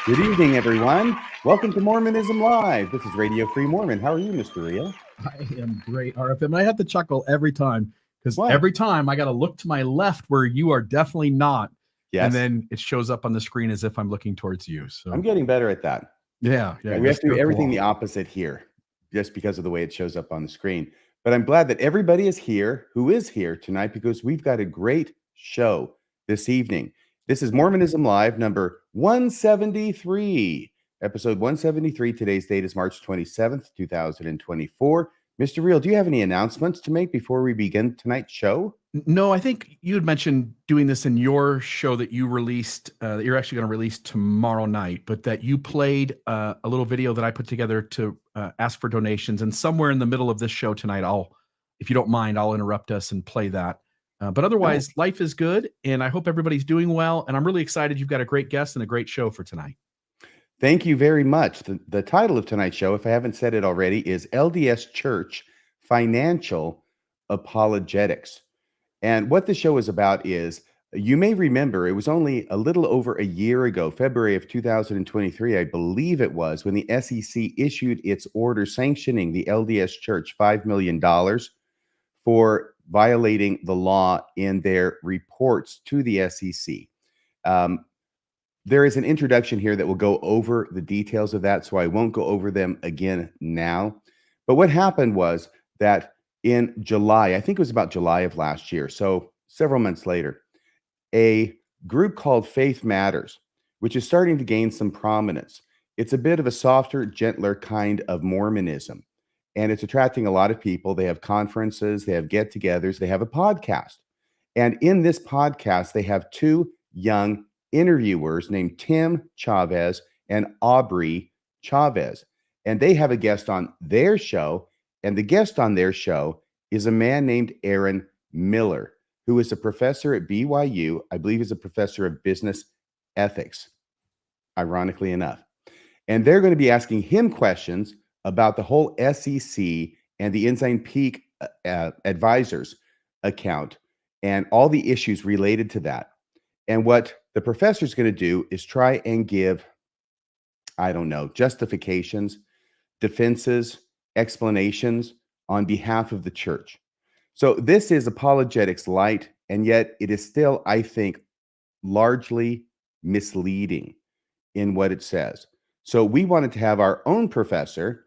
Good evening, everyone. Welcome to Mormonism Live. This is Radio Free Mormon. How are you, Mr. Rio? I am great, RFM. I have to chuckle every time because What? every time I got to look to my left where you are definitely not. Yes. And then it shows up on the screen as if I'm looking towards you. So I'm getting better at that. yeah. We have to do everything the opposite here just because of the way it shows up on the screen. But I'm glad that everybody is here who is here tonight because we've got a great show this evening. This is Mormonism Live number 173, episode 173. Today's date is March 27th, 2024. Mr. Real, do you have any announcements to make before we begin tonight's show? No, I think you had mentioned doing this in your show that you released, that you're actually going to release tomorrow night, but that you played a little video that I put together to ask for donations. And somewhere in the middle of this show tonight, if you don't mind, I'll interrupt us and play that. But otherwise, life is good, and I hope everybody's doing well. And I'm really excited. You've got a great guest and a great show for tonight. Thank you very much. The title of tonight's show, if I haven't said it already, is LDS Church Financial Apologetics. And what the show is about is, you may remember, it was only a little over a year ago, February of 2023, I believe it was, when the SEC issued its order sanctioning the LDS Church $5 million for violating the law in their reports to the SEC. There is an introduction here that will go over the details of that, so I won't go over them again now. But what happened was that in July, I think it was about July of last year, so several months later, a group called Faith Matters, which is starting to gain some prominence. It's a bit of a softer, gentler kind of Mormonism, and it's attracting a lot of people. They have conferences, they have get-togethers, they have a podcast. And in this podcast, they have two young interviewers named Tim Chavez and Aubrey Chavez. And they have a guest on their show, and the guest on their show is a man named Aaron Miller, who is a professor at BYU. I believe he's a professor of business ethics, ironically enough. And they're going to be asking him questions about the whole SEC and the Ensign Peak Advisors account and all the issues related to that. And what the professor is going to do is try and give, I don't know, justifications, defenses, explanations on behalf of the church. So this is apologetics light, and yet it is still, I think, largely misleading in what it says. So we wanted to have our own professor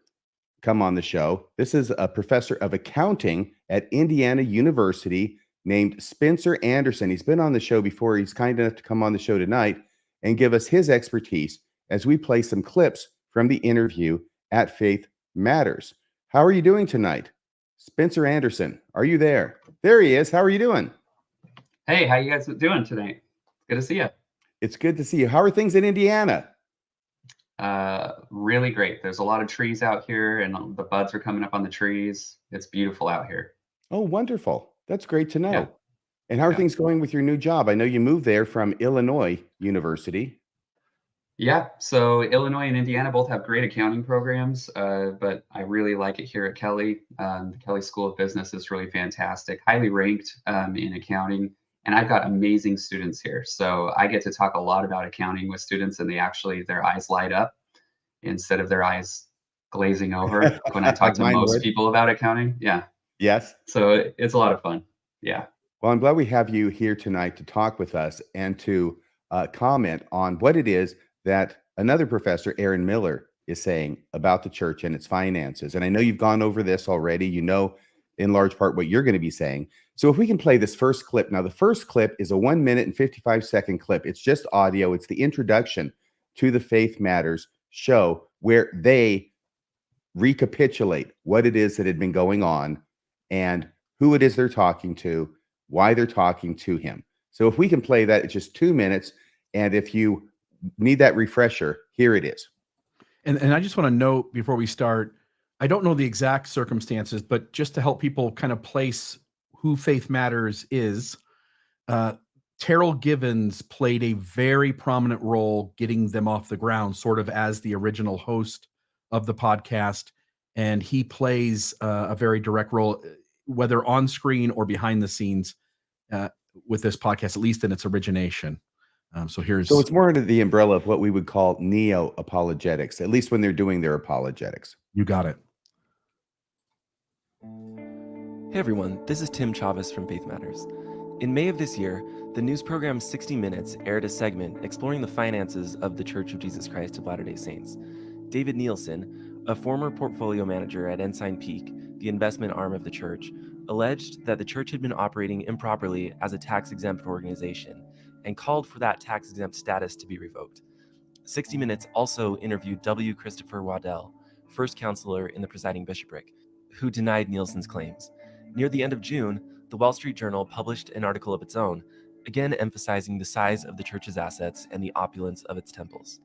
come on the show. This is a professor of accounting at Indiana University named Spencer Anderson. He's been on the show before. He's kind enough to come on the show tonight and give us his expertise as we play some clips from the interview at Faith Matters. How are you doing tonight? Spencer Anderson, are you there? There he is. How are you doing? Hey, how you guys doing tonight? Good to see you. It's good to see you. How are things in Indiana? Really great. There's a lot of trees out here, and the buds are coming up on the trees. It's beautiful out here. Oh, wonderful. That's great to know. Yeah. And how are things going with your new job? I know you moved there from Illinois University. Yeah, so Illinois and Indiana both have great accounting programs, but I really like it here at Kelly. The Kelly School of Business is really fantastic, highly ranked in accounting, and I've got amazing students here. So I get to talk a lot about accounting with students, and their eyes light up instead of their eyes glazing over when I talk to most people about accounting. Yeah. Yes. So it's a lot of fun. Yeah. Well, I'm glad we have you here tonight to talk with us and to comment on what it is that another professor, Aaron Miller, is saying about the church and its finances. And I know you've gone over this already. You know, in large part, what you're going to be saying. So if we can play this first clip. Now, the first clip is a 1 minute and 55-second clip. It's just audio. It's the introduction to the Faith Matters show where they recapitulate what it is that had been going on and who it is they're talking to, why they're talking to him. So if we can play that, it's just 2 minutes. And if you need that refresher, here it is. And I just want to note before we start, I don't know the exact circumstances, but just to help people kind of place who Faith Matters is, Terrell Givens played a very prominent role getting them off the ground, sort of as the original host of the podcast. And he plays a very direct role, whether on screen or behind the scenes with this podcast, at least in its origination. So here's So it's more under the umbrella of what we would call neo-apologetics, at least when they're doing their apologetics. you got it. Hey everyone, this is Tim Chavez from Faith Matters. In May of this year, the news program 60 Minutes aired a segment exploring the finances of the Church of Jesus Christ of Latter-day Saints. David Nielsen, a former portfolio manager at Ensign Peak, the investment arm of the church, alleged that the church had been operating improperly as a tax-exempt organization and called for that tax-exempt status to be revoked. 60 Minutes also interviewed W. Christopher Waddell, first counselor in the presiding bishopric, who denied Nielsen's claims. Near the end of June, the Wall Street Journal published an article of its own, again emphasizing the size of the church's assets and the opulence of its temples.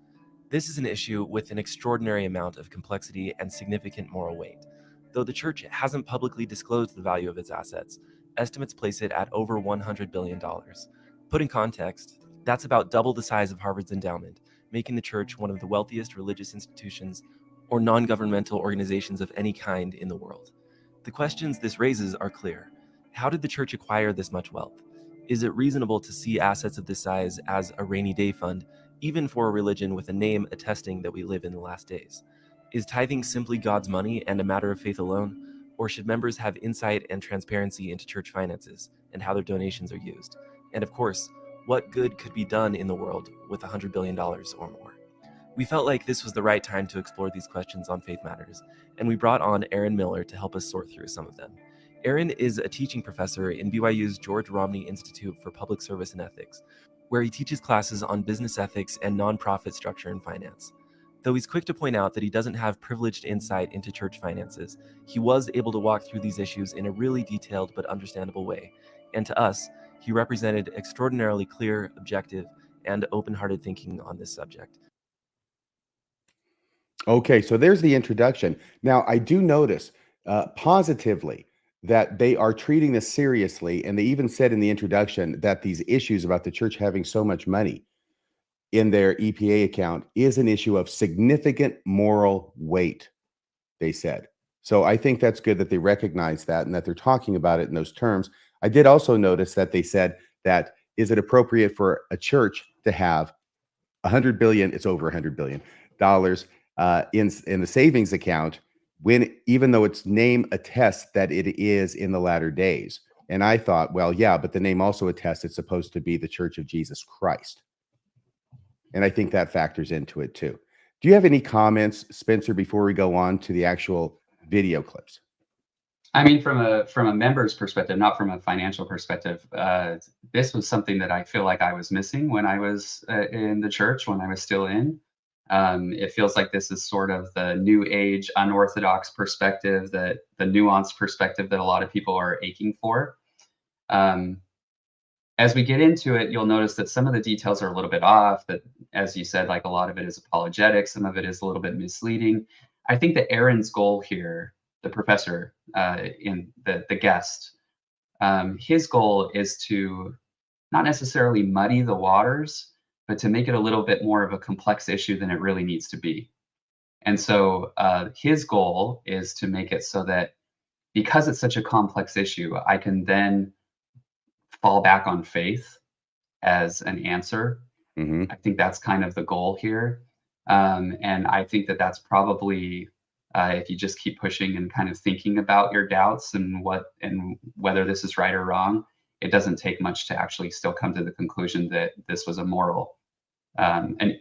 This is an issue with an extraordinary amount of complexity and significant moral weight. Though the church hasn't publicly disclosed the value of its assets, estimates place it at over $100 billion. Put in context, that's about double the size of Harvard's endowment, making the church one of the wealthiest religious institutions or non-governmental organizations of any kind in the world. The questions this raises are clear. How did the church acquire this much wealth? Is it reasonable to see assets of this size as a rainy day fund, even for a religion with a name attesting that we live in the last days? Is tithing simply God's money and a matter of faith alone? Or should members have insight and transparency into church finances and how their donations are used? And of course, what good could be done in the world with $100 billion or more? We felt like this was the right time to explore these questions on Faith Matters, and we brought on Aaron Miller to help us sort through some of them. Aaron is a teaching professor in BYU's George Romney Institute for Public Service and Ethics, where he teaches classes on business ethics and nonprofit structure and finance. Though he's quick to point out that he doesn't have privileged insight into church finances, he was able to walk through these issues in a really detailed but understandable way. And to us, he represented extraordinarily clear, objective, and open-hearted thinking on this subject. Okay, so there's the introduction. Now, I do notice positively that they are treating this seriously, and they even said in the introduction that these issues about the church having so much money in their EPA account is an issue of significant moral weight, they said. So I think that's good that they recognize that and that they're talking about it in those terms. I did also notice that they said that is it appropriate for a church to have 100 billion, it's over 100 billion dollars in the savings account when even though its name attests that it is in the latter days. And I thought, well, yeah, but the name also attests it's supposed to be the Church of Jesus Christ. And I think that factors into it too. Do you have any comments, Spencer, before we go on to the actual video clips? I mean, from a member's perspective, not from a financial perspective, this was something that I feel like I was missing when I was in the church, when I was still in. It feels like this is sort of the new age, unorthodox perspective, that the nuanced perspective that a lot of people are aching for. As we get into it, you'll notice that some of the details are a little bit off, that, as you said, like a lot of it is apologetic, some of it is a little bit misleading. I think that Aaron's goal here, the professor, in the guest, his goal is to not necessarily muddy the waters, but to make it a little bit more of a complex issue than it really needs to be. And so his goal is to make it so that because it's such a complex issue, I can then fall back on faith as an answer. I think that's kind of the goal here. And I think that that's probably, if you just keep pushing and kind of thinking about your doubts and whether this is right or wrong, it doesn't take much to actually still come to the conclusion that this was an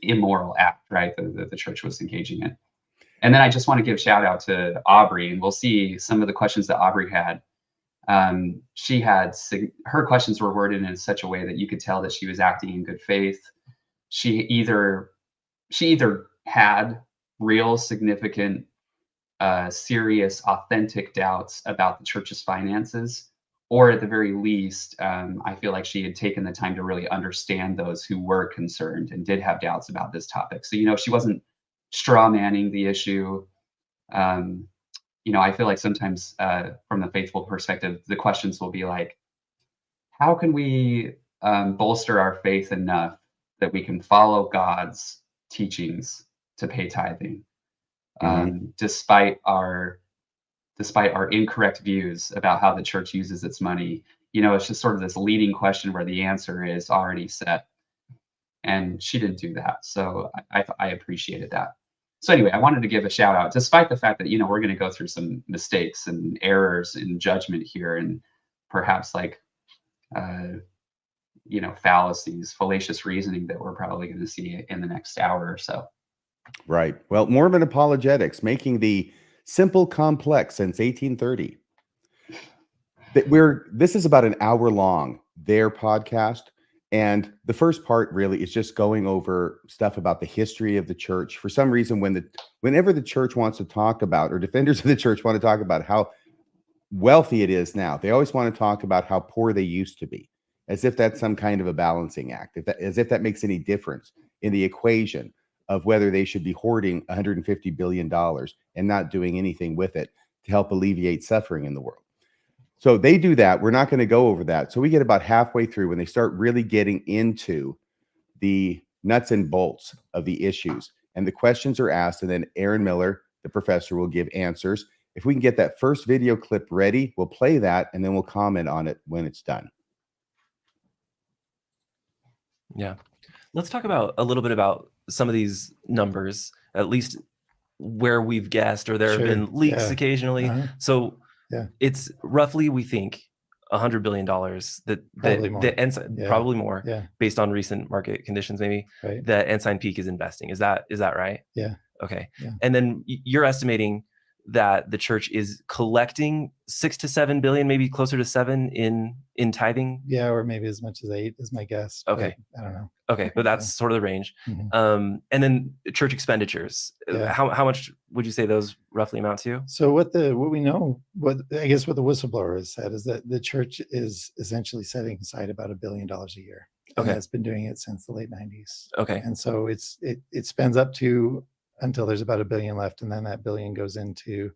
immoral act, right? That the church was engaging in. And then I just want to give shout out to Aubrey, and we'll see some of the questions that Aubrey had. She had her questions were worded in such a way that you could tell that she was acting in good faith. She either had real significant, serious, authentic doubts about the church's finances, or at the very least, I feel like she had taken the time to really understand those who were concerned and did have doubts about this topic. So, she wasn't straw manning the issue. I feel like sometimes from the faithful perspective, the questions will be like, how can we bolster our faith enough that we can follow God's teachings to pay tithing, despite our incorrect views about how the church uses its money? It's just sort of this leading question where the answer is already set. and she didn't do that. So I appreciated that. So anyway, I wanted to give a shout out, despite the fact that, we're going to go through some mistakes and errors in judgment here, and perhaps like, fallacies, fallacious reasoning that we're probably going to see in the next hour or so. Right. Well, Mormon Apologetics, making the simple complex since 1830. This is about an hour long, their podcast. And the first part really is just going over stuff about the history of the church. For some reason, whenever the church wants to talk about, or defenders of the church want to talk about how wealthy it is now, they always want to talk about how poor they used to be, as if that's some kind of a balancing act, as if that makes any difference in the equation of whether they should be hoarding $150 billion and not doing anything with it to help alleviate suffering in the world. So they do that. We're not going to go over that. So we get about halfway through when they start really getting into the nuts and bolts of the issues. And the questions are asked, and then Aaron Miller, the professor, will give answers. If we can get that first video clip ready, we'll play that, and then we'll comment on it when it's done. Yeah. Let's talk a little bit about some of these numbers, at least where we've guessed, or there have been leaks occasionally. So it's roughly, we think, $100 billion probably more based on recent market conditions, maybe, that Ensign Peak is investing. Is that right? Yeah. Okay. Yeah. And then you're estimating that the church is collecting 6 to 7 billion, maybe closer to 7 in tithing. Yeah, or maybe as much as 8 is my guess. Okay. I don't know. Okay, but that's sort of the range. And then church expenditures. How much would you say those roughly amount to? So what we know, what the whistleblower has said is that the church is essentially setting aside about $1 billion a year. And it's been doing it since the late 90s. Okay. And so it spends up to until there's about $1 billion left, and then that $1 billion goes into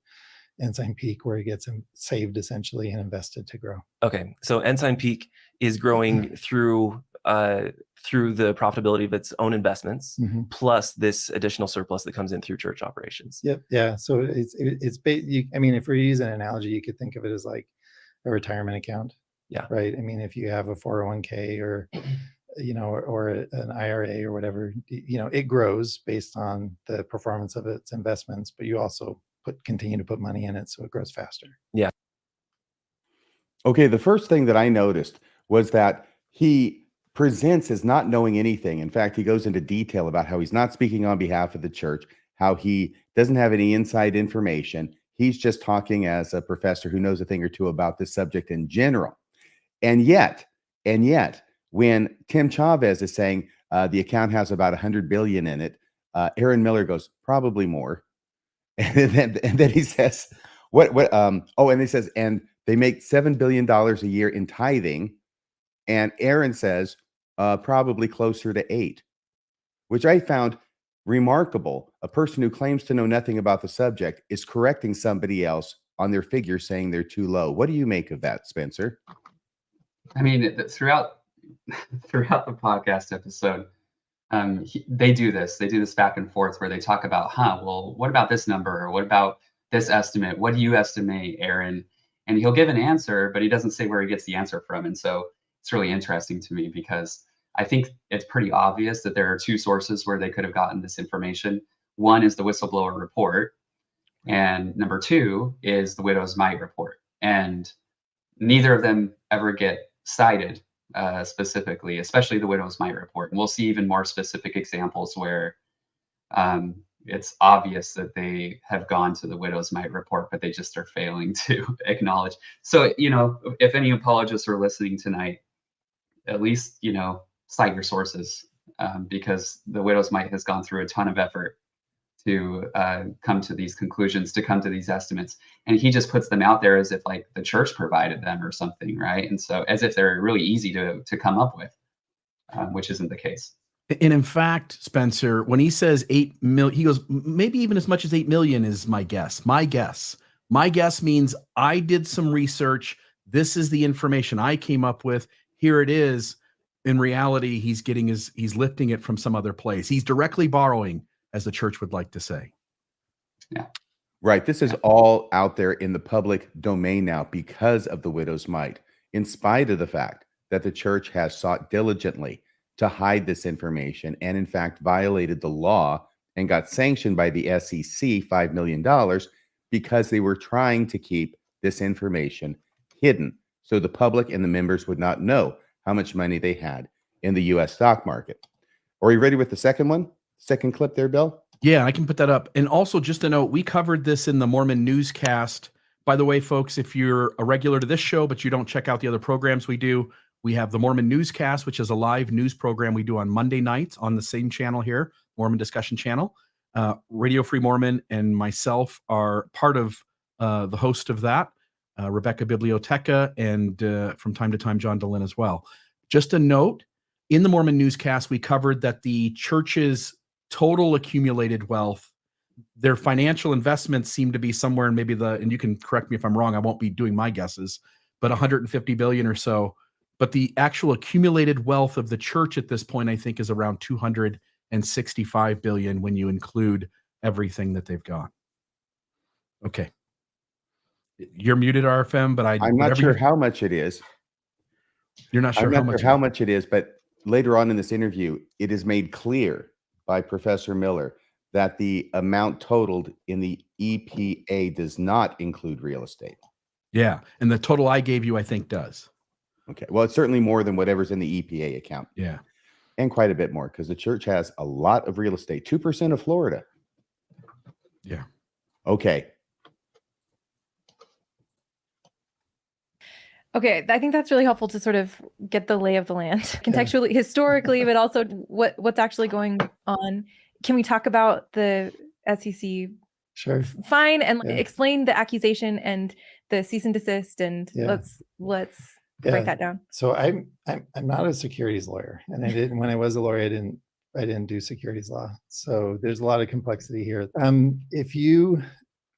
Ensign Peak, where it gets saved essentially and invested to grow. Okay, so Ensign Peak is growing through the profitability of its own investments, plus this additional surplus that comes in through church operations. Yep. Yeah. So if we're using an analogy, you could think of it as like a retirement account. Yeah. Right. I mean, if you have a 401k or or an IRA or whatever, it grows based on the performance of its investments, but you also continue to put money in it so it grows faster. Yeah. Okay, the first thing that I noticed was that he presents as not knowing anything. In fact, he goes into detail about how he's not speaking on behalf of the church, how he doesn't have any inside information. He's just talking as a professor who knows a thing or two about this subject in general. And yet, when Tim Chavez is saying the account has about 100 billion in it, Aaron Miller goes, probably more. And then he says, and he says, and they make $7 billion a year in tithing. And Aaron says, probably closer to 8, which I found remarkable. A person who claims to know nothing about the subject is correcting somebody else on their figure, saying they're too low. What do you make of that, Spencer? I mean, throughout the podcast episode, they do this back and forth where they talk about, well, what about this number? Or what about this estimate? What do you estimate, Aaron? And he'll give an answer, but he doesn't say where he gets the answer from. And so it's really interesting to me, because I think it's pretty obvious that there are two sources where they could have gotten this information. One is the whistleblower report, and number 2 is the widow's mite report. And neither of them ever get cited specifically, especially the widow's mite report. And we'll see even more specific examples where it's obvious that they have gone to the widow's mite report, but they just are failing to acknowledge. So, if any apologists are listening tonight, at least, cite your sources, because the widow's mite has gone through a ton of effort to come to these conclusions, to come to these estimates. And he just puts them out there as if like the church provided them or something, right? And so as if they're really easy to come up with, which isn't the case. And in fact, Spencer, when he says 8 million, he goes, maybe even as much as 8 million is my guess. My guess means I did some research. This is the information I came up with. Here it is. In reality, he's lifting it from some other place. He's directly borrowing, as the church would like to say. Yeah. Right. This is all out there in the public domain now because of the widow's mite, in spite of the fact that the church has sought diligently to hide this information and, in fact, violated the law and got sanctioned by the SEC $5 million because they were trying to keep this information hidden so the public and the members would not know how much money they had in the U.S. stock market. Are you ready with the second one? Second clip there, Bill? Yeah, I can put that up. And also, just a note, we covered this in the Mormon newscast. By the way, folks, if you're a regular to this show, but you don't check out the other programs we do, we have the Mormon newscast, which is a live news program we do on Monday nights on the same channel here, Mormon Discussion Channel. Radio Free Mormon and myself are part of the host of that, Rebecca Biblioteca, and from time to time, John Dehlin as well. Just a note, in the Mormon newscast, we covered that the church's total accumulated wealth, their financial investments seem to be somewhere in maybe and you can correct me if I'm wrong, I won't be doing my guesses, but 150 billion or so. But the actual accumulated wealth of the church at this point, I think, is around 265 billion when you include everything that they've got. Okay. You're muted, RFM, but I'm not sure how much it is. You're not sure I'm not sure how much it is, but later on in this interview, it is made clear by Professor Miller that the amount totaled in the EPA does not include real estate. Yeah, and the total I gave you, I think, does. Okay, well, it's certainly more than whatever's in the EPA account. Yeah. And quite a bit more, because the church has a lot of real estate, 2% of Florida. Yeah. Okay. Okay, I think that's really helpful to sort of get the lay of the land contextually, historically, but also what's actually going on. Can we talk about the SEC Sure. fine and explain the accusation and the cease and desist, and let's break that down. So I'm not a securities lawyer, and when I was a lawyer, I didn't do securities law. So there's a lot of complexity here. If you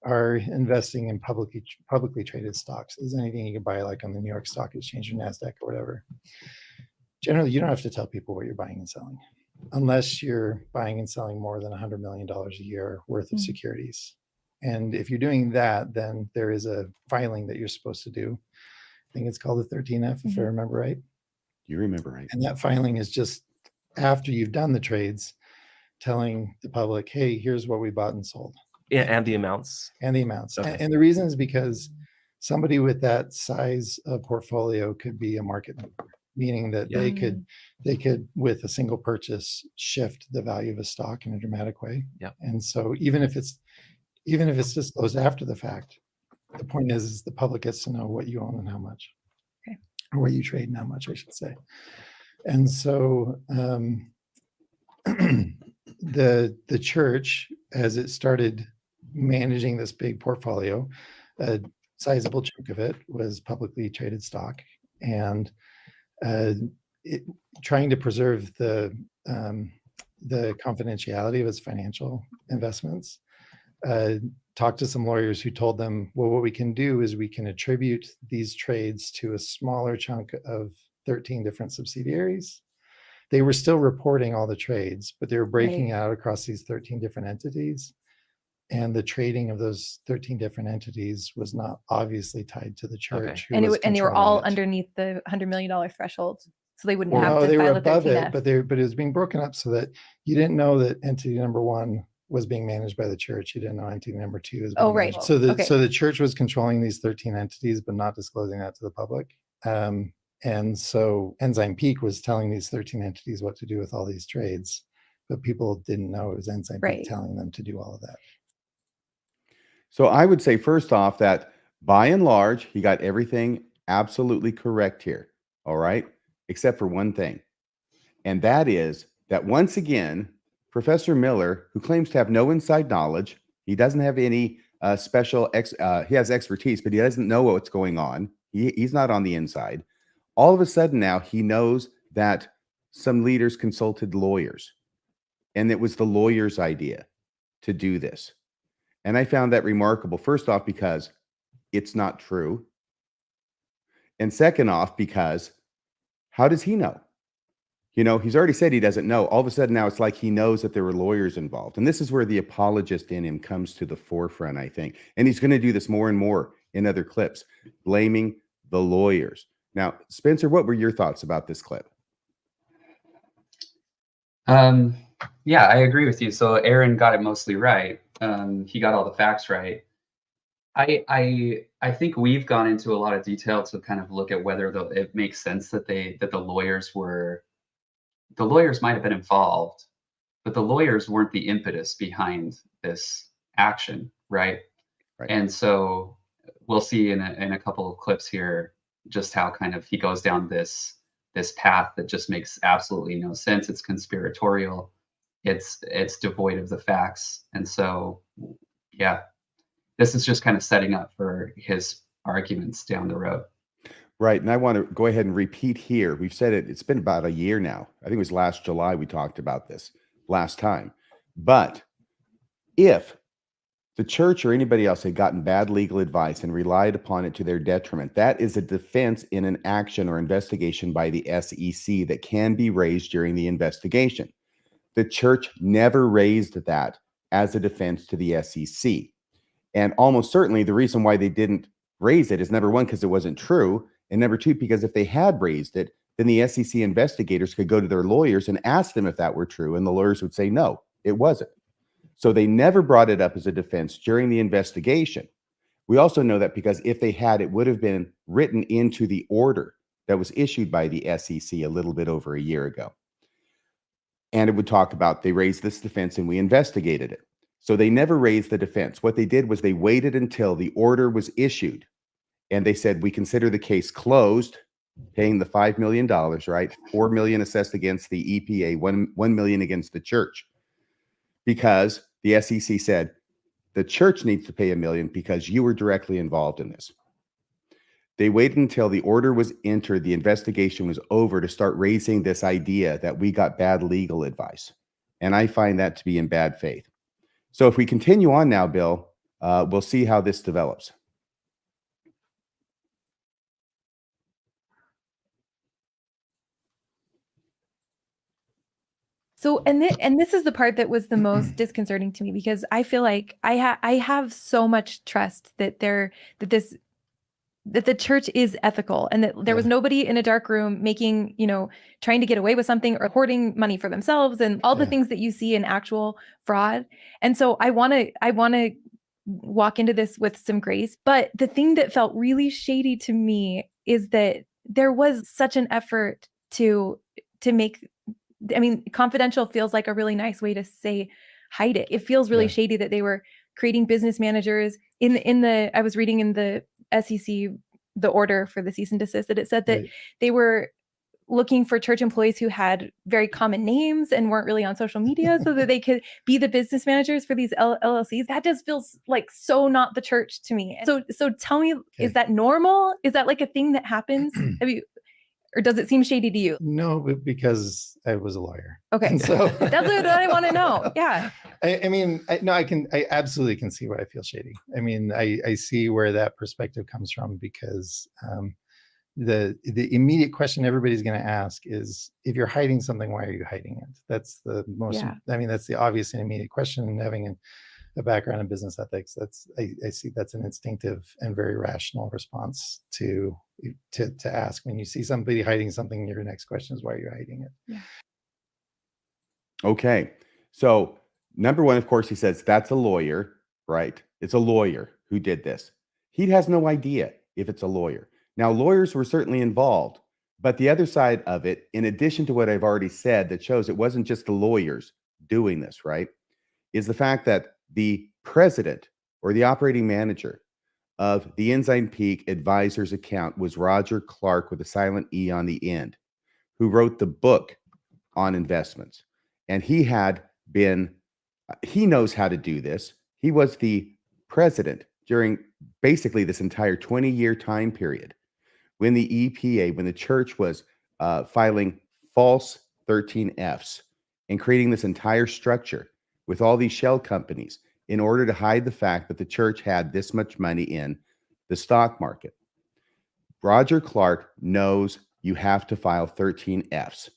are investing in publicly traded stocks, is anything you can buy like on the New York Stock Exchange or NASDAQ or whatever. Generally, you don't have to tell people what you're buying and selling, unless you're buying and selling more than $100 million a year worth of securities. And if you're doing that, then there is a filing that you're supposed to do. I think it's called the 13F, if I remember right. You remember right. And that filing is just after you've done the trades, telling the public, hey, here's what we bought and sold. And the amounts. And the amounts. Okay. And the reason is because somebody with that size of portfolio could be a market maker, meaning that they could, with a single purchase, shift the value of a stock in a dramatic way. Yeah. And so even if it's disclosed after the fact, the point is the public gets to know what you own and how much. Okay. Or what you trade and how much, I should say. And so the church, as it started managing this big portfolio, a sizable chunk of it was publicly traded stock, and trying to preserve the confidentiality of its financial investments. Talked to some lawyers who told them, well, what we can do is we can attribute these trades to a smaller chunk of 13 different subsidiaries. They were still reporting all the trades, but they were breaking out across these 13 different entities. And the trading of those 13 different entities was not obviously tied to the church. Okay. And they were all underneath the $100 million threshold. So they wouldn't have to file a 13F. They were above it, but it was being broken up so that you didn't know that entity number one was being managed by the church. You didn't know entity number two is being managed. So the church was controlling these 13 entities, but not disclosing that to the public. And so Enzyme Peak was telling these 13 entities what to do with all these trades, but people didn't know it was Enzyme Peak telling them to do all of that. So I would say, first off, that by and large, he got everything absolutely correct here. All right. Except for one thing. And that is that once again, Professor Miller, who claims to have no inside knowledge, he doesn't have any he has expertise, but he doesn't know what's going on. He's not on the inside. All of a sudden now he knows that some leaders consulted lawyers, and it was the lawyer's idea to do this. And I found that remarkable, first off, because it's not true. And second off, because how does he know? You know, he's already said he doesn't know. All of a sudden now it's like he knows that there were lawyers involved. And this is where the apologist in him comes to the forefront, I think. And he's going to do this more and more in other clips, blaming the lawyers. Now, Spencer, what were your thoughts about this clip? Yeah, I agree with you. So Aaron got it mostly right. He got all the facts right. I think we've gone into a lot of detail to kind of look at whether it makes sense that the lawyers might have been involved, but the lawyers weren't the impetus behind this action, right? Right. And so we'll see in a couple of clips here just how kind of he goes down this path that just makes absolutely no sense. It's conspiratorial. It's devoid of the facts. And so yeah, this is just kind of setting up for his arguments down the road. Right. And I want to go ahead and repeat here. We've said it, it's been about a year now. I think it was last July we talked about this last time. But if the church or anybody else had gotten bad legal advice and relied upon it to their detriment, that is a defense in an action or investigation by the SEC that can be raised during the investigation. The church never raised that as a defense to the SEC. And almost certainly the reason why they didn't raise it is, number one, because it wasn't true. And number two, because if they had raised it, then the SEC investigators could go to their lawyers and ask them if that were true. And the lawyers would say, no, it wasn't. So they never brought it up as a defense during the investigation. We also know that because if they had, it would have been written into the order that was issued by the SEC a little bit over a year ago. And it would talk about they raised this defense and we investigated it. So they never raised the defense. What they did was they waited until the order was issued and they said, we consider the case closed, paying the $5 million, right? $4 million assessed against the EPA, $1 million against the church. Because the SEC said the church needs to pay $1 million because you were directly involved in this. They waited until the order was entered, the investigation was over to start raising this idea that we got bad legal advice. And I find that to be in bad faith. So if we continue on now, Bill, we'll see how this develops. So, and this is the part that was the most disconcerting to me, because I feel like I have so much trust that the church is ethical, and that there was nobody in a dark room making, trying to get away with something or hoarding money for themselves and all the things that you see in actual fraud. And so I want to walk into this with some grace. But the thing that felt really shady to me is that there was such an effort to make, confidential feels like a really nice way to say hide it. It feels really shady that they were creating business managers I was reading in the SEC, the order for the cease and desist, that it said that they were looking for church employees who had very common names and weren't really on social media so that they could be the business managers for these LLCs. That just feels like so not the church to me. So tell me, is that normal? Is that like a thing that happens? Or does it seem shady to you? No, because I was a lawyer. Okay. And so that's what I want to know. Yeah. I absolutely can see why I feel shady. I see where that perspective comes from, because the immediate question everybody's going to ask is, if you're hiding something, why are you hiding it? That's the most, that's the obvious and immediate question. Having a background in business ethics, I see that's an instinctive and very rational response to ask when you see somebody hiding something. Your next question is, why are you hiding it? Yeah. Okay. So number one, of course, he says that's a lawyer, right? It's a lawyer who did this. He has no idea if it's a lawyer. Now, lawyers were certainly involved, but the other side of it, in addition to what I've already said, that shows it wasn't just the lawyers doing this, right, is the fact that the president or the operating manager of the Ensign Peak Advisors account was Roger Clark, with a silent E on the end, who wrote the book on investments. And he knows how to do this. He was the president during basically this entire 20-year time period when the EPA, when the church was filing false 13Fs and creating this entire structure with all these shell companies in order to hide the fact that the church had this much money in the stock market. Roger Clark knows you have to file 13Fs.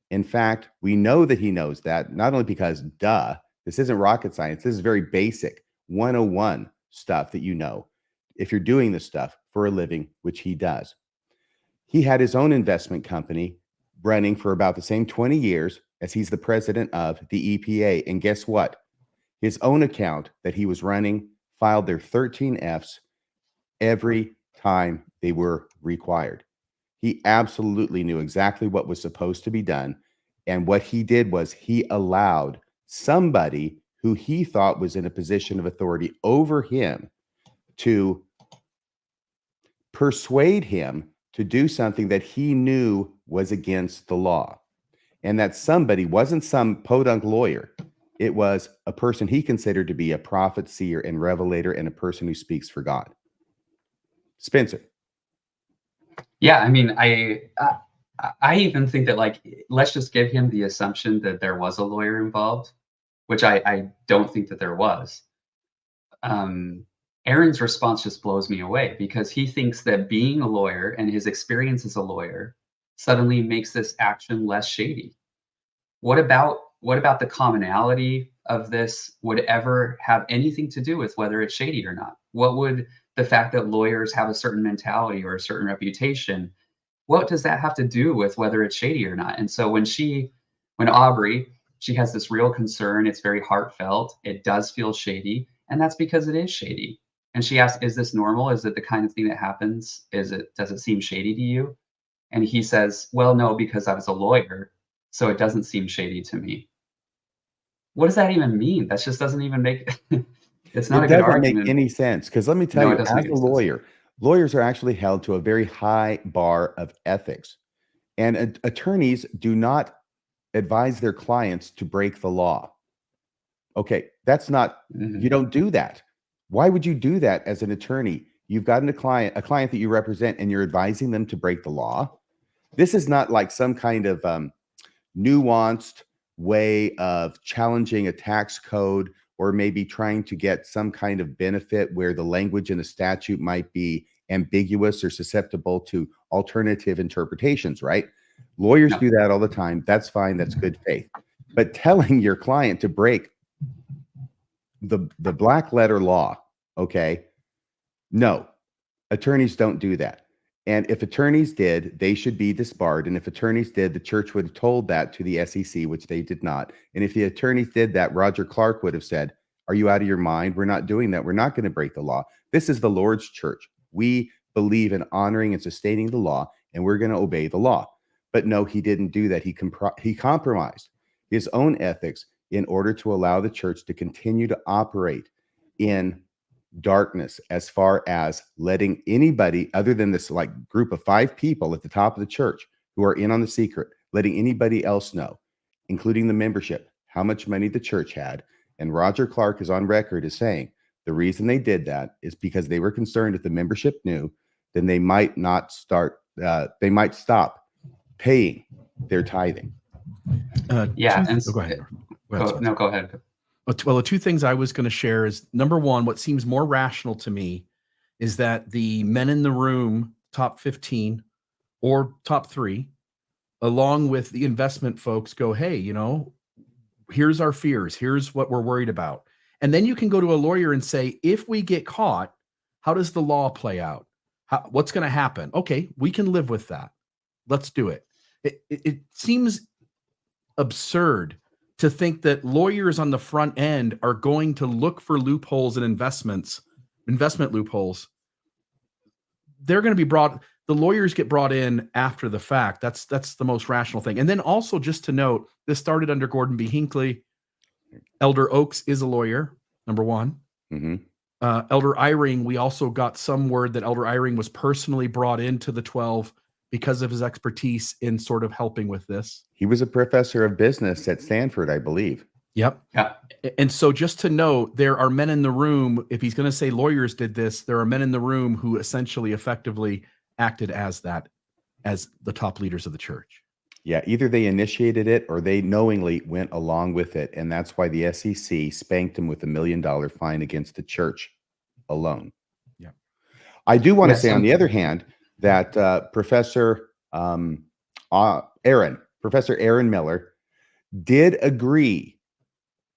In fact, we know that he knows that, not only because, this isn't rocket science. This is very basic 101 stuff that you know if you're doing this stuff for a living, which he does. He had his own investment company running for about the same 20 years as he's the president of the EPA. And guess what? His own account that he was running filed their 13Fs every time they were required. He absolutely knew exactly what was supposed to be done. And what he did was he allowed somebody who he thought was in a position of authority over him to persuade him to do something that he knew was against the law. And that somebody wasn't some podunk lawyer. It was a person he considered to be a prophet, seer, and revelator, and a person who speaks for God. Spencer. Yeah, I mean, I even think that, like, let's just give him the assumption that there was a lawyer involved, which I don't think that there was. Aaron's response just blows me away because he thinks that being a lawyer and his experience as a lawyer suddenly makes this action less shady. What about the commonality of this would ever have anything to do with whether it's shady or not? What would the fact that lawyers have a certain mentality or a certain reputation, what does that have to do with whether it's shady or not? And so when Aubrey, she has this real concern, it's very heartfelt, it does feel shady, and that's because it is shady. And she asks, is this normal? Is it the kind of thing that happens? Does it seem shady to you? And he says, well, no, because I was a lawyer, so it doesn't seem shady to me. What does that even mean? That just doesn't even make it's not It a good doesn't make argument. any sense because let me tell No, you, it doesn't as make a any sense. lawyer, lawyers are actually held to a very high bar of ethics. And attorneys do not advise their clients to break the law. Okay, that's not, you don't do that. Why would you do that as an attorney? You've gotten a client that you represent, and you're advising them to break the law. This is not like some kind of nuanced way of challenging a tax code or maybe trying to get some kind of benefit where the language in the statute might be ambiguous or susceptible to alternative interpretations, right? Lawyers No. do that all the time. That's fine. That's good faith. But telling your client to break the black letter law, okay? No, attorneys don't do that. And if attorneys did, they should be disbarred. And if attorneys did, the church would have told that to the SEC, which they did not. And if the attorneys did that, Roger Clark would have said, are you out of your mind? We're not doing that. We're not going to break the law. This is the Lord's church. We believe in honoring and sustaining the law, and we're going to obey the law. But no, he didn't do that. He compromised his own ethics in order to allow the church to continue to operate in darkness, as far as letting anybody other than this like group of 5 people at the top of the church who are in on the secret, letting anybody else know, including the membership, how much money the church had. And Roger Clark is on record as saying the reason they did that is because they were concerned if the membership knew, then they might not start, they might stop paying their tithing. Yeah, and go ahead. no, go ahead. Well, the 2 things I was going to share is, number one, what seems more rational to me is that the men in the room, top 15 or top 3, along with the investment folks, go, hey, here's our fears. Here's what we're worried about. And then you can go to a lawyer and say, if we get caught, how does the law play out? What's going to happen? Okay, we can live with that. Let's do it. It seems absurd to think that lawyers on the front end are going to look for loopholes in investment loopholes. They're going to be the lawyers get brought in after the fact. That's the most rational thing. And then also, just to note, this started under Gordon B. Hinckley. Elder Oaks is a lawyer, number one. Mm-hmm. Elder Eyring, we also got some word that Elder Eyring was personally brought into the 12 because of his expertise in sort of helping with this. He was a professor of business at Stanford, I believe. Yep. Yeah. And so just to note, there are men in the room, if he's going to say lawyers did this, there are men in the room who essentially effectively acted as the top leaders of the church. Yeah, either they initiated it or they knowingly went along with it. And that's why the SEC spanked him with $1 million fine against the church alone. Yeah. I do want to say, on the other hand, that Professor Aaron Miller did agree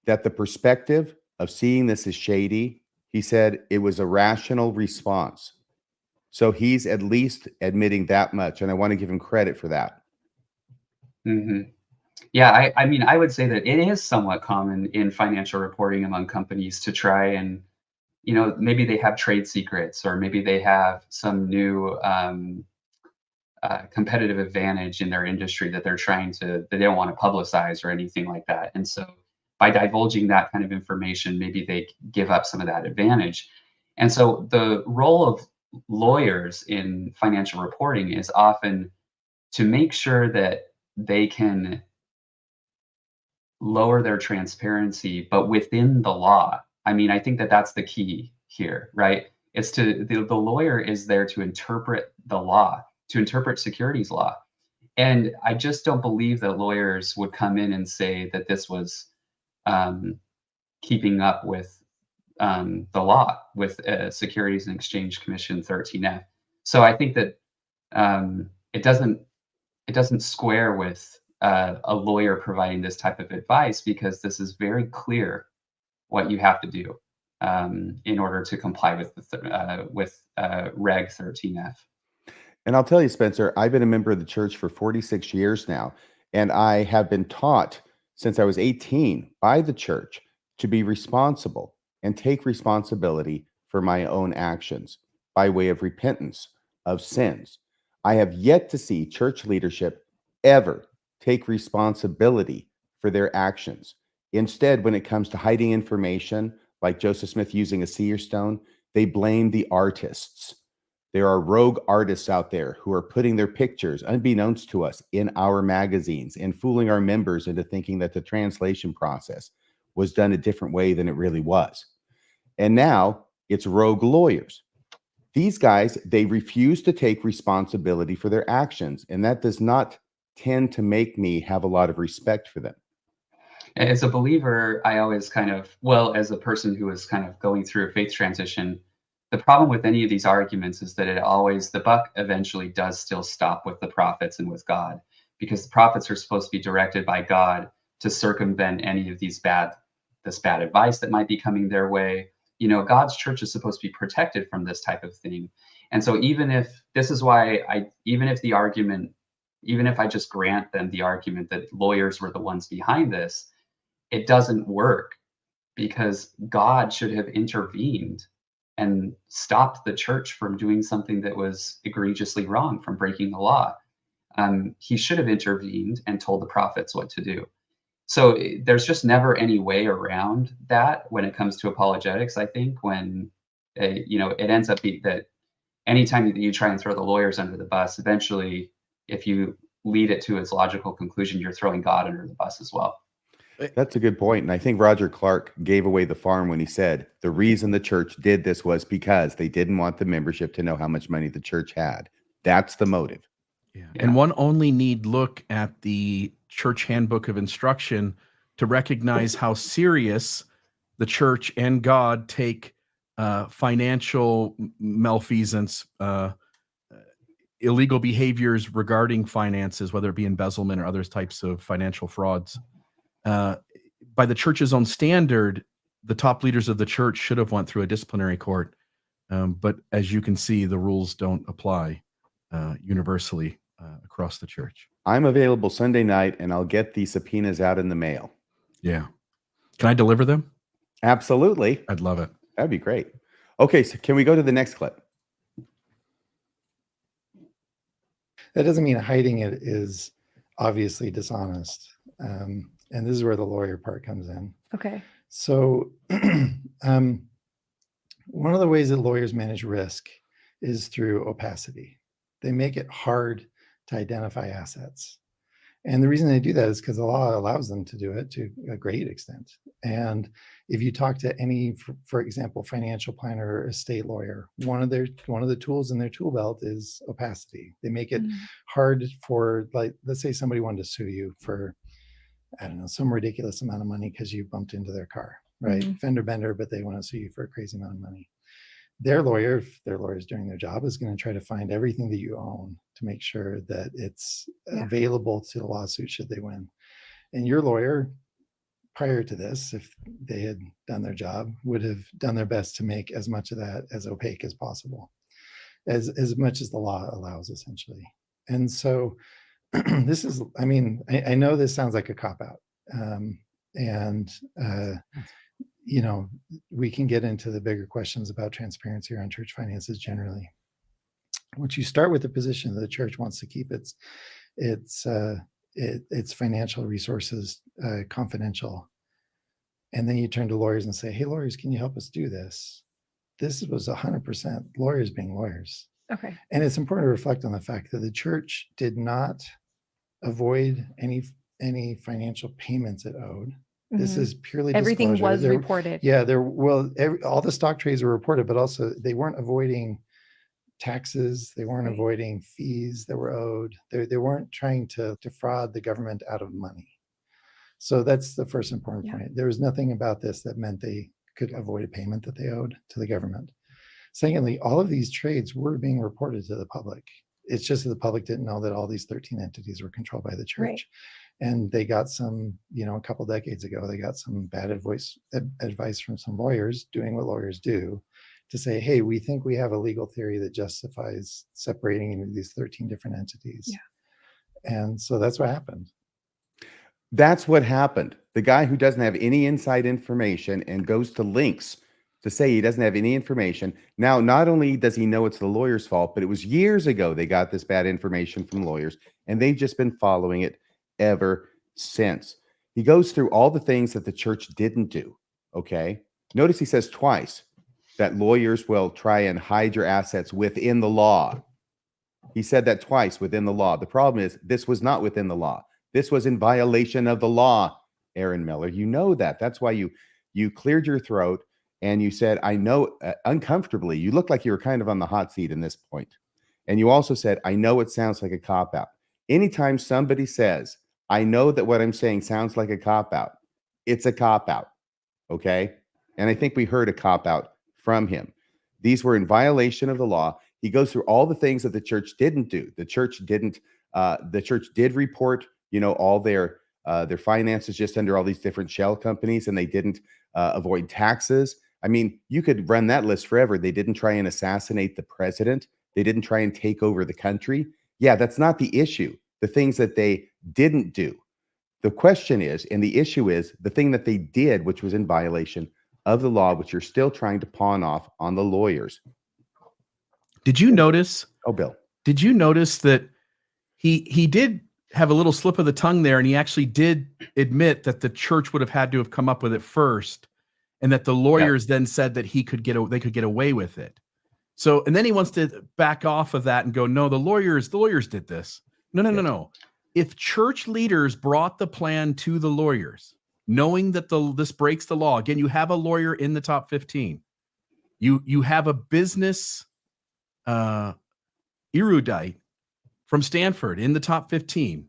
that the perspective of seeing this as shady, he said it was a rational response. So he's at least admitting that much, and I want to give him credit for that. hmm Yeah, I mean, I would say that it is somewhat common in financial reporting among companies to try and, maybe they have trade secrets, or maybe they have some new competitive advantage in their industry that that they don't want to publicize or anything like that. And so by divulging that kind of information, maybe they give up some of that advantage. And so the role of lawyers in financial reporting is often to make sure that they can lower their transparency, but within the law. I mean, I think that that's the key here, right? The lawyer is there to interpret the law, to interpret securities law. And I just don't believe that lawyers would come in and say that this was um, keeping up with the law, with Securities and Exchange Commission 13F. So I think that it doesn't square with a lawyer providing this type of advice, because this is very clear what you have to do in order to comply with Reg 13F. And I'll tell you, Spencer, I've been a member of the church for 46 years now, and I have been taught since I was 18 by the church to be responsible and take responsibility for my own actions by way of repentance of sins. I have yet to see church leadership ever take responsibility for their actions. Instead, when it comes to hiding information, like Joseph Smith using a seer stone, they blame the artists. There are rogue artists out there who are putting their pictures, unbeknownst to us, in our magazines and fooling our members into thinking that the translation process was done a different way than it really was. And now it's rogue lawyers. These guys, they refuse to take responsibility for their actions, and that does not tend to make me have a lot of respect for them. As a believer, I always as a person who is kind of going through a faith transition, the problem with any of these arguments is that the buck eventually does still stop with the prophets and with God, because the prophets are supposed to be directed by God to circumvent any of this bad advice that might be coming their way. God's church is supposed to be protected from this type of thing. And so even if I just grant them the argument that lawyers were the ones behind this, it doesn't work, because God should have intervened and stopped the church from doing something that was egregiously wrong, from breaking the law. He should have intervened and told the prophets what to do. So there's just never any way around that when it comes to apologetics. I think when it ends up being that anytime that you try and throw the lawyers under the bus, eventually, if you lead it to its logical conclusion, you're throwing God under the bus as well. That's a good point. And I think Roger Clark gave away the farm when he said the reason the church did this was because they didn't want the membership to know how much money the church had. That's the motive. Yeah. Yeah. And one only need look at the church handbook of instruction to recognize how serious the church and God take financial malfeasance, illegal behaviors regarding finances, whether it be embezzlement or other types of financial frauds. By the church's own standard, the top leaders of the church should have went through a disciplinary court. But as you can see, the rules don't apply universally across the church. I'm available Sunday night, and I'll get the subpoenas out in the mail. Yeah. Can I deliver them? Absolutely. I'd love it. That'd be great. Okay, so can we go to the next clip? That doesn't mean hiding it is obviously dishonest. And this is where the lawyer part comes in. Okay. So one of the ways that lawyers manage risk is through opacity. They make it hard to identify assets. And the reason they do that is because the law allows them to do it to a great extent. And if you talk to any, for example, financial planner or estate lawyer, one of the tools in their tool belt is opacity. They make it hard for, like, let's say somebody wanted to sue you for, I don't know, some ridiculous amount of money because you bumped into their car, right? Fender bender, but they want to sue you for a crazy amount of money. Their lawyer, if their lawyer is doing their job, is going to try to find everything that you own to make sure that it's available to the lawsuit should they win. And your lawyer, prior to this, if they had done their job, would have done their best to make as much of that as opaque as possible, as much as the law allows, essentially. And so this is, I mean, I know this sounds like a cop-out. And, you know, we can get into the bigger questions about transparency around church finances generally. Once you start with the position that the church wants to keep its financial resources confidential, and then you turn to lawyers and say, hey, lawyers, can you help us do this? This was 100% lawyers being lawyers. Okay. And it's important to reflect on the fact that the church did not avoid any financial payments it owed. This Mhm. is purely Everything disclosure. was reported. Yeah, all the stock trades were reported, but also they weren't avoiding taxes. They weren't Right. avoiding fees that were owed. They weren't trying to defraud the government out of money. So that's the first important Yeah. point. There was nothing about this that meant they could avoid a payment that they owed to the government. Secondly, all of these trades were being reported to the public. It's just that the public didn't know that all these 13 entities were controlled by the church. Right. And they got some, a couple decades ago, they got some bad advice from some lawyers doing what lawyers do to say, hey, we think we have a legal theory that justifies separating into these 13 different entities. Yeah. And so that's what happened. That's what happened. The guy who doesn't have any inside information and goes to links to say he doesn't have any information. Now, not only does he know it's the lawyer's fault, but it was years ago they got this bad information from lawyers, and they've just been following it ever since. He goes through all the things that the church didn't do, okay? Notice he says twice that lawyers will try and hide your assets within the law. He said that twice, within the law. The problem is this was not within the law. This was in violation of the law, Aaron Miller. You know that. That's why you cleared your throat and you said, I know, uncomfortably. You look like you were kind of on the hot seat in this point. And you also said, I know it sounds like a cop-out. Anytime somebody says, I know that what I'm saying sounds like a cop-out, it's a cop-out, okay? And I think we heard a cop-out from him. These were in violation of the law. He goes through all the things that the church didn't do. The church did report, all their finances just under all these different shell companies, and they didn't avoid taxes. I mean, you could run that list forever. They didn't try and assassinate the president. They didn't try and take over the country. Yeah, that's not the issue. The things that they didn't do. The question is, and the issue is, the thing that they did, which was in violation of the law, which you're still trying to pawn off on the lawyers. Did you notice? Oh, Bill. Did you notice that he did have a little slip of the tongue there, and he actually did admit that the church would have had to have come up with it first, and that the lawyers then said that they could get away with it. So, and then he wants to back off of that and go, no, the lawyers did this. No. If church leaders brought the plan to the lawyers, knowing that this breaks the law, again, you have a lawyer in the top 15. You have a business erudite from Stanford in the top 15.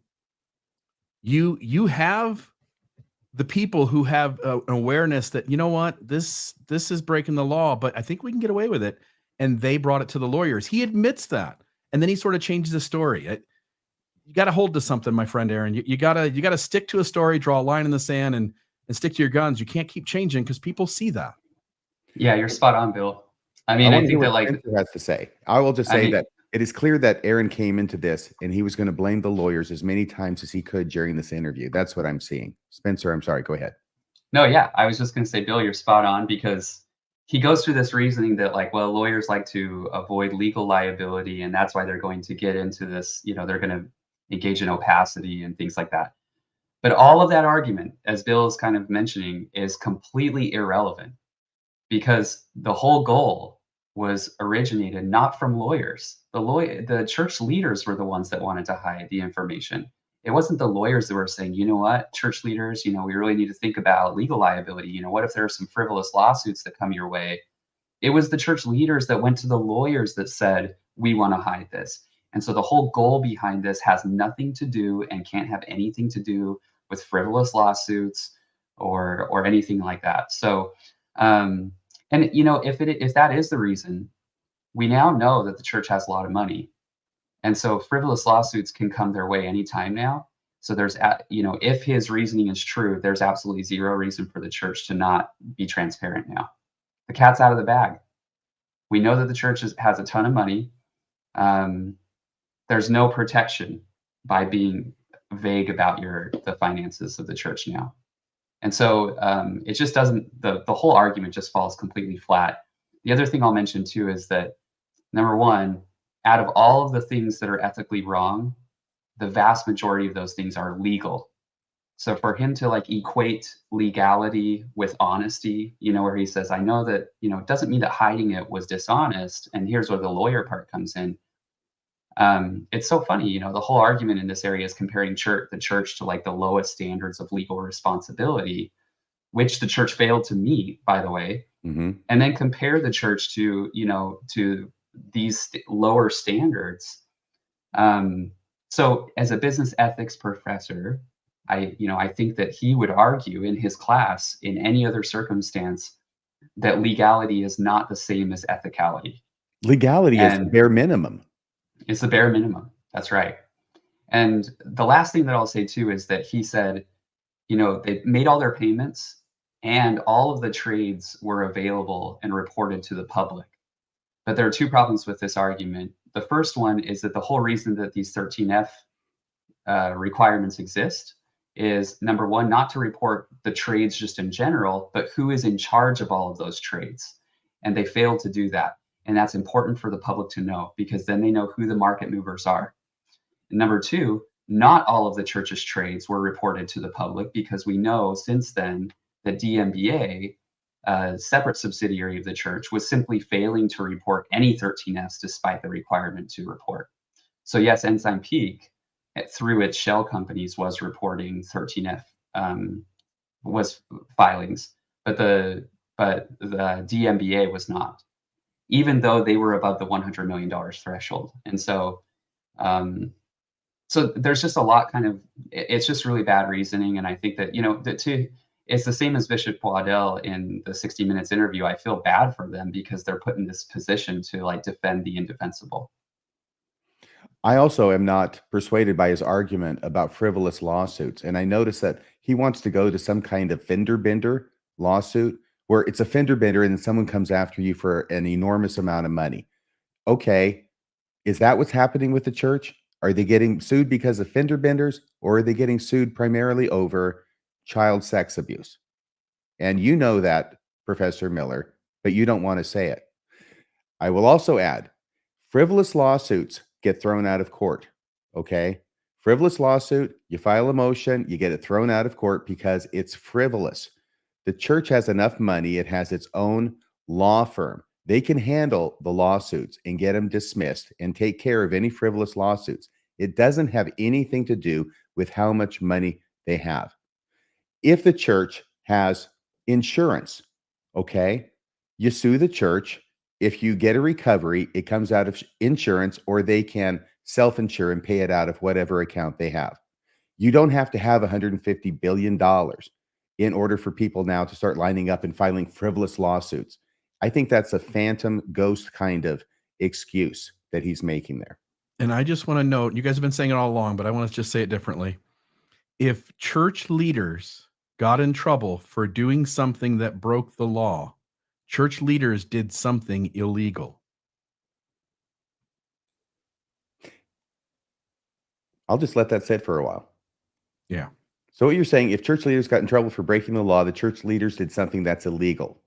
You have the people who have an awareness that, you know what, this is breaking the law, but I think we can get away with it. And they brought it to the lawyers. He admits that. And then he sort of changes the story. You got to hold to something, my friend Aaron. You got to stick to a story, draw a line in the sand, and stick to your guns. You can't keep changing because people see that. Yeah, you're spot on, Bill. I mean, I think that Spencer has to say. I will just say that it is clear that Aaron came into this and he was going to blame the lawyers as many times as he could during this interview. That's what I'm seeing. Spencer, I'm sorry. Go ahead. No, yeah, I was just going to say, Bill, you're spot on, because he goes through this reasoning that, like, well, lawyers like to avoid legal liability, and that's why they're going to get into this, they're going to engage in opacity and things like that. But all of that argument, as Bill is kind of mentioning, is completely irrelevant, because the whole goal was originated not from lawyers. The church leaders were the ones that wanted to hide the information. It wasn't the lawyers that were saying, you know what, church leaders, we really need to think about legal liability. What if there are some frivolous lawsuits that come your way? It was the church leaders that went to the lawyers that said, we want to hide this. And so the whole goal behind this has nothing to do and can't have anything to do with frivolous lawsuits or anything like that. So, and if that is the reason, we now know that the church has a lot of money. And so frivolous lawsuits can come their way anytime now. So there's, if his reasoning is true, there's absolutely zero reason for the church to not be transparent now. The cat's out of the bag. We know that the church has a ton of money. There's no protection by being vague about the finances of the church now. And so it just doesn't, the whole argument just falls completely flat. The other thing I'll mention too is that, number one, out of all of the things that are ethically wrong, the vast majority of those things are legal. So for him to like equate legality with honesty, where he says, I know that, it doesn't mean that hiding it was dishonest, and here's where the lawyer part comes in. It's so funny, the whole argument in this area is comparing the church to like the lowest standards of legal responsibility, which the church failed to meet, by the way, Mm-hmm. and then compare the church to, to these lower standards. So as a business ethics professor, I think that he would argue in his class, in any other circumstance, that legality is not the same as ethicality. Legality is the And bare minimum. it's the bare minimum. That's right. And the last thing that I'll say too is that he said, they made all their payments and all of the trades were available and reported to the public. But there are two problems with this argument. The first one is that the whole reason that these 13F requirements exist is, number one, not to report the trades just in general, but who is in charge of all of those trades. And they failed to do that. And that's important for the public to know, because then they know who the market movers are. And number two, not all of the church's trades were reported to the public, because we know since then that DMBA, a separate subsidiary of the church, was simply failing to report any 13Fs despite the requirement to report. So yes, Ensign Peak, through its shell companies, was reporting 13F was filings, but the DMBA was not, even though they were above the $100 million threshold. And so so there's just a lot it's just really bad reasoning. And I think that, it's the same as Bishop Waddell in the 60 Minutes interview. I feel bad for them because they're put in this position to like defend the indefensible. I also am not persuaded by his argument about frivolous lawsuits. And I notice that he wants to go to some kind of fender bender lawsuit where it's a fender bender and then someone comes after you for an enormous amount of money. Okay, is that what's happening with the church? Are they getting sued because of fender benders, or are they getting sued primarily over child sex abuse? And you know that, Professor Miller, but you don't want to say it. I will also add, frivolous lawsuits get thrown out of court, okay? Frivolous lawsuit, you file a motion, you get it thrown out of court because it's frivolous. The church has enough money, it has its own law firm. They can handle the lawsuits and get them dismissed and take care of any frivolous lawsuits. It doesn't have anything to do with how much money they have. If the church has insurance, okay, you sue the church. If you get a recovery, it comes out of insurance, or they can self-insure and pay it out of whatever account they have. You don't have to have $150 billion in order for people now to start lining up and filing frivolous lawsuits. I think that's a phantom ghost kind of excuse that he's making there. And I just want to note, you guys have been saying it all along, but I want to just say it differently. If church leaders got in trouble for doing something that broke the law, church leaders did something illegal. I'll just let that sit for a while. Yeah. So what you're saying, if church leaders got in trouble for breaking the law, the church leaders did something that's illegal.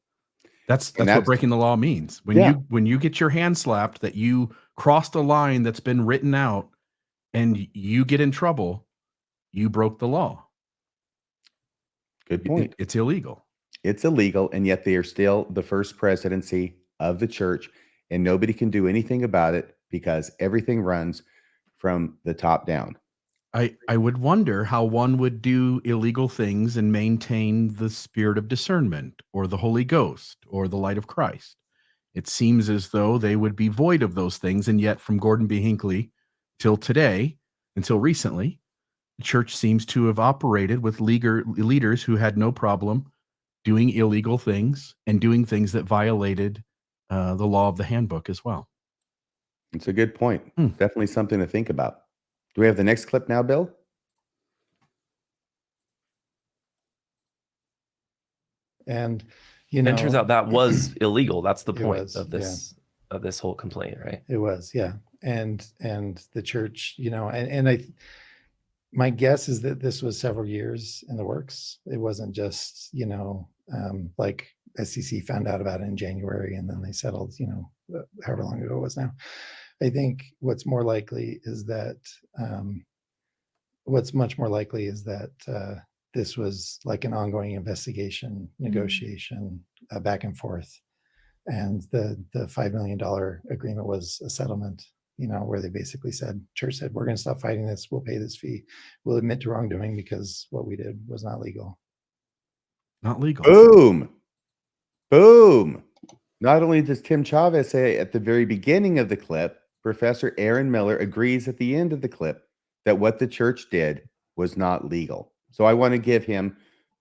That's what breaking the law means. When you get your hand slapped that you crossed a line that's been written out and you get in trouble, you broke the law. Good point. It's illegal. It's illegal, and yet they are still the first presidency of the church, and nobody can do anything about it because everything runs from the top down. I would wonder how one would do illegal things and maintain the spirit of discernment or the Holy Ghost or the light of Christ. It seems as though they would be void of those things, and yet from Gordon B. Hinckley till today, until recently, the church seems to have operated with leaders who had no problem doing illegal things and doing things that violated the law of the handbook as well. It's a good point. Definitely something to think about. Do we have the next clip now, Bill? And And it turns out that was illegal. That's the It point was, of this whole complaint, right? it was, yeah. and the church, my guess is that this was several years in the works. It wasn't just, like SEC found out about it in January and then they settled, however long ago it was now. I think what's much more likely is that this was like an ongoing investigation, negotiation, back and forth. And the $5 million agreement was a settlement, where they basically said, church said, we're going to stop fighting this. We'll pay this fee. We'll admit to wrongdoing because what we did was not legal. Not legal. Boom. Boom. Not only does Tim Chavez say at the very beginning of the clip, Professor Aaron Miller agrees at the end of the clip that what the church did was not legal. So I want to give him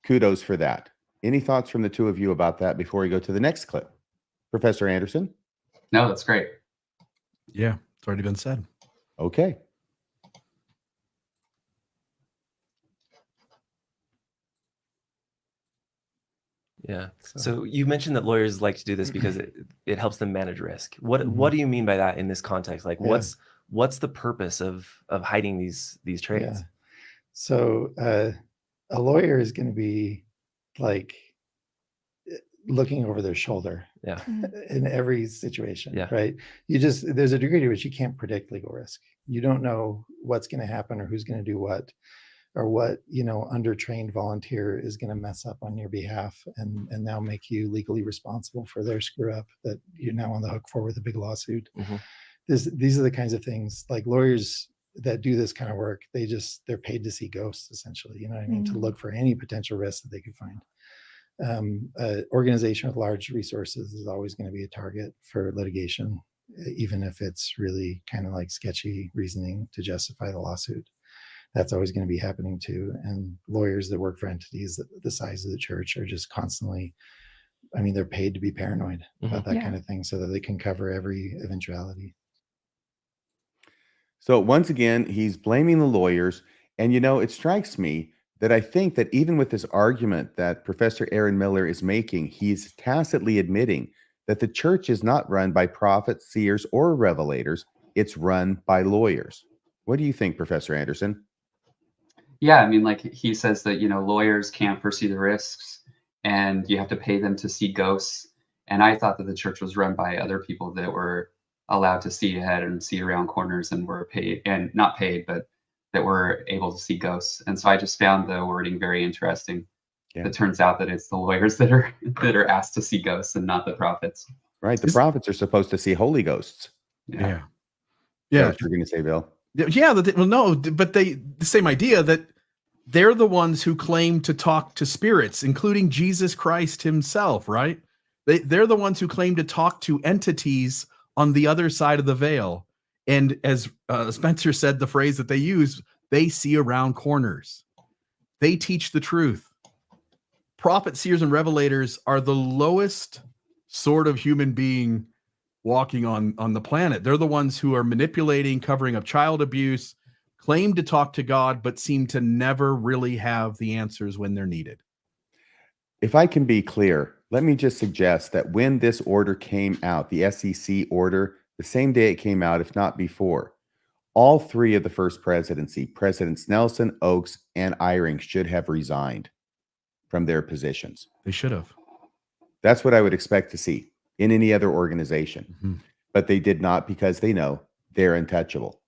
kudos for that. Any thoughts from the two of you about that before we go to the next clip? Professor Anderson? No, that's great. Yeah, it's already been said. Okay. Yeah. So you mentioned that lawyers like to do this because it helps them manage risk. What do you mean by that in this context? Like what's the purpose of hiding these trades? Yeah. So a lawyer is going to be like looking over their shoulder in every situation, right? There's a degree to which you can't predict legal risk. You don't know what's going to happen or who's going to do what, or what, undertrained volunteer is going to mess up on your behalf and now make you legally responsible for their screw up that you're now on the hook for with a big lawsuit. These are the kinds of things, like lawyers that do this kind of work, they're paid to see ghosts, essentially, you know what I mean? To look for any potential risk that they could find. An organization with large resources is always going to be a target for litigation, even if it's really kind of like sketchy reasoning to justify the lawsuit. That's always going to be happening too. And lawyers that work for entities the size of the church are just constantly, they're paid to be paranoid about that kind of thing so that they can cover every eventuality. So once again, he's blaming the lawyers. And, it strikes me that I think that even with this argument that Professor Aaron Miller is making, he's tacitly admitting that the church is not run by prophets, seers, or revelators. It's run by lawyers. What do you think, Professor Anderson? Yeah, like he says that, lawyers can't foresee the risks and you have to pay them to see ghosts. And I thought that the church was run by other people that were allowed to see ahead and see around corners and were paid, and not paid, but that were able to see ghosts. And so I just found the wording very interesting. Yeah. It turns out that it's the lawyers that are asked to see ghosts and not the prophets. Right. The prophets are supposed to see holy ghosts. Yeah. What you're going to say, Bill? Yeah. Well, no, but the same idea that they're the ones who claim to talk to spirits, including Jesus Christ himself, right? They're the ones who claim to talk to entities on the other side of the veil. And as Spencer said, the phrase that they use, they see around corners. They teach the truth. Prophets, seers, and revelators are the lowest sort of human being walking on the planet. They're the ones who are manipulating, covering up child abuse, claim to talk to God, but seem to never really have the answers when they're needed. If I can be clear, let me just suggest that when this order came out, the SEC order, the same day it came out, if not before, all three of the first presidency, Presidents Nelson, Oaks, and Eyring, should have resigned from their positions. They should have. That's what I would expect to see in any other organization. But they did not, because they know they're untouchable.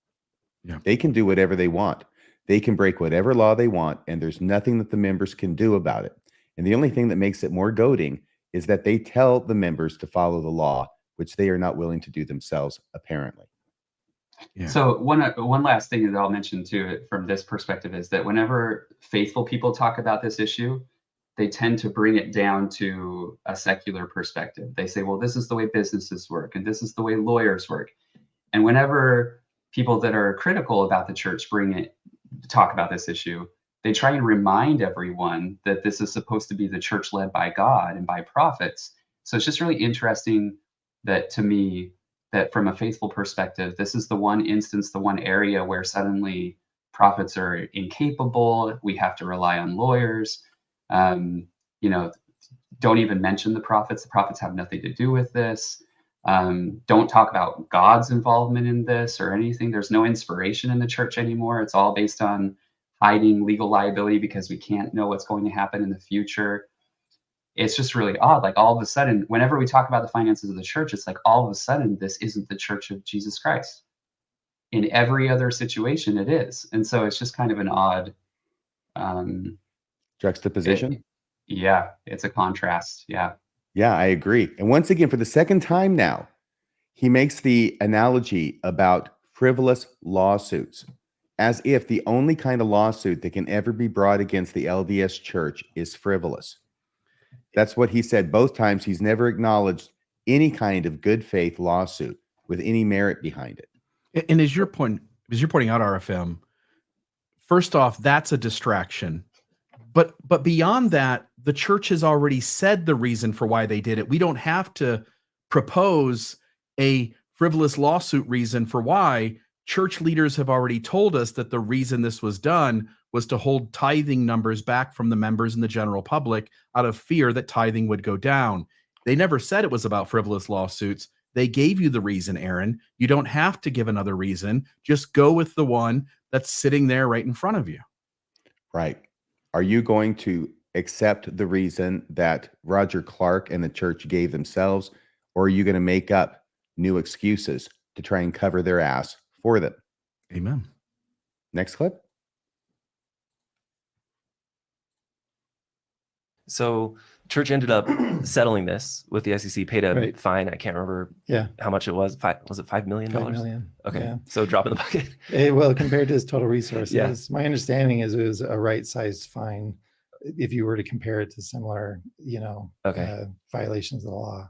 Yeah. They can do whatever they want. They can break whatever law they want, and there's nothing that the members can do about it. And the only thing that makes it more goading is that they tell the members to follow the law, which they are not willing to do themselves, apparently. Yeah. So one last thing that I'll mention too from this perspective is that whenever faithful people talk about this issue, they tend to bring it down to a secular perspective. They say, well, this is the way businesses work, and this is the way lawyers work. And whenever people that are critical about the church talk about this issue, they try and remind everyone that this is supposed to be the church led by God and by prophets. So it's just really interesting that, to me, that from a faithful perspective, this is the one instance, the one area where suddenly prophets are incapable. We have to rely on lawyers. Don't even mention the prophets. The prophets have nothing to do with this. Don't talk about God's involvement in this or anything. There's no inspiration in the church anymore. It's all based on hiding legal liability because we can't know what's going to happen in the future. It's just really odd. Like all of a sudden, whenever we talk about the finances of the church, it's like all of a sudden, this isn't the church of Jesus Christ. In every other situation, it is. And so it's just kind of an odd, um, Juxtaposition. yeah, it's a contrast. Yeah. Yeah, I agree. And once again, for the second time now, he makes the analogy about frivolous lawsuits, as if the only kind of lawsuit that can ever be brought against the LDS church is frivolous. That's what he said both times. He's never acknowledged any kind of good faith lawsuit with any merit behind it. And as you're pointing out, RFM, first off, that's a distraction. But beyond that, the church has already said the reason for why they did it. We don't have to propose a frivolous lawsuit reason for why. Church leaders have already told us that the reason this was done was to hold tithing numbers back from the members and the general public out of fear that tithing would go down. They never said it was about frivolous lawsuits. They gave you the reason, Aaron. You don't have to give another reason. Just go with the one that's sitting there right in front of you. Right. Are you going to accept the reason that Roger Clark and the church gave themselves, or are you going to make up new excuses to try and cover their ass for them? Amen. Next clip. So church ended up settling this with the SEC, paid a Right. fine. I can't remember Yeah. how much it was. Was it $5 million? $5 million. Okay. Yeah. So drop in the bucket. Well, compared to his total resources, Yeah. my understanding is it was a right-sized fine if you were to compare it to similar, Okay. violations of the law.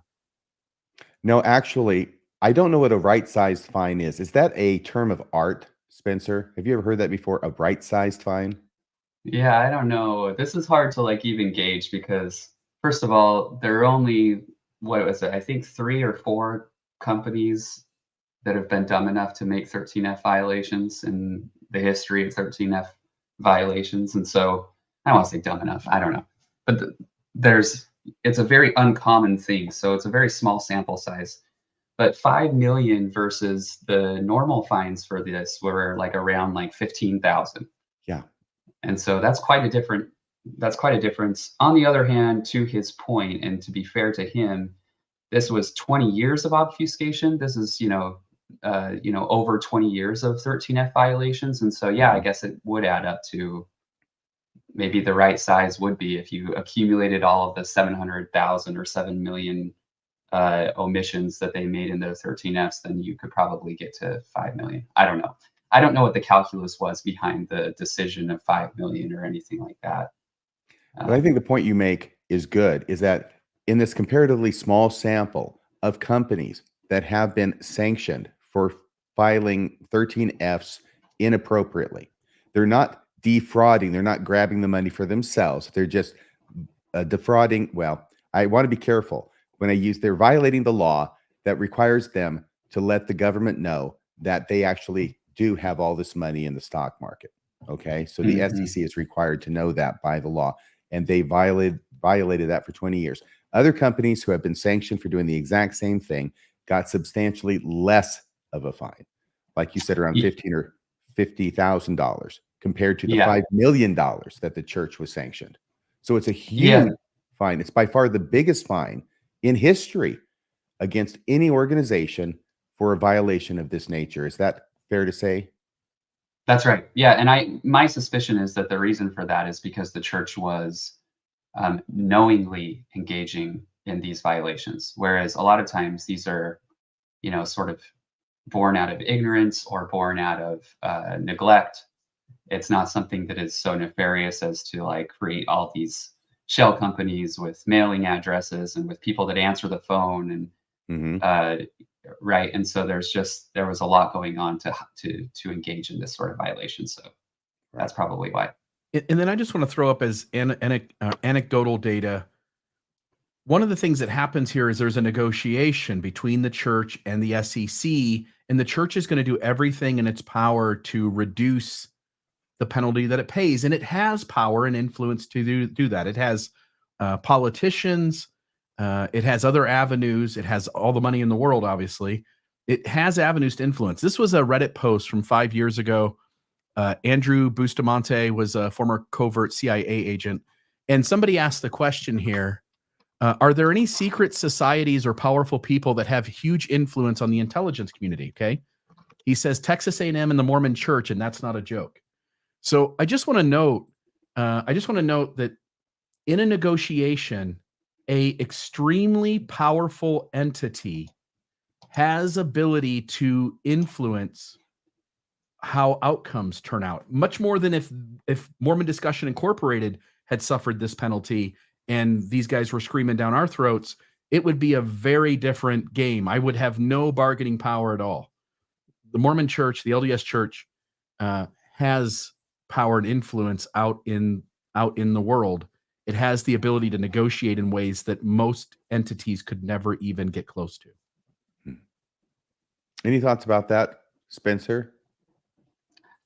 No, actually, I don't know what a right-sized fine is. Is that a term of art, Spencer? Have you ever heard that before? A right-sized fine? Yeah, I don't know. This is hard to like even gauge because first of all, there are only what was it? I think 3 or 4 companies that have been dumb enough to make 13F violations in the history of 13F violations. And so I don't want to say dumb enough. I don't know. But it's a very uncommon thing. So it's a very small sample size. But 5 million versus the normal fines for this were like around like 15,000. Yeah. And so that's quite a difference. On the other hand, to his point, and to be fair to him, this was 20 years of obfuscation. This is, over 20 years of 13F violations. And so, yeah, I guess it would add up to maybe the right size would be if you accumulated all of the 700,000 or 7 million omissions that they made in those 13Fs, then you could probably get to 5 million. I don't know. I don't know what the calculus was behind the decision of 5 million or anything like that. But I think the point you make is good, is that in this comparatively small sample of companies that have been sanctioned for filing 13Fs inappropriately, they're not defrauding, they're not grabbing the money for themselves, they're just defrauding. Well, I want to be careful when I use they're violating the law that requires them to let the government know that they actually do have all this money in the stock market. Okay. So the SEC is required to know that by the law, and they violated that for 20 years. Other companies who have been sanctioned for doing the exact same thing got substantially less of a fine. Like you said, around $15,000 or $50,000 compared to the $5 million that the church was sanctioned. So it's a huge fine. It's by far the biggest fine in history against any organization for a violation of this nature. Is that fair to say? That's right. Yeah, and my suspicion is that the reason for that is because the church was knowingly engaging in these violations, whereas a lot of times these are, sort of born out of ignorance or born out of neglect. It's not something that is so nefarious as to like create all these shell companies with mailing addresses and with people that answer the phone and right. And so there was a lot going on to engage in this sort of violation. So that's probably why. And then I just want to throw up as anecdotal data. One of the things that happens here is there's a negotiation between the church and the SEC, and the church is going to do everything in its power to reduce the penalty that it pays. And it has power and influence to do that. It has politicians It has other avenues. It has all the money in the world, obviously. It has avenues to influence. This was a Reddit post from 5 years ago. Andrew Bustamante was a former covert CIA agent. And somebody asked the question here, are there any secret societies or powerful people that have huge influence on the intelligence community? Okay. He says Texas A&M and the Mormon Church, and that's not a joke. So I just want to note, that in a negotiation, a extremely powerful entity has ability to influence how outcomes turn out, much more than if Mormon Discussion Incorporated had suffered this penalty and these guys were screaming down our throats. It would be a very different game. I would have no bargaining power at all. The Mormon Church, the LDS Church, has power and influence out in the world. It has the ability to negotiate in ways that most entities could never even get close to. Any thoughts about that, Spencer?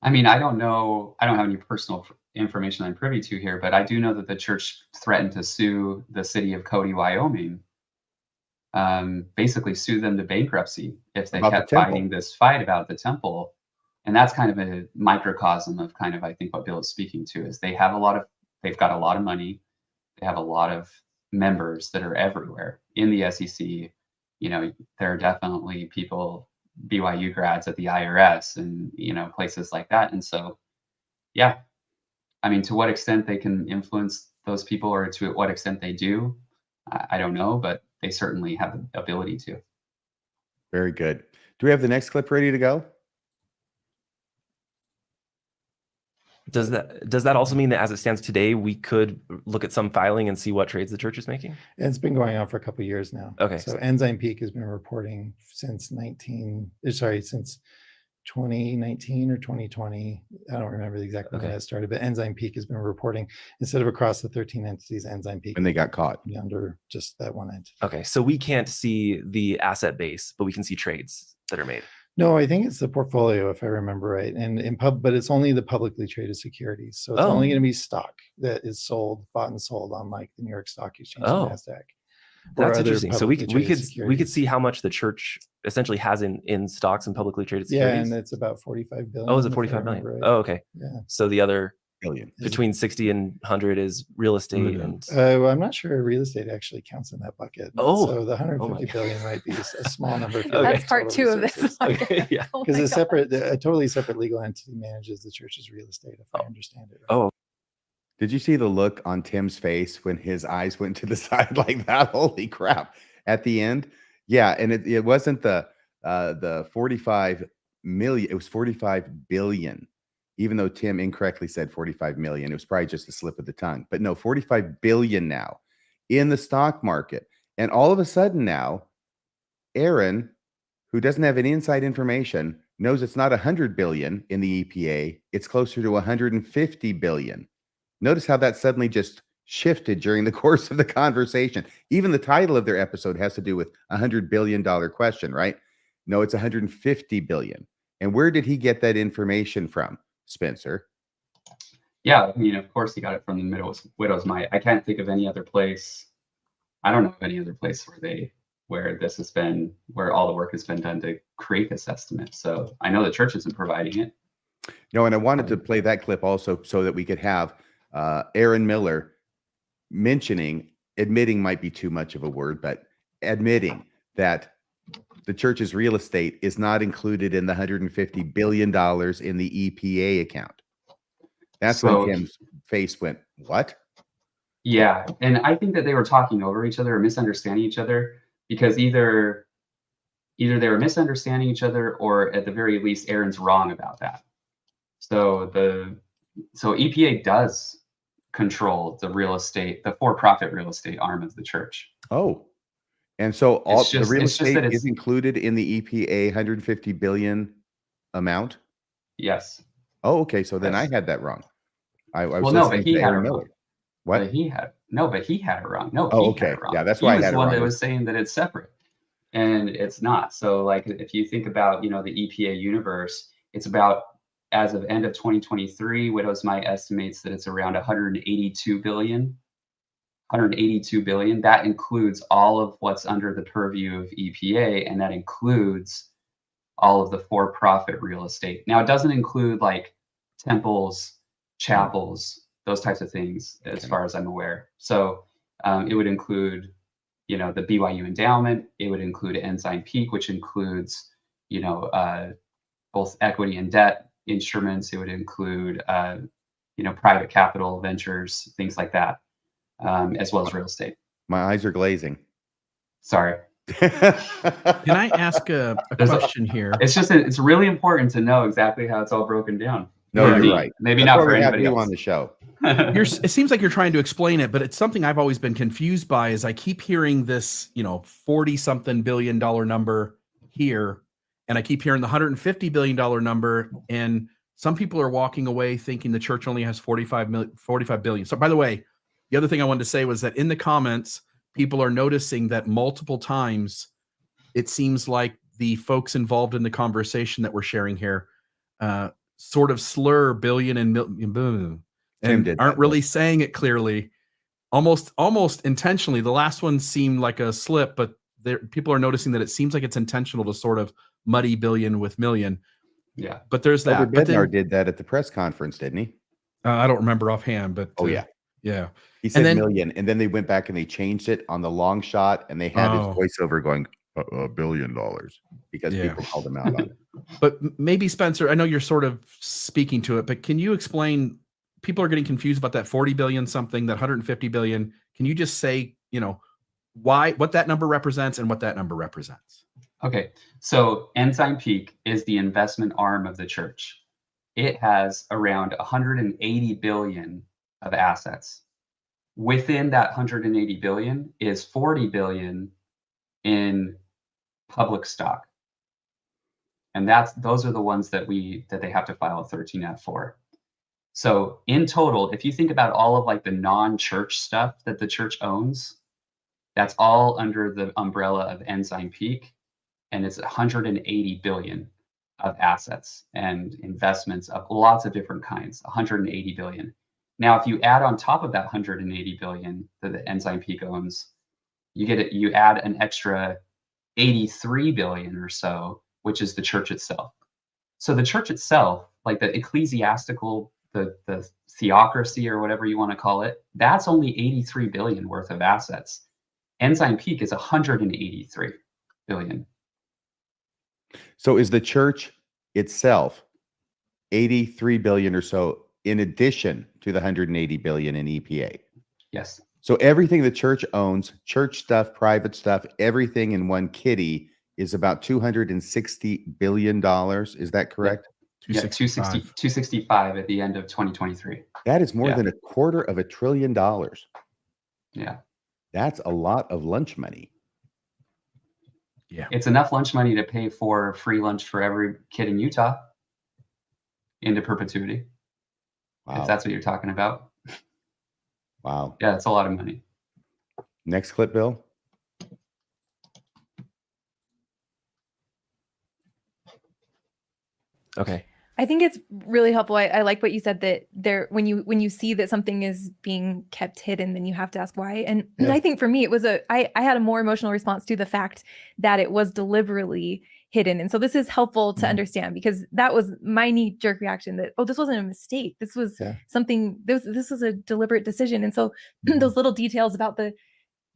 I mean, I don't know. I don't have any personal information I'm privy to here, but I do know that the church threatened to sue the city of Cody, Wyoming, basically sue them to bankruptcy if they About the kept temple. fighting this fight about the temple. And that's kind of a microcosm of kind of, I think, what Bill is speaking to is they've got a lot of money. They have a lot of members that are everywhere in the SEC. You know, there are definitely people, BYU grads at the IRS and, you know, places like that. And so, yeah, I mean, to what extent they can influence those people or to what extent they do, I don't know, but they certainly have the ability to. Very good. Do we have the next clip ready to go? Does that also mean that as it stands today, we could look at some filing and see what trades the church is making? And it's been going on for a couple of years now. Okay. So Enzyme Peak has been reporting since 2019 or 2020. I don't remember the exact when that started, but Enzyme Peak has been reporting instead of across the 13 entities, Enzyme Peak. When they got caught. Under just that one entity. Okay. So we can't see the asset base, but we can see trades that are made. No, I think it's the portfolio, if I remember right. And but it's only the publicly traded securities. So it's only going to be stock that is bought and sold on like the New York Stock Exchange and NASDAQ. That's interesting. So we could see how much the church essentially has in stocks and publicly traded securities. Yeah, and it's about 45 billion. Oh, is it 45 million? Right. Oh, okay. Yeah. So the other billion between 60 and 100 is real estate and well, I'm not sure real estate actually counts in that bucket. Oh, so the 150 billion might be a small number. That's part two of this. Okay, yeah, because a totally separate legal entity manages the church's real estate, if I understand it. Right. Oh, did you see the look on Tim's face when his eyes went to the side like that? Holy crap! At the end, yeah, and it wasn't the 45 million; it was 45 billion. Even though Tim incorrectly said 45 million, it was probably just a slip of the tongue. But no, 45 billion now in the stock market. And all of a sudden now, Aaron, who doesn't have any inside information, knows it's not 100 billion in the EPA. It's closer to 150 billion. Notice how that suddenly just shifted during the course of the conversation. Even the title of their episode has to do with $100 billion question, right? No, it's 150 billion. And where did he get that information from, Spencer? Yeah, I mean, of course he got it from the Widow's Mite. I can't think of any other place. I don't know of any other place where this has been, where all the work has been done to create this estimate. So I know the church isn't providing it. No, and I wanted to play that clip also so that we could have Aaron Miller admitting might be too much of a word, but admitting that the church's real estate is not included in the $150 billion in the EPA account. That's when Tim's face went, what? Yeah, and I think that they were talking over each other or misunderstanding each other because either they were misunderstanding each other or at the very least Aaron's wrong about that. So EPA does control the real estate, the for-profit real estate arm of the church. Oh. And so the real estate is included in the EPA 150 billion amount? Yes. Oh, okay. So then I had that wrong. I was but he had it wrong. What? But he had it wrong. No, oh, okay. Had it wrong. Yeah, that's why I had it wrong. He was the one that was saying that it's separate. And it's not. So like if you think about, the EPA universe, it's about, as of end of 2023, Widow's Mite estimates that it's around 182 billion. 182 billion. That includes all of what's under the purview of EPA, and that includes all of the for-profit real estate. Now, it doesn't include like temples, chapels, those types of things, as far as I'm aware. So it would include, you know, the BYU endowment. It would include Ensign Peak, which includes, you know, both equity and debt instruments. It would include, you know, private capital ventures, things like that, as well as real estate. My eyes are glazing. Sorry. Can I ask a question here? It's just, it's really important to know exactly how it's all broken down. No, For you're me. right. Maybe That's not why for we have anybody you else. on the show. It seems like you're trying to explain it, but it's something I've always been confused by. Is I keep hearing this, you know, 40-something billion dollar number here, and I keep hearing the $150 billion number, and some people are walking away thinking the church only has 45 billion. So, by the way, the other thing I wanted to say was that in the comments, people are noticing that multiple times it seems like the folks involved in the conversation that we're sharing here sort of slur billion and million and aren't really saying it clearly, almost intentionally. The last one seemed like a slip, but people are noticing that it seems like it's intentional to sort of muddy billion with million. Yeah. But there's that. Elder But Bednar then, did that at the press conference, didn't he? I don't remember offhand, but Oh, yeah. Yeah. He said then- million, and then they went back and they changed it on the long shot, and they had his voiceover going, $1 billion, because people called him out on it. But maybe, Spencer, I know you're sort of speaking to it, but can you explain? People are getting confused about that 40 billion something, that 150 billion. Can you just say, you know, what that number represents and what that number represents? Okay, so Ensign Peak is the investment arm of the church. It has around 180 billion of assets. Within that 180 billion is 40 billion in public stock. And those are the ones that they have to file a 13F for. So in total, if you think about all of like the non-church stuff that the church owns, that's all under the umbrella of Ensign Peak, and it's 180 billion of assets and investments of lots of different kinds, 180 billion. Now, if you add on top of that 180 billion that the Ensign Peak owns, you add an extra 83 billion or so, which is the church itself. So the church itself, like the ecclesiastical, the theocracy or whatever you want to call it, that's only 83 billion worth of assets. Ensign Peak is 183 billion. So is the church itself 83 billion or so in addition to the 180 billion in EPA? Yes. So everything the church owns, church stuff, private stuff, everything in one kitty is about $260 billion. Is that correct? Yeah, 265 at the end of 2023. That is more than $250 billion. Yeah. That's a lot of lunch money. Yeah. It's enough lunch money to pay for free lunch for every kid in Utah into perpetuity. Wow. If that's what you're talking about. Wow. Yeah, that's a lot of money. Next clip, Bill. Okay. I think it's really helpful. I like what you said, that when you see that something is being kept hidden, then you have to ask why. And I think for me, it was I had a more emotional response to the fact that it was deliberately hidden. And so this is helpful to understand, because that was my knee-jerk reaction, that, oh, this wasn't a mistake. This was something, this was a deliberate decision. And so those little details about the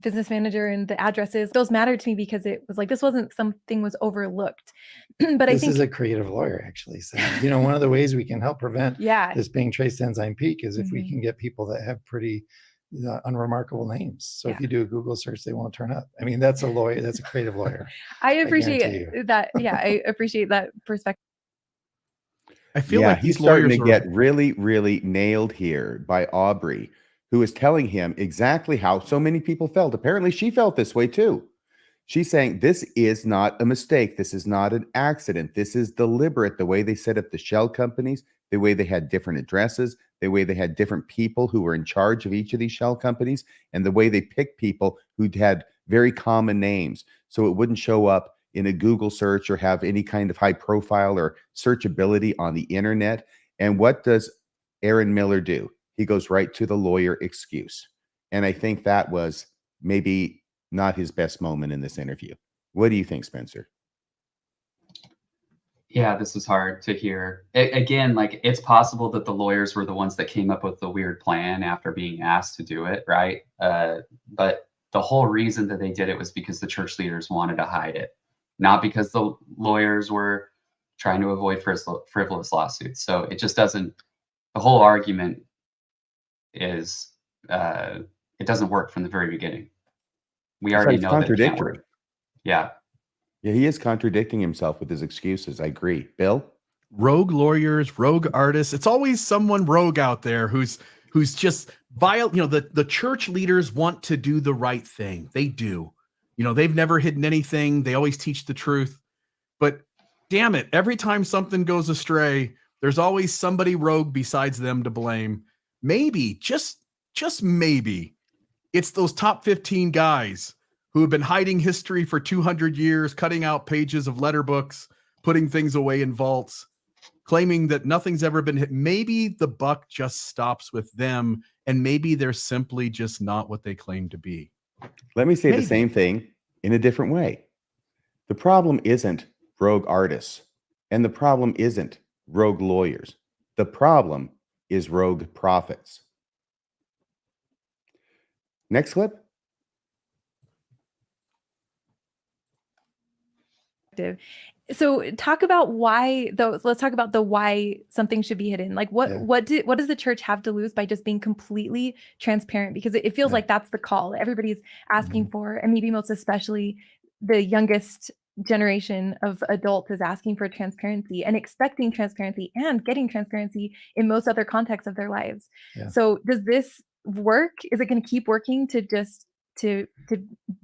business manager and the addresses, those mattered to me, because it was like, this wasn't something was overlooked. But I think this is a creative lawyer actually saying, you know, one of the ways we can help prevent this being traced to Ensign Peak is if we can get people that have pretty unremarkable names. So if you do a Google search, they won't turn up. I mean, that's a lawyer, that's a creative lawyer. I appreciate that. Yeah, I appreciate that perspective. I feel like he's these lawyers starting to get really, really nailed here by Aubrey, who is telling him exactly how so many people felt. Apparently, she felt this way too. She's saying this is not a mistake. This is not an accident. This is deliberate. The way they set up the shell companies, the way they had different addresses, the way they had different people who were in charge of each of these shell companies, and the way they picked people who had very common names, so it wouldn't show up in a Google search or have any kind of high profile or searchability on the internet. And what does Aaron Miller do? He goes right to the lawyer excuse. And I think that was maybe not his best moment in this interview. What do you think, Spencer? Yeah, this was hard to hear. Again, like, it's possible that the lawyers were the ones that came up with the weird plan after being asked to do it, right? But the whole reason that they did it was because the church leaders wanted to hide it, not because the lawyers were trying to avoid frivolous lawsuits. So it just doesn't, the whole argument is, it doesn't work from the very beginning. We That's already right, it's know that it can't contradictory. work. Yeah. Yeah, he is contradicting himself with his excuses. I agree. Bill? Rogue lawyers, rogue artists. It's always someone rogue out there who's just vile. You know, the church leaders want to do the right thing. They do. You know, they've never hidden anything. They always teach the truth. But damn it, every time something goes astray, there's always somebody rogue besides them to blame. Maybe, just maybe, it's those top 15 guys who have been hiding history for 200 years, cutting out pages of letter books, putting things away in vaults, claiming that nothing's ever been hit. Maybe the buck just stops with them, and maybe they're simply just not what they claim to be. Let me say Maybe. the same thing in a different way. The problem isn't rogue artists, and the problem isn't rogue lawyers. The problem is rogue prophets. Next clip. So talk about why those, let's talk about the why something should be hidden. Like what does the church have to lose by just being completely transparent? Because it feels like that's the call that everybody's asking for, and maybe most especially the youngest generation of adults is asking for transparency and expecting transparency and getting transparency in most other contexts of their lives. So does this work? Is it going to keep working to just to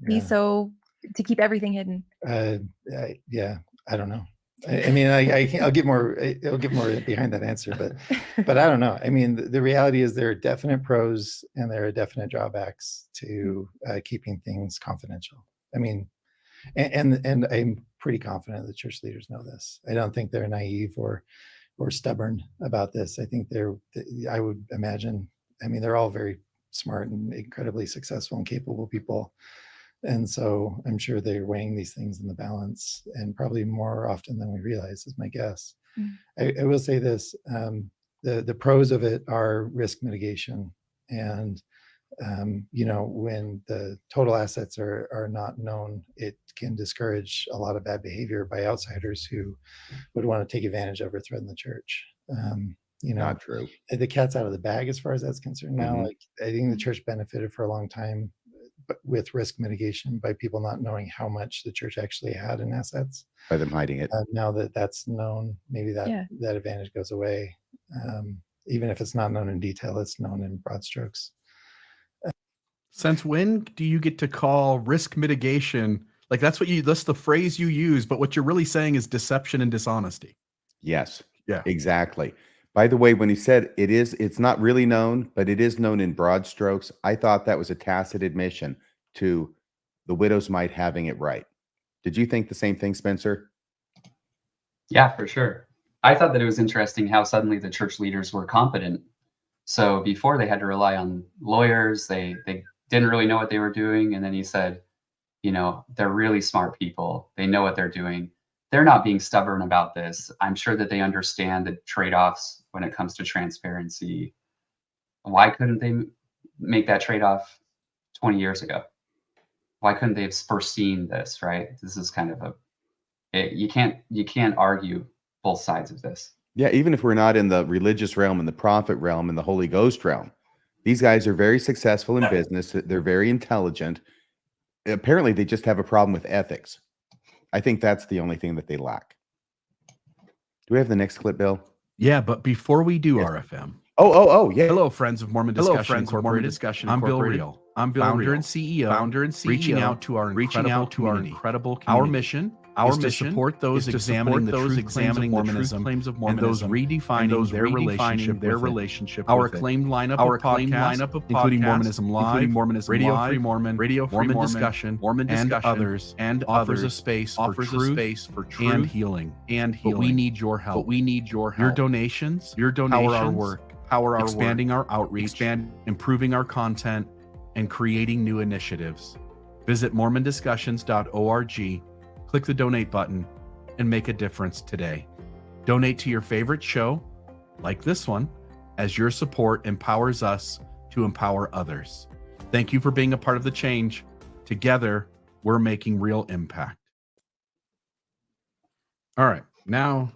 be so, to keep everything hidden? I don't know. I mean, I'll get more behind that answer, but I don't know. I mean, the reality is there are definite pros and there are definite drawbacks to keeping things confidential. I mean, and I'm pretty confident the church leaders know this. I don't think they're naive or stubborn about this. I think I would imagine, I mean, they're all very smart and incredibly successful and capable people. And so I'm sure they're weighing these things in the balance, and probably more often than we realize, is my guess. I will say this, the pros of it are risk mitigation. And, you know, when the total assets are not known, it can discourage a lot of bad behavior by outsiders who would want to take advantage of or threaten the church. You know, Not true. The cat's out of the bag as far as that's concerned now. Like, I think the church benefited for a long time with risk mitigation by people not knowing how much the church actually had in assets. By them hiding it. Now that that's known, maybe that advantage goes away. Even if it's not known in detail, it's known in broad strokes. Since when do you get to call risk mitigation? Like that's the phrase you use, but what you're really saying is deception and dishonesty. Yes. Yeah. Exactly. By the way, when he said it's not really known, but it is known in broad strokes, I thought that was a tacit admission to the widow's mite having it right. Did you think the same thing, Spencer? Yeah, for sure. I thought that it was interesting how suddenly the church leaders were competent. So before they had to rely on lawyers, they didn't really know what they were doing. And then he said, you know, they're really smart people. They know what they're doing. They're not being stubborn about this. I'm sure that they understand the trade-offs when it comes to transparency. Why couldn't they make that trade-off 20 years ago? Why couldn't they have foreseen this, right? This is kind of you can't argue both sides of this. Yeah, even if we're not in the religious realm and the prophet realm and the Holy Ghost realm, these guys are very successful in business. They're very intelligent. Apparently, they just have a problem with ethics. I think that's the only thing that they lack. Do we have the next clip, Bill? Yeah, but before we do RFM. Oh, yeah. Hello, friends of Mormon Discussion Incorporated. I'm Bill Reel. I'm founder and CEO. Reaching out to our incredible community. Our mission is to support those examining the truth claims of Mormonism, and those redefining their relationship with it. Our acclaimed lineup of podcasts, including Mormonism Live, Radio Free Mormon, Mormon Discussion, and others, offers a space for truth and healing. But we need your help. Your donations power our work, expanding our outreach, improving our content, and creating new initiatives. Visit mormondiscussions.org, click the donate button, and make a difference today. Donate to your favorite show, like this one, as your support empowers us to empower others. Thank you for being a part of the change. Together, we're making real impact. All right, now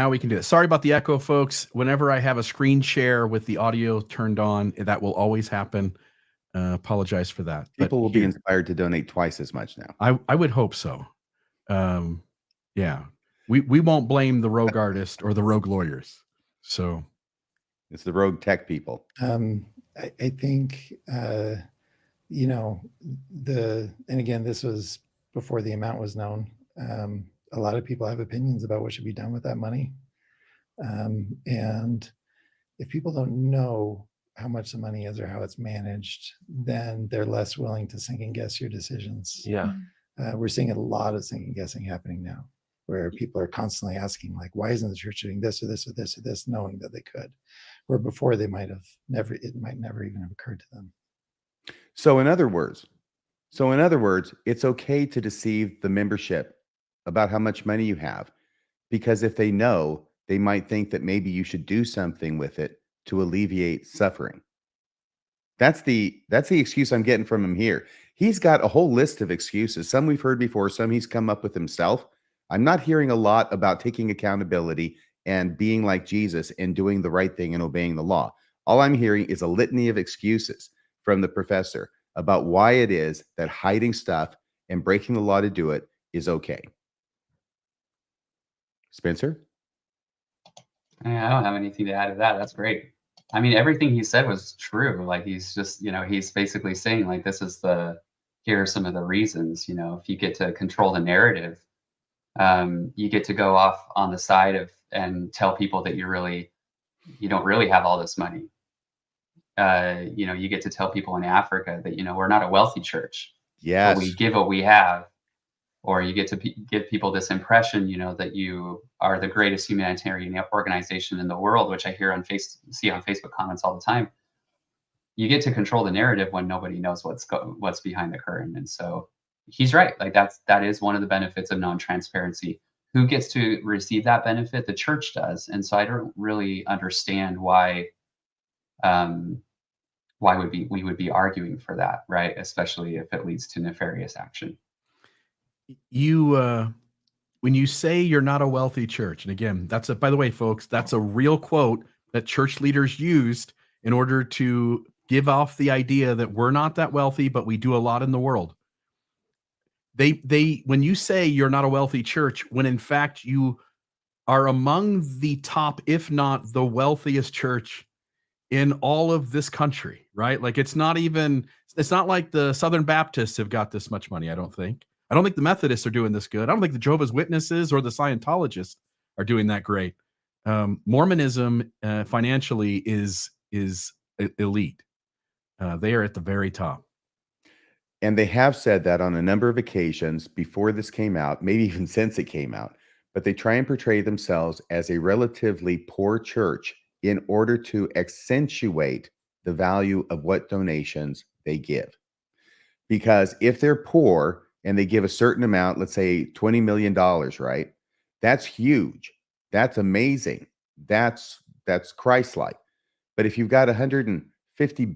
we can do it. Sorry about the echo, folks. Whenever I have a screen share with the audio turned on, that will always happen. Apologize for that. People will be inspired to donate twice as much now. I would hope so. Yeah, we won't blame the rogue artist or the rogue lawyers. So it's the rogue tech people. I think, you know, and again, this was before the amount was known. A lot of people have opinions about what should be done with that money. And if people don't know how much the money is or how it's managed, then they're less willing to second guess your decisions. Yeah. We're seeing a lot of second guessing happening now, where people are constantly asking, like, why isn't the church doing this or this or this or this, knowing that they could, where before it might never even have occurred to them. So in other words, it's okay to deceive the membership about how much money you have, because if they know, they might think that maybe you should do something with it to alleviate suffering. That's the excuse I'm getting from him here. He's got a whole list of excuses. Some we've heard before, some he's come up with himself. I'm not hearing a lot about taking accountability and being like Jesus and doing the right thing and obeying the law. All I'm hearing is a litany of excuses from the professor about why it is that hiding stuff and breaking the law to do it is okay. Spencer? I don't have anything to add to that. That's great. I mean, everything he said was true. Like, he's just, he's basically saying, like, here are some of the reasons. If you get to control the narrative, you get to go off on the side of and tell people that you don't really have all this money. You get to tell people in Africa that, we're not a wealthy church. Yes. But we give what we have. Or you get to give people this impression, that you are the greatest humanitarian organization in the world, which I see on Facebook comments all the time. You get to control the narrative when nobody knows what's behind the curtain. And so he's right. Like, that is one of the benefits of non-transparency. Who gets to receive that benefit? The church does. And so I don't really understand why we would be arguing for that, right? Especially if it leads to nefarious action. When you say you're not a wealthy church, and again, by the way, folks, that's a real quote that church leaders used in order to give off the idea that we're not that wealthy, but we do a lot in the world. When you say you're not a wealthy church, when in fact you are among the top, if not the wealthiest church in all of this country, right? Like, it's not like the Southern Baptists have got this much money. I don't think the Methodists are doing this good. I don't think the Jehovah's Witnesses or the Scientologists are doing that great. Mormonism financially is elite. They are at the very top. And they have said that on a number of occasions before this came out, maybe even since it came out, but they try and portray themselves as a relatively poor church in order to accentuate the value of what donations they give. Because if they're poor and they give a certain amount, let's say $20 million, right? That's huge. That's amazing. That's Christ-like. But if you've got $150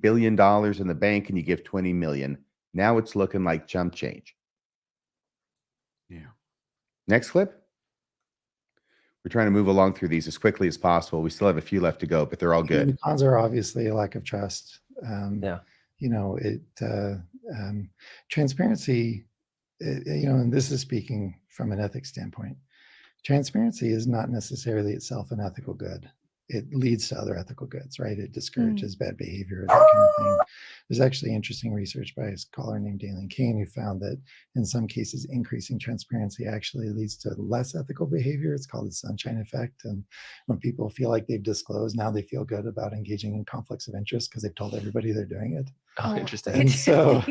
billion in the bank and you give 20 million, now it's looking like chump change. Yeah. Next clip. We're trying to move along through these as quickly as possible. We still have a few left to go, but they're all good. The cons are obviously a lack of trust. Yeah. Transparency, and this is speaking from an ethics standpoint. Transparency is not necessarily itself an ethical good. It leads to other ethical goods, right? It discourages bad behavior, that kind of thing. There's actually interesting research by a scholar named Dalen Kane who found that in some cases, increasing transparency actually leads to less ethical behavior. It's called the sunshine effect. And when people feel like they've disclosed, now they feel good about engaging in conflicts of interest because they've told everybody they're doing it. Oh, interesting. And so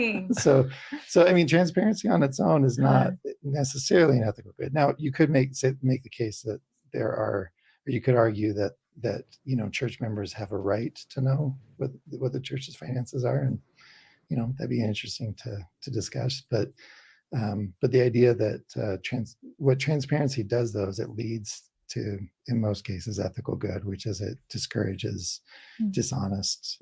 I mean, transparency on its own is not necessarily an ethical good. Now, you could make the case that you could argue that church members have a right to know what the church's finances are, and that'd be interesting to discuss. But the idea that what transparency does, though, is it leads to, in most cases, ethical good, which is it discourages dishonest,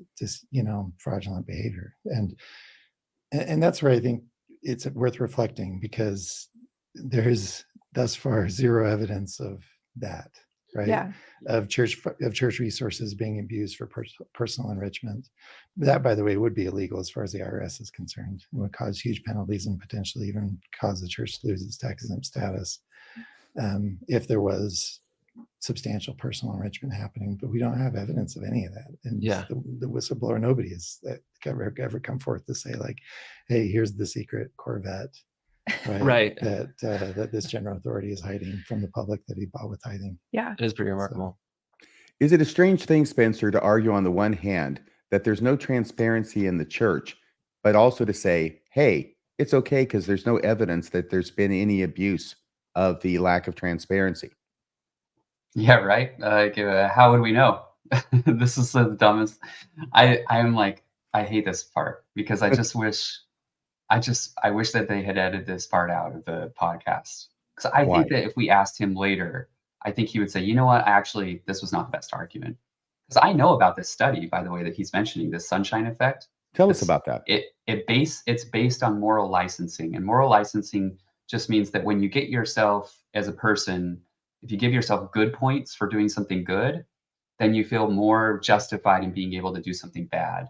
fraudulent behavior. And that's where I think it's worth reflecting, because there's thus far zero evidence of that, right? Yeah. Of church resources being abused for personal enrichment. That, by the way, would be illegal as far as the IRS is concerned. It would cause huge penalties and potentially even cause the church to lose its tax-exempt status if there was substantial personal enrichment happening. But we don't have evidence of any of that. And the whistleblower, nobody has ever come forth to say, like, hey, here's the secret Corvette, right? That this general authority is hiding from the public that he bought with tithing. Yeah. It is pretty remarkable. Is it a strange thing, Spencer, to argue on the one hand that there's no transparency in the church, but also to say, hey, it's okay because there's no evidence that there's been any abuse of the lack of transparency? Yeah, right. How would we know? This is the dumbest. I'm like, I hate this part because I wish that they had edited this part out of the podcast. Because I think that if we asked him later, I think he would say, you know what, actually, this was not the best argument. Because I know about this study, by the way, that he's mentioning, this sunshine effect. Tell us about that. It's based on moral licensing, and moral licensing just means that when you get yourself as a person, if you give yourself good points for doing something good, then you feel more justified in being able to do something bad,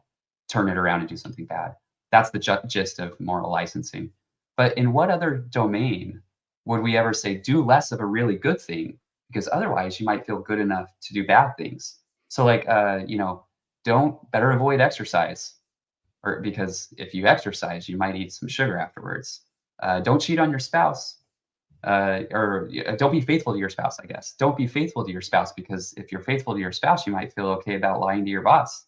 turn it around and do something bad. That's the gist of moral licensing. But in what other domain would we ever say do less of a really good thing? Because otherwise you might feel good enough to do bad things. So like, better avoid exercise, or because if you exercise, you might eat some sugar afterwards. Don't cheat on your spouse. Or don't be faithful to your spouse, I guess. Don't be faithful to your spouse, because if you're faithful to your spouse, you might feel okay about lying to your boss.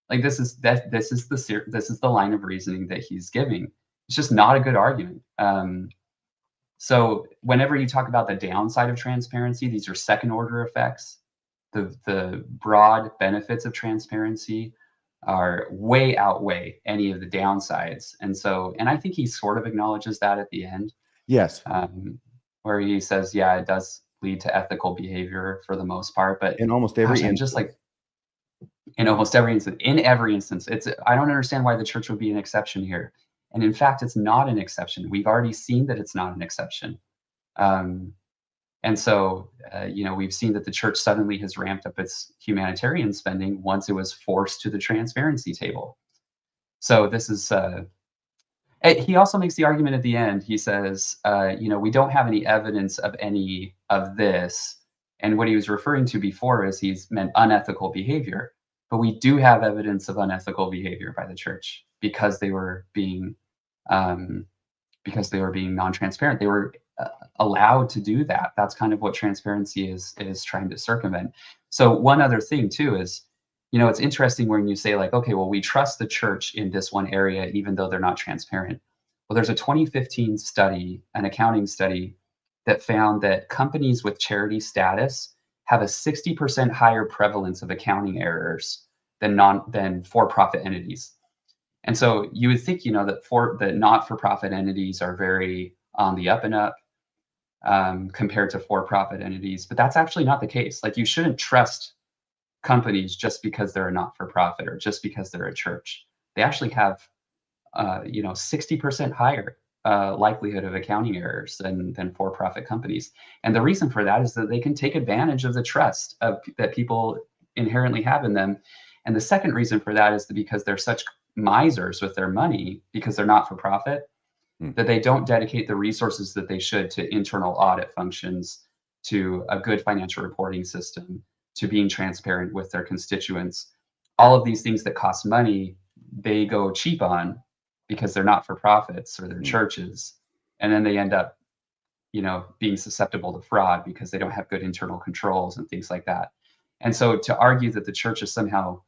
Like this is the line of reasoning that he's giving. It's just not a good argument. So whenever you talk about the downside of transparency, these are second order effects. The broad benefits of transparency are way outweigh any of the downsides. And I think he sort of acknowledges that at the end. Yes. Where he says, yeah, it does lead to ethical behavior for the most part, but in almost every instance. just like in almost every instance, I don't understand why the church would be an exception here. And in fact, it's not an exception. We've already seen that it's not an exception. And so, we've seen that the church suddenly has ramped up its humanitarian spending once it was forced to the transparency table. So this is, he also makes the argument at the end. He says, we don't have any evidence of any of this. And what he was referring to before is he's meant unethical behavior. But we do have evidence of unethical behavior by the church because they were being non-transparent. They were allowed to do that. That's kind of what transparency is trying to circumvent. So one other thing too is, it's interesting when you say like, okay, well, we trust the church in this one area, even though they're not transparent. Well, there's a 2015 study, an accounting study, that found that companies with charity status have a 60% higher prevalence of accounting errors than for-profit entities. And so you would think, that not-for-profit entities are very on the up and up compared to for-profit entities, but that's actually not the case. Like, you shouldn't trust companies just because they're a not-for-profit or just because they're a church. They actually have 60% higher likelihood of accounting errors than for-profit companies. And the reason for that is that they can take advantage of the trust that people inherently have in them. And the second reason for that is because they're such misers with their money, because they're not for profit, that they don't dedicate the resources that they should to internal audit functions, to a good financial reporting system, to being transparent with their constituents. All of these things that cost money, they go cheap on because they're not for profits or they're churches. And then they end up, being susceptible to fraud because they don't have good internal controls and things like that. And so to argue that the church is somehow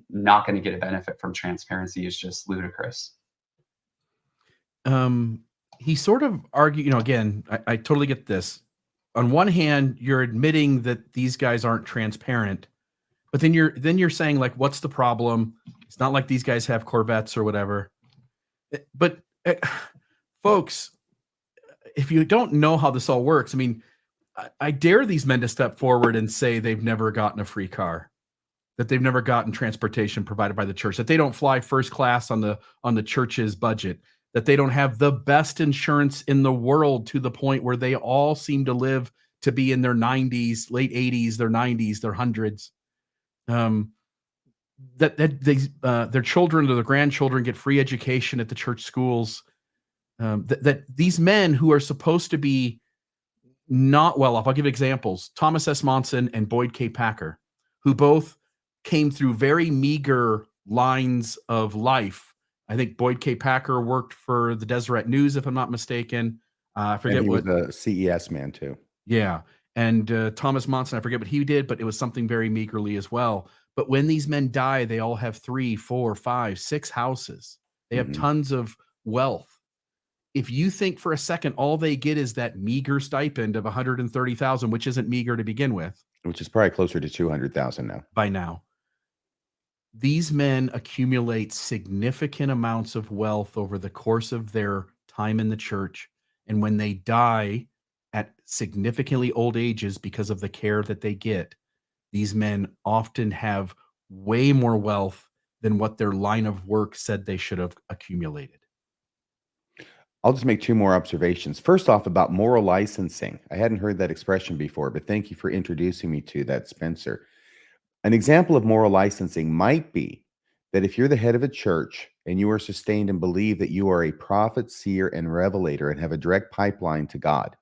not going to get a benefit from transparency is just ludicrous. He sort of argued, again, I totally get this. On one hand, you're admitting that these guys aren't transparent, but then you're saying, like, what's the problem? It's not like these guys have Corvettes or whatever. But folks, if you don't know how this all works, I mean, I dare these men to step forward and say they've never gotten a free car, that they've never gotten transportation provided by the church, that they don't fly first class on the church's budget, that they don't have the best insurance in the world to the point where they all seem to live to be in their 90s, late 80s, their 90s, their hundreds. That their children or their grandchildren get free education at the church schools. That these men who are supposed to be not well off. I'll give examples. Thomas S. Monson and Boyd K. Packer, who both came through very meager lines of life. I think Boyd K. Packer worked for the Deseret News, if I'm not mistaken. I forget And he what. was a CES man too. Yeah. And Thomas Monson, I forget what he did, but it was something very meagerly as well. But when these men die, they all have 3, 4, 5, 6 houses. They have tons of wealth. If you think for a second all they get is that meager stipend of $130,000, which isn't meager to begin with, Which is probably closer to 200,000 now. by now, these men accumulate significant amounts of wealth over the course of their time in the church. And when they die at significantly old ages because of the care that they get, these men often have way more wealth than what their line of work said they should have accumulated. I'll just make 2 more observations. First off, about moral licensing. I hadn't heard that expression before, but thank you for introducing me to that, Spencer. An example of moral licensing might be that if you're the head of a church and you are sustained and believe that you are a prophet, seer, and revelator and have a direct pipeline to God,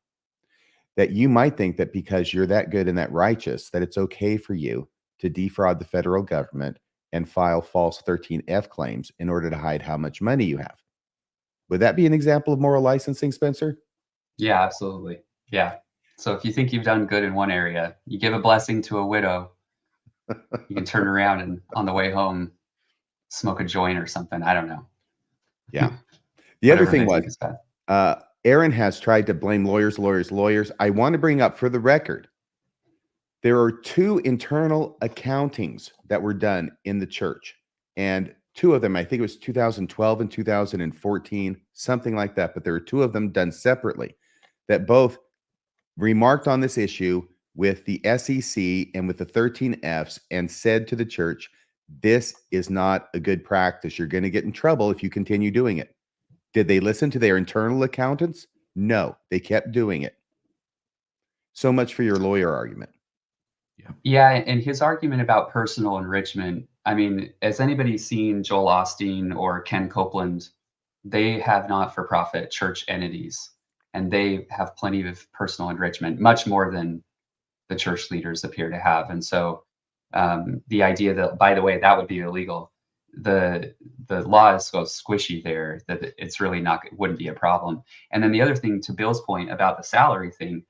that you might think that because you're that good and that righteous, that it's okay for you to defraud the federal government and file false 13F claims in order to hide how much money you have. Would that be an example of moral licensing, Spencer? Yeah, absolutely. Yeah. So if you think you've done good in one area, you give a blessing to a widow, you can turn around and on the way home, smoke a joint or something. I don't know. Yeah. The other Whatever thing they was, think is bad. Aaron has tried to blame lawyers. I want to bring up for the record, there are 2 internal accountings that were done in the church. And 2 of them, I think it was 2012 and 2014, something like that. But there are 2 of them done separately that both remarked on this issue with the SEC and with the 13Fs and said to the church, this is not a good practice. You're going to get in trouble if you continue doing it. Did they listen to their internal accountants? No, they kept doing it. So much for your lawyer argument. Yeah, and his argument about personal enrichment, I mean, has anybody seen Joel Osteen or Ken Copeland? They have not-for-profit church entities, and they have plenty of personal enrichment, much more than the church leaders appear to have. And so the idea that, by the way, that would be illegal, the law is so squishy there that it's really not, it wouldn't be a problem. And then the other thing, to Bill's point about the salary thing,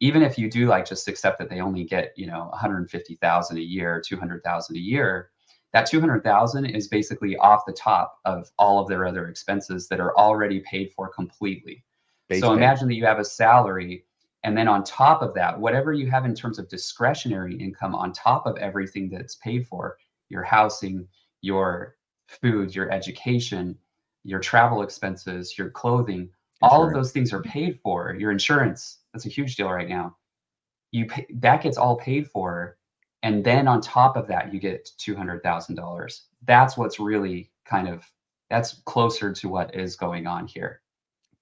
even if you do like just accept that they only get, you know, 150,000 a year, 200,000 a year, that 200,000 is basically off the top of all of their other expenses that are already paid for completely. Base So pay. imagine that you have a salary, and then on top of that, whatever you have in terms of discretionary income on top of everything that's paid for, your housing, your food, your education, your travel expenses, your clothing, all of those things are paid for. Your insurance, that's a huge deal right now. You pay, that gets all paid for, and then on top of that, you get $200,000. That's what's really kind of, that's closer to what is going on here.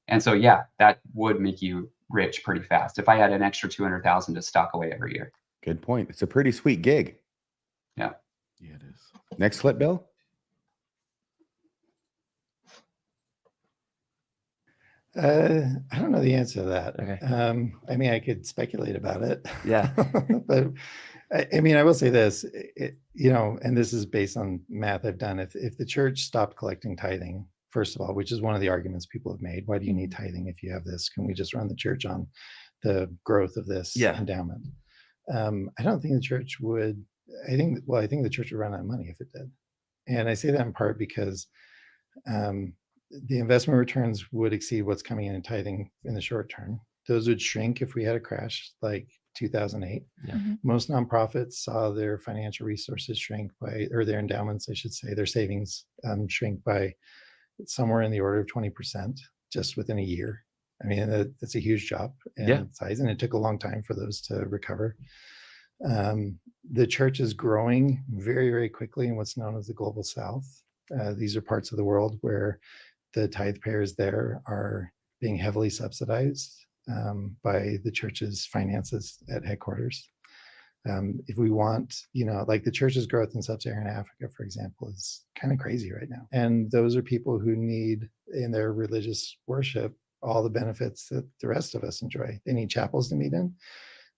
And so, yeah, that would make you rich pretty fast if I had an extra 200,000 to stock away every year. Good point. It's a pretty sweet gig. Yeah. Yeah, it is. Next clip, Bill. I don't know the answer to that. Okay. I mean, I could speculate about it. Yeah. But I mean, I will say this, you know, and this is based on math I've done. If the church stopped collecting tithing, first of all, which is one of the arguments people have made, why do you need tithing if you have this? Can we just run the church on the growth of this endowment? I don't think the church would. I think the church would run out of money if it did. And I say that in part because the investment returns would exceed what's coming in tithing in the short term. Those would shrink if we had a crash like 2008. Yeah. Mm-hmm. Most nonprofits saw their financial resources shrink by, or their endowments, I should say, their savings shrink by somewhere in the order of 20% just within a year. I mean, that's a huge drop in size, and it took a long time for those to recover. The church is growing very, very quickly in what's known as the Global South. These are parts of the world where the tithe payers there are being heavily subsidized by the church's finances at headquarters. If we want, like the church's growth in sub-Saharan Africa, for example, is kind of crazy right now. And those are people who need in their religious worship all the benefits that the rest of us enjoy. They need chapels to meet in.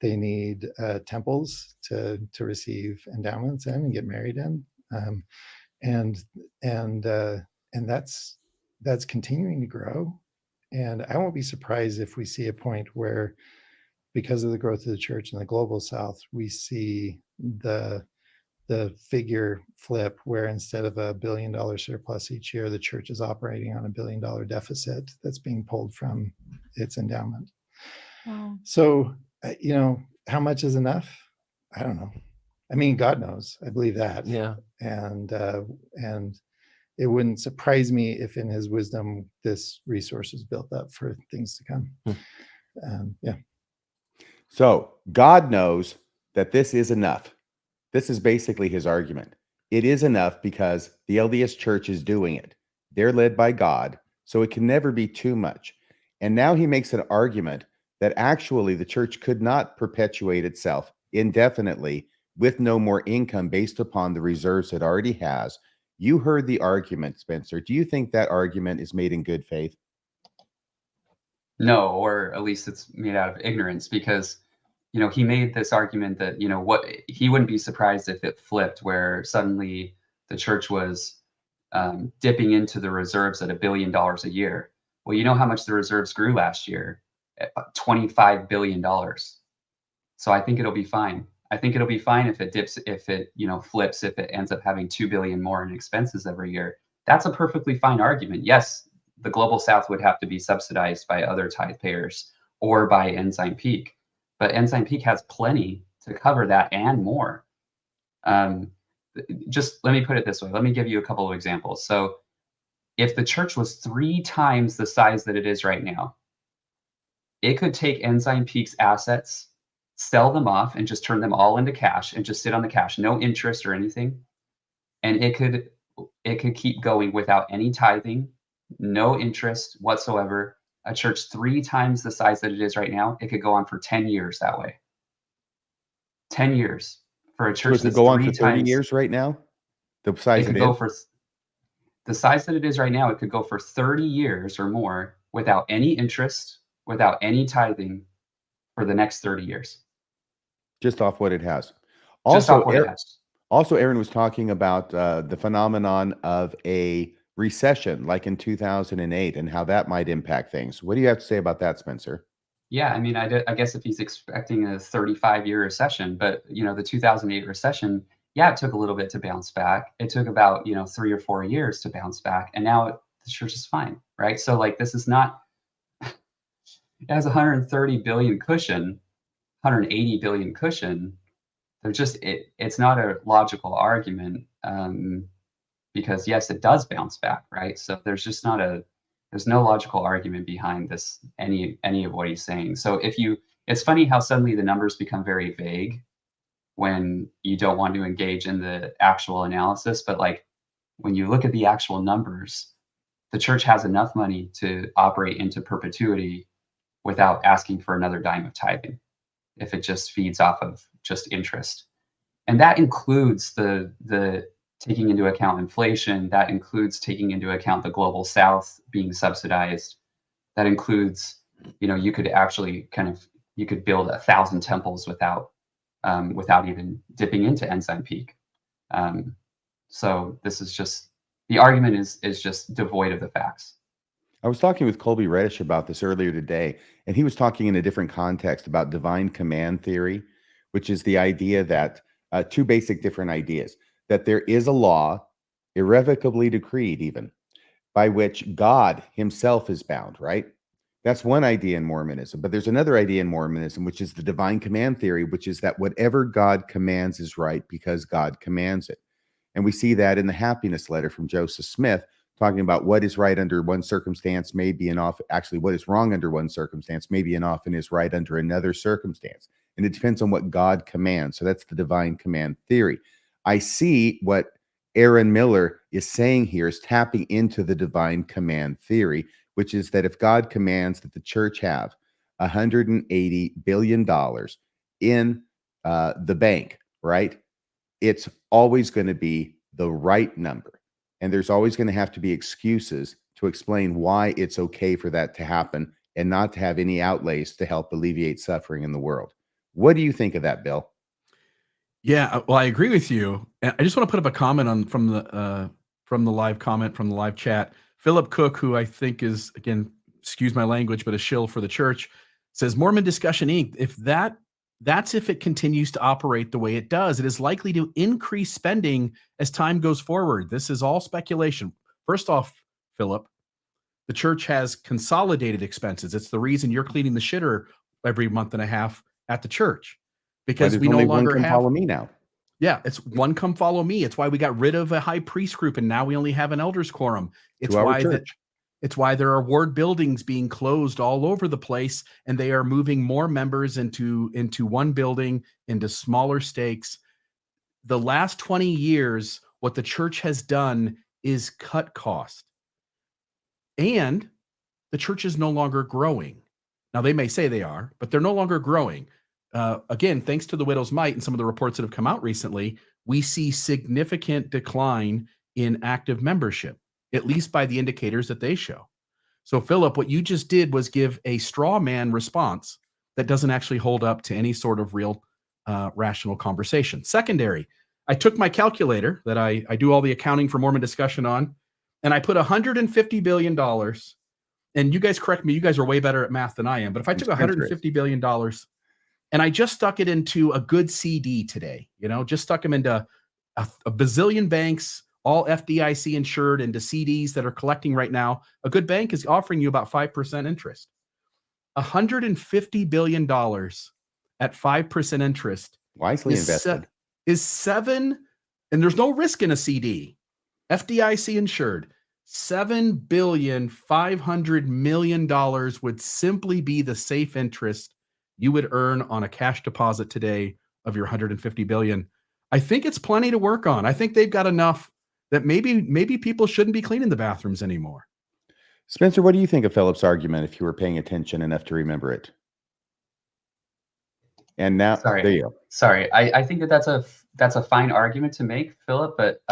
They need temples to receive endowments in and get married in. And that's continuing to grow. And I won't be surprised if we see a point where, because of the growth of the church in the global South, we see the figure flip, where instead of $1 billion surplus each year, the church is operating on $1 billion deficit that's being pulled from its endowment. Wow. So, how much is enough? I don't know. I mean, God knows. I believe that. Yeah. And it wouldn't surprise me if in his wisdom, this resource is built up for things to come. Yeah. So God knows that this is enough. This is basically his argument. It is enough because the LDS church is doing it. They're led by God, so it can never be too much. And now he makes an argument that actually the church could not perpetuate itself indefinitely with no more income based upon the reserves it already has. You heard the argument, Spencer. Do you think that argument is made in good faith? No, or at least it's made out of ignorance, because he made this argument that what he wouldn't be surprised if it flipped, where suddenly the church was dipping into the reserves at $1 billion a year. Well, you know how much the reserves grew last year? $25 billion. So I think it'll be fine. I think it'll be fine if it dips, if it flips, if it ends up having $2 billion more in expenses every year. That's a perfectly fine argument. Yes, the global South would have to be subsidized by other tithe payers or by Ensign Peak, but Ensign Peak has plenty to cover that and more. Just let me put it this way. Let me give you a couple of examples. So if the church was 3 times the size that it is right now, it could take Ensign Peak's assets, sell them off, and just turn them all into cash and just sit on the cash, no interest or anything. And it could keep going without any tithing, no interest whatsoever. A church 3 times the size that it is right now, it could go on for 10 years that way. 10 years for a church So it could go on for 30 years right now? The size it could go for the size that it is right now, it could go for 30 years or more without any interest, without any tithing for the next 30 years. Just off what it has. Just off what it has. Also, Aaron was talking about the phenomenon of a recession like in 2008 and how that might impact things. What do you have to say about that, Spencer? Yeah, I mean, I guess if he's expecting a 35-year recession, but the 2008 recession, yeah, it took a little bit to bounce back. It took about 3 or 4 years to bounce back, and now the church is fine, right? So like, this is not. It has 130 billion cushion, 180 billion cushion. They're just it's not a logical argument, because yes, it does bounce back, right? So there's just there's no logical argument behind this, any of what he's saying. So it's funny how suddenly the numbers become very vague when you don't want to engage in the actual analysis. But like, when you look at the actual numbers, the church has enough money to operate into perpetuity without asking for another dime of tithing, if it just feeds off of just interest. And that includes the taking into account inflation, that includes taking into account the global South being subsidized. That includes, you could actually you could build 1,000 temples without even dipping into Ensign Peak. So this is just, the argument is just devoid of the facts. I was talking with Colby Reddish about this earlier today, and he was talking in a different context about divine command theory, which is the idea that 2 basic different ideas, that there is a law, irrevocably decreed even, by which God himself is bound, right? That's one idea in Mormonism, but there's another idea in Mormonism, which is the divine command theory, which is that whatever God commands is right because God commands it. And we see that in the happiness letter from Joseph Smith, talking about what is right under one circumstance may be actually what is wrong under one circumstance maybe and often is right under another circumstance. And it depends on what God commands. So that's the divine command theory. I see what Aaron Miller is saying here is tapping into the divine command theory, which is that if God commands that the church have $180 billion in the bank, right? It's always going to be the right number. And there's always going to have to be excuses to explain why it's okay for that to happen and not to have any outlays to help alleviate suffering in the world. What do you think of that, Bill? Yeah, well, I agree with you. And I just want to put up a comment on from the live comment from the live chat. Philip Cook, who I think is, again, excuse my language, but a shill for the church, says Mormon Discussion Inc. That's if it continues to operate the way it does. It is likely to increase spending as time goes forward. This is all speculation. First off, Philip, the church has consolidated expenses. It's the reason you're cleaning the shitter every month and a half at the church, because we no longer have. Follow me now. Yeah, it's one come follow me. It's why we got rid of a high priest group and now we only have an elders quorum. It's why there are ward buildings being closed all over the place, and they are moving more members into one building, into smaller stakes. The last 20 years, what the church has done is cut cost. And the church is no longer growing. Now, they may say they are, but they're no longer growing. Again, thanks to the widow's mite and some of the reports that have come out recently, we see significant decline in active membership, at least by the indicators that they show. So, Philip, what you just did was give a straw man response that doesn't actually hold up to any sort of real rational conversation. Secondary, I took my calculator that I do all the accounting for Mormon Discussion on, and I put $150 billion. And you guys correct me, you guys are way better at math than I am. But if I took $150 billion and I just stuck it into a good CD today, just stuck them into a bazillion banks, all FDIC insured, into CDs that are collecting right now, a good bank is offering you about 5% interest. $150 billion at 5% interest. Wisely invested. Is seven, and there's no risk in a CD. FDIC insured. $7.5 billion would simply be the safe interest you would earn on a cash deposit today of your $150 billion. I think it's plenty to work on. I think they've got enough that maybe people shouldn't be cleaning the bathrooms anymore. Spencer, what do you think of Philip's argument if you were paying attention enough to remember it? And now, there you go. Sorry, I think that's a fine argument to make, Philip, but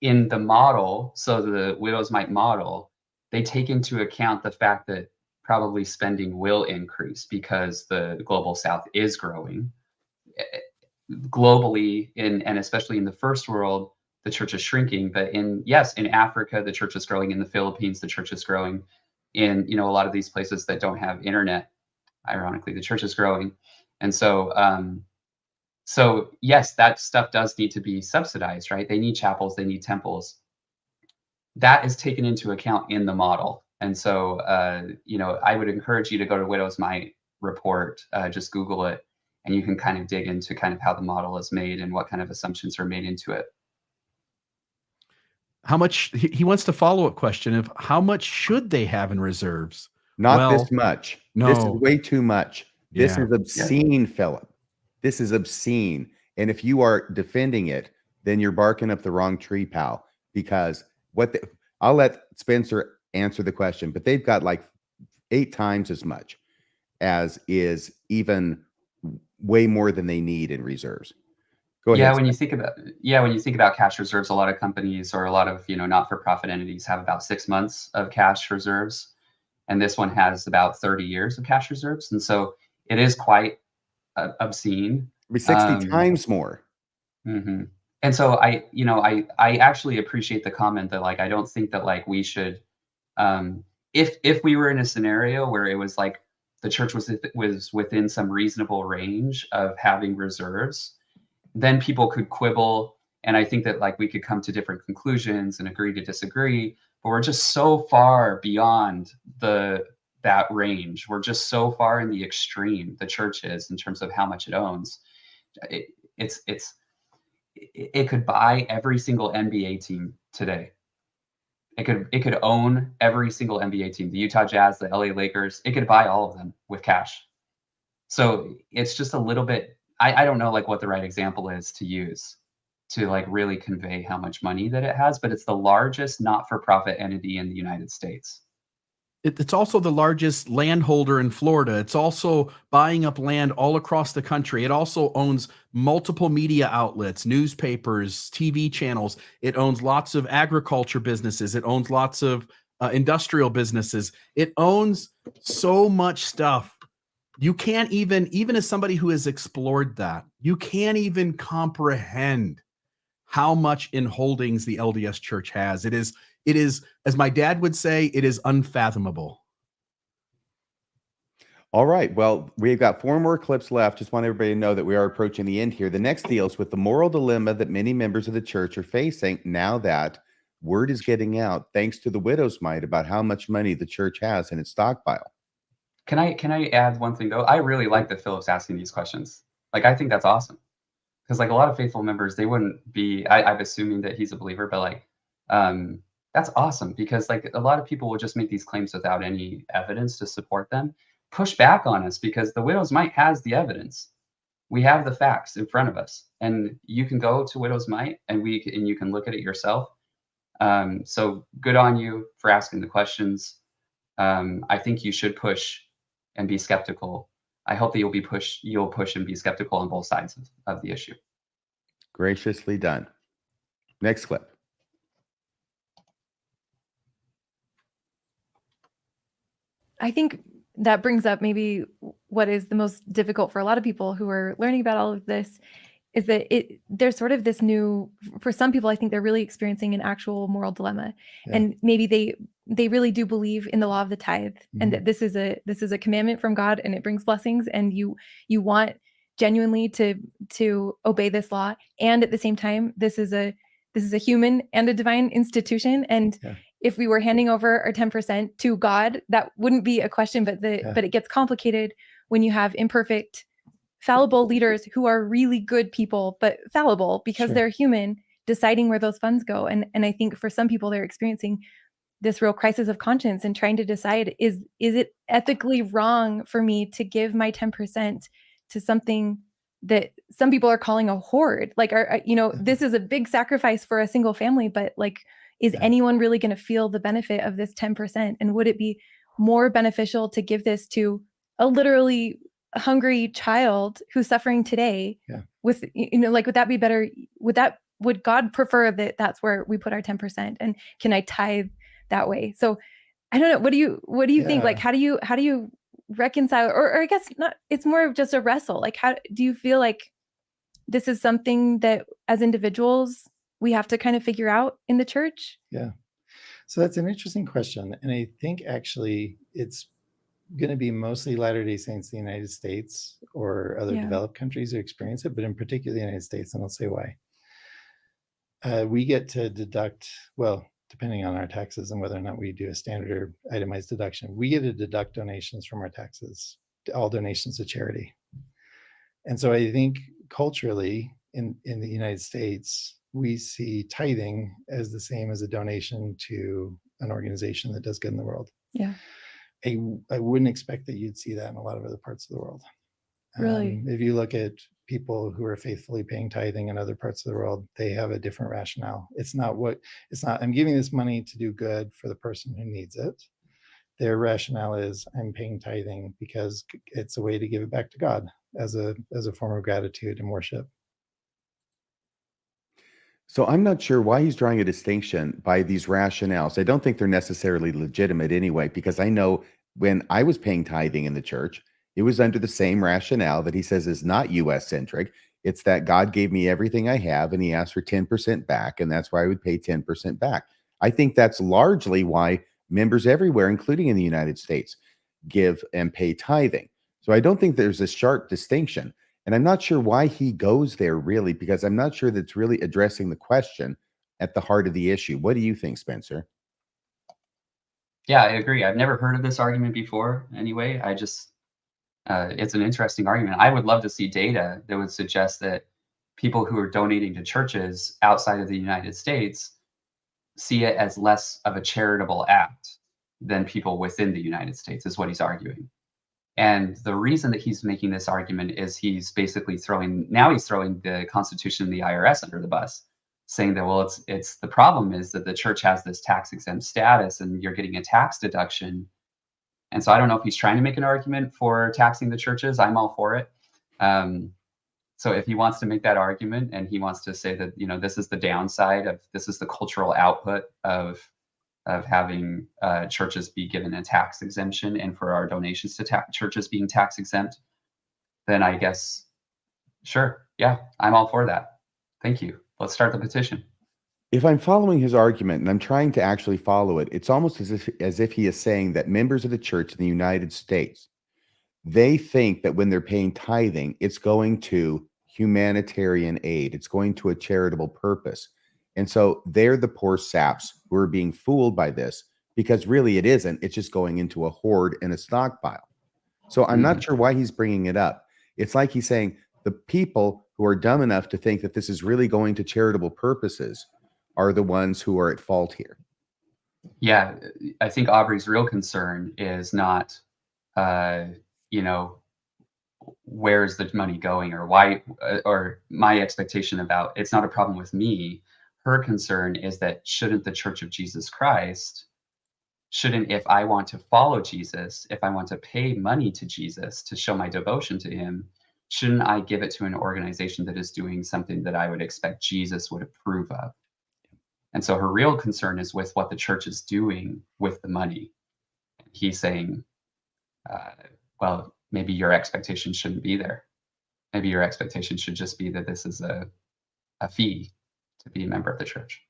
in the model, so the widow's mite model, they take into account the fact that probably spending will increase because the global south is growing. Globally, and especially in the first world, the church is shrinking. But in Africa, the church is growing. In the Philippines, the church is growing. In a lot of these places that don't have internet, ironically, the church is growing. And so yes, that stuff does need to be subsidized, right? They need chapels, they need temples. That is taken into account in the model. And so, I would encourage you to go to Widow's Mite report, just Google it, and you can kind of dig into kind of how the model is made and what kind of assumptions are made into it. How much, he wants to follow-up question of how much should they have in reserves? Not this much. No. This is way too much. This Yeah. is obscene, Philip. This is obscene. And if you are defending it, then you're barking up the wrong tree, pal, because I'll let Spencer answer the question, but they've got like 8 times as much as is even way more than they need in reserves. Go ahead. When you think about cash reserves, a lot of companies or a lot of not-for-profit entities have about 6 months of cash reserves, and this one has about 30 years of cash reserves, and so it is quite obscene. It'd be 60 times more. Mm-hmm. And so I actually appreciate the comment that I don't think that we should, if we were in a scenario where it was the church was within some reasonable range of having reserves, then people could quibble. And I think that we could come to different conclusions and agree to disagree, but we're just so far beyond that range. We're just so far in the extreme, the church is, in terms of how much it owns. it could buy every single NBA team today. It could own every single NBA team, the Utah Jazz, the LA Lakers. It could buy all of them with cash. So it's just a little bit, I don't know like what the right example is to use to like really convey how much money that it has, but it's the largest not-for-profit entity in the United States. It's also the largest landholder in Florida. It's also buying up land all across the country. It also owns multiple media outlets, newspapers, TV channels. It owns lots of agriculture businesses. It owns lots of industrial businesses. It owns so much stuff. You can't even as somebody who has explored that, you can't even comprehend how much in holdings the LDS Church has. It is, as my dad would say, it is unfathomable. All right. Well, we've got 4 more clips left. Just want everybody to know that we are approaching the end here. The next deals with the moral dilemma that many members of the church are facing now that word is getting out, thanks to the widow's mite, about how much money the church has in its stockpile. Can I add one thing though? I really like that Philip's asking these questions. Like, I think that's awesome. Because like a lot of faithful members, they wouldn't be, I'm assuming that he's a believer, but like, that's awesome because like a lot of people will just make these claims without any evidence to support them. Push back on us because the widow's mite has the evidence. We have the facts in front of us, and you can go to widow's mite and you can look at it yourself. So good on you for asking the questions. I think you should push and be skeptical. I hope that you'll push and be skeptical on both sides of the issue. Graciously done. Next clip. I think that brings up maybe what is the most difficult for a lot of people who are learning about all of this is that there's sort of this new, for some people, I think they're really experiencing an actual moral dilemma. Yeah. And maybe they really do believe in the law of the tithe and that this is a commandment from God and it brings blessings, and you want genuinely to obey this law. And at the same time, this is a human and a divine institution. And if we were handing over our 10% to God, that wouldn't be a question, but it gets complicated when you have imperfect, fallible leaders who are really good people, but fallible because they're human, deciding where those funds go. And I think for some people, they're experiencing this real crisis of conscience and trying to decide, is it ethically wrong for me to give my 10% to something that some people are calling a hoard? Like, this is a big sacrifice for a single family, but like, is anyone really going to feel the benefit of this 10%? And would it be more beneficial to give this to a literally hungry child who's suffering today? With, would that be better? Would God prefer that that's where we put our 10%? And can I tithe that way? So I don't know. What do you think? Like, how do you reconcile, or I guess not, it's more of just a wrestle. Like, how do you feel like this is something that as individuals we have to kind of figure out in the church? Yeah. So that's an interesting question. And I think actually it's going to be mostly Latter-day Saints in the United States or other developed countries who experience it, but in particular the United States, and I'll say why. We get to deduct, well, depending on our taxes and whether or not we do a standard or itemized deduction, we get to deduct donations from our taxes, all donations to charity. And so I think culturally in the United States, we see tithing as the same as a donation to an organization that does good in the world. Yeah. I wouldn't expect that you'd see that in a lot of other parts of the world. Really? If you look at people who are faithfully paying tithing in other parts of the world, they have a different rationale. It's not, I'm giving this money to do good for the person who needs it. Their rationale is, I'm paying tithing because it's a way to give it back to God as a form of gratitude and worship. So I'm not sure why he's drawing a distinction by these rationales. I don't think they're necessarily legitimate anyway, because I know when I was paying tithing in the church, it was under the same rationale that he says is not US centric. It's that God gave me everything I have and he asked for 10% back, and that's why I would pay 10% back. I think that's largely why members everywhere, including in the United States, give and pay tithing. So I don't think there's a sharp distinction. And I'm not sure why he goes there really, because I'm not sure that's really addressing the question at the heart of the issue. What do you think, Spencer? Yeah, I agree. I've never heard of this argument before anyway. It's an interesting argument. I would love to see data that would suggest that people who are donating to churches outside of the United States see it as less of a charitable act than people within the United States, is what he's arguing. And the reason that he's making this argument is he's basically throwing the Constitution and the IRS under the bus, saying that, well, it's the problem is that the church has this tax exempt status and you're getting a tax deduction. And so I don't know if he's trying to make an argument for taxing the churches. I'm all for it. So if he wants to make that argument and he wants to say that, this is the downside of, this is the cultural output of having churches be given a tax exemption and for our donations to churches being tax exempt, then I guess, sure, yeah, I'm all for that. Thank you. Let's start the petition. If I'm following his argument, and I'm trying to actually follow it, it's almost as if he is saying that members of the church in the United States, they think that when they're paying tithing, it's going to humanitarian aid. It's going to a charitable purpose. And so they're the poor saps who are being fooled by this, because really it isn't. It's just going into a hoard and a stockpile. So I'm not sure why he's bringing it up. It's like he's saying the people who are dumb enough to think that this is really going to charitable purposes are the ones who are at fault here. Yeah, I think Aubrey's real concern is not, where's the money going, or why, or my expectation about, it's not a problem with me. Her concern is that shouldn't the Church of Jesus Christ, if I want to follow Jesus, if I want to pay money to Jesus to show my devotion to him, shouldn't I give it to an organization that is doing something that I would expect Jesus would approve of? And so her real concern is with what the church is doing with the money. He's saying, well, maybe your expectation shouldn't be there. Maybe your expectation should just be that this is a fee to be a member of the church.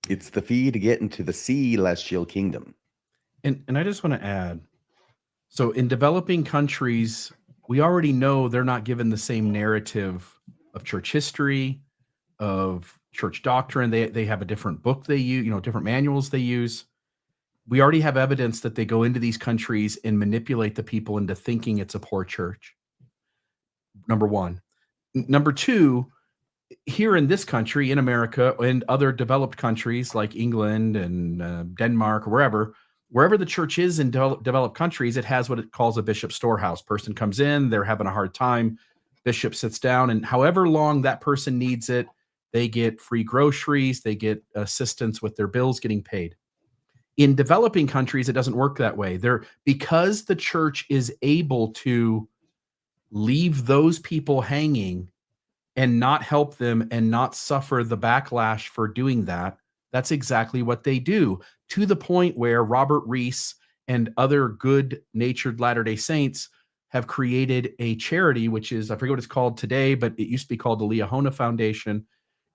It's the fee to get into the celestial kingdom. And I just want to add, so in developing countries, we already know they're not given the same narrative of church history, of church doctrine. They have a different book they use, different manuals they use. We already have evidence that they go into these countries and manipulate the people into thinking it's a poor church. Number one. Number two, here in this country, in America, and other developed countries like England and Denmark, or wherever the church is in developed countries, it has what it calls a bishop storehouse. Person comes in, they're having a hard time. Bishop sits down, and however long that person needs it, they get free groceries, they get assistance with their bills getting paid. In developing countries, it doesn't work that way. Because the church is able to leave those people hanging and not help them and not suffer the backlash for doing that, that's exactly what they do, to the point where Robert Rees and other good-natured Latter-day Saints have created a charity, which is, I forget what it's called today, but it used to be called the Liahona Foundation.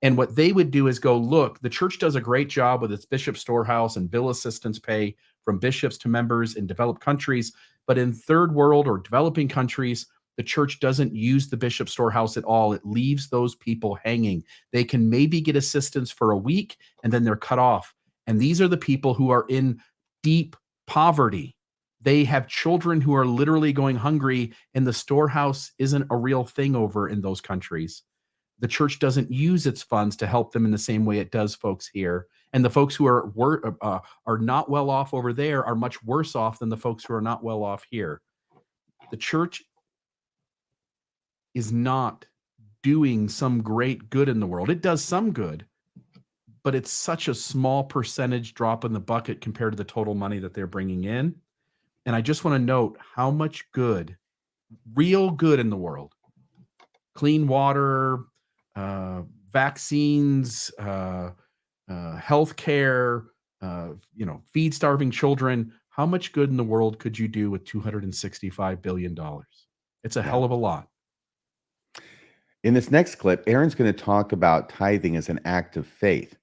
And what they would do is go, look, the church does a great job with its bishop storehouse and bill assistance pay from bishops to members in developed countries. But in third world or developing countries, the church doesn't use the bishop storehouse at all. It leaves those people hanging. They can maybe get assistance for a week and then they're cut off. And these are the people who are in deep poverty. They have children who are literally going hungry, and the storehouse isn't a real thing over in those countries. The church doesn't use its funds to help them in the same way it does folks here. And the folks who are not well off over there are much worse off than the folks who are not well off here. The church is not doing some great good in the world. It does some good, but it's such a small percentage drop in the bucket compared to the total money that they're bringing in. And I just want to note how much good, real good in the world, clean water, vaccines, healthcare, feed starving children. How much good in the world could you do with $265 billion? It's a hell of a lot. In this next clip, Aaron's going to talk about tithing as an act of faith.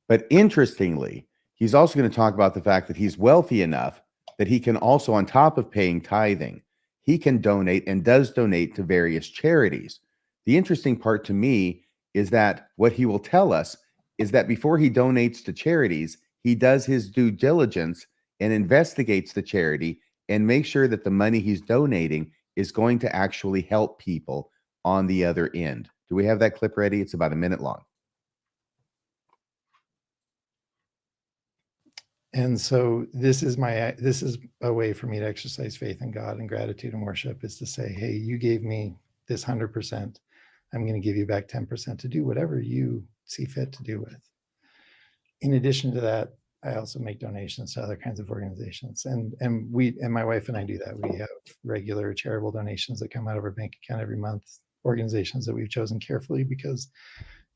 But interestingly, he's also going to talk about the fact that he's wealthy enough that he can also, on top of paying tithing, he can donate and does donate to various charities. The interesting part to me is that what he will tell us is that before he donates to charities, he does his due diligence and investigates the charity and makes sure that the money he's donating is going to actually help people on the other end. Do we have that clip ready? It's about a minute long. And so this is a way for me to exercise faith in God and gratitude and worship, is to say, hey, you gave me this 100%. I'm going to give you back 10% to do whatever you see fit to do with. In addition to that, I also make donations to other kinds of organizations. And my wife and I do that. We have regular charitable donations that come out of our bank account every month, organizations that we've chosen carefully because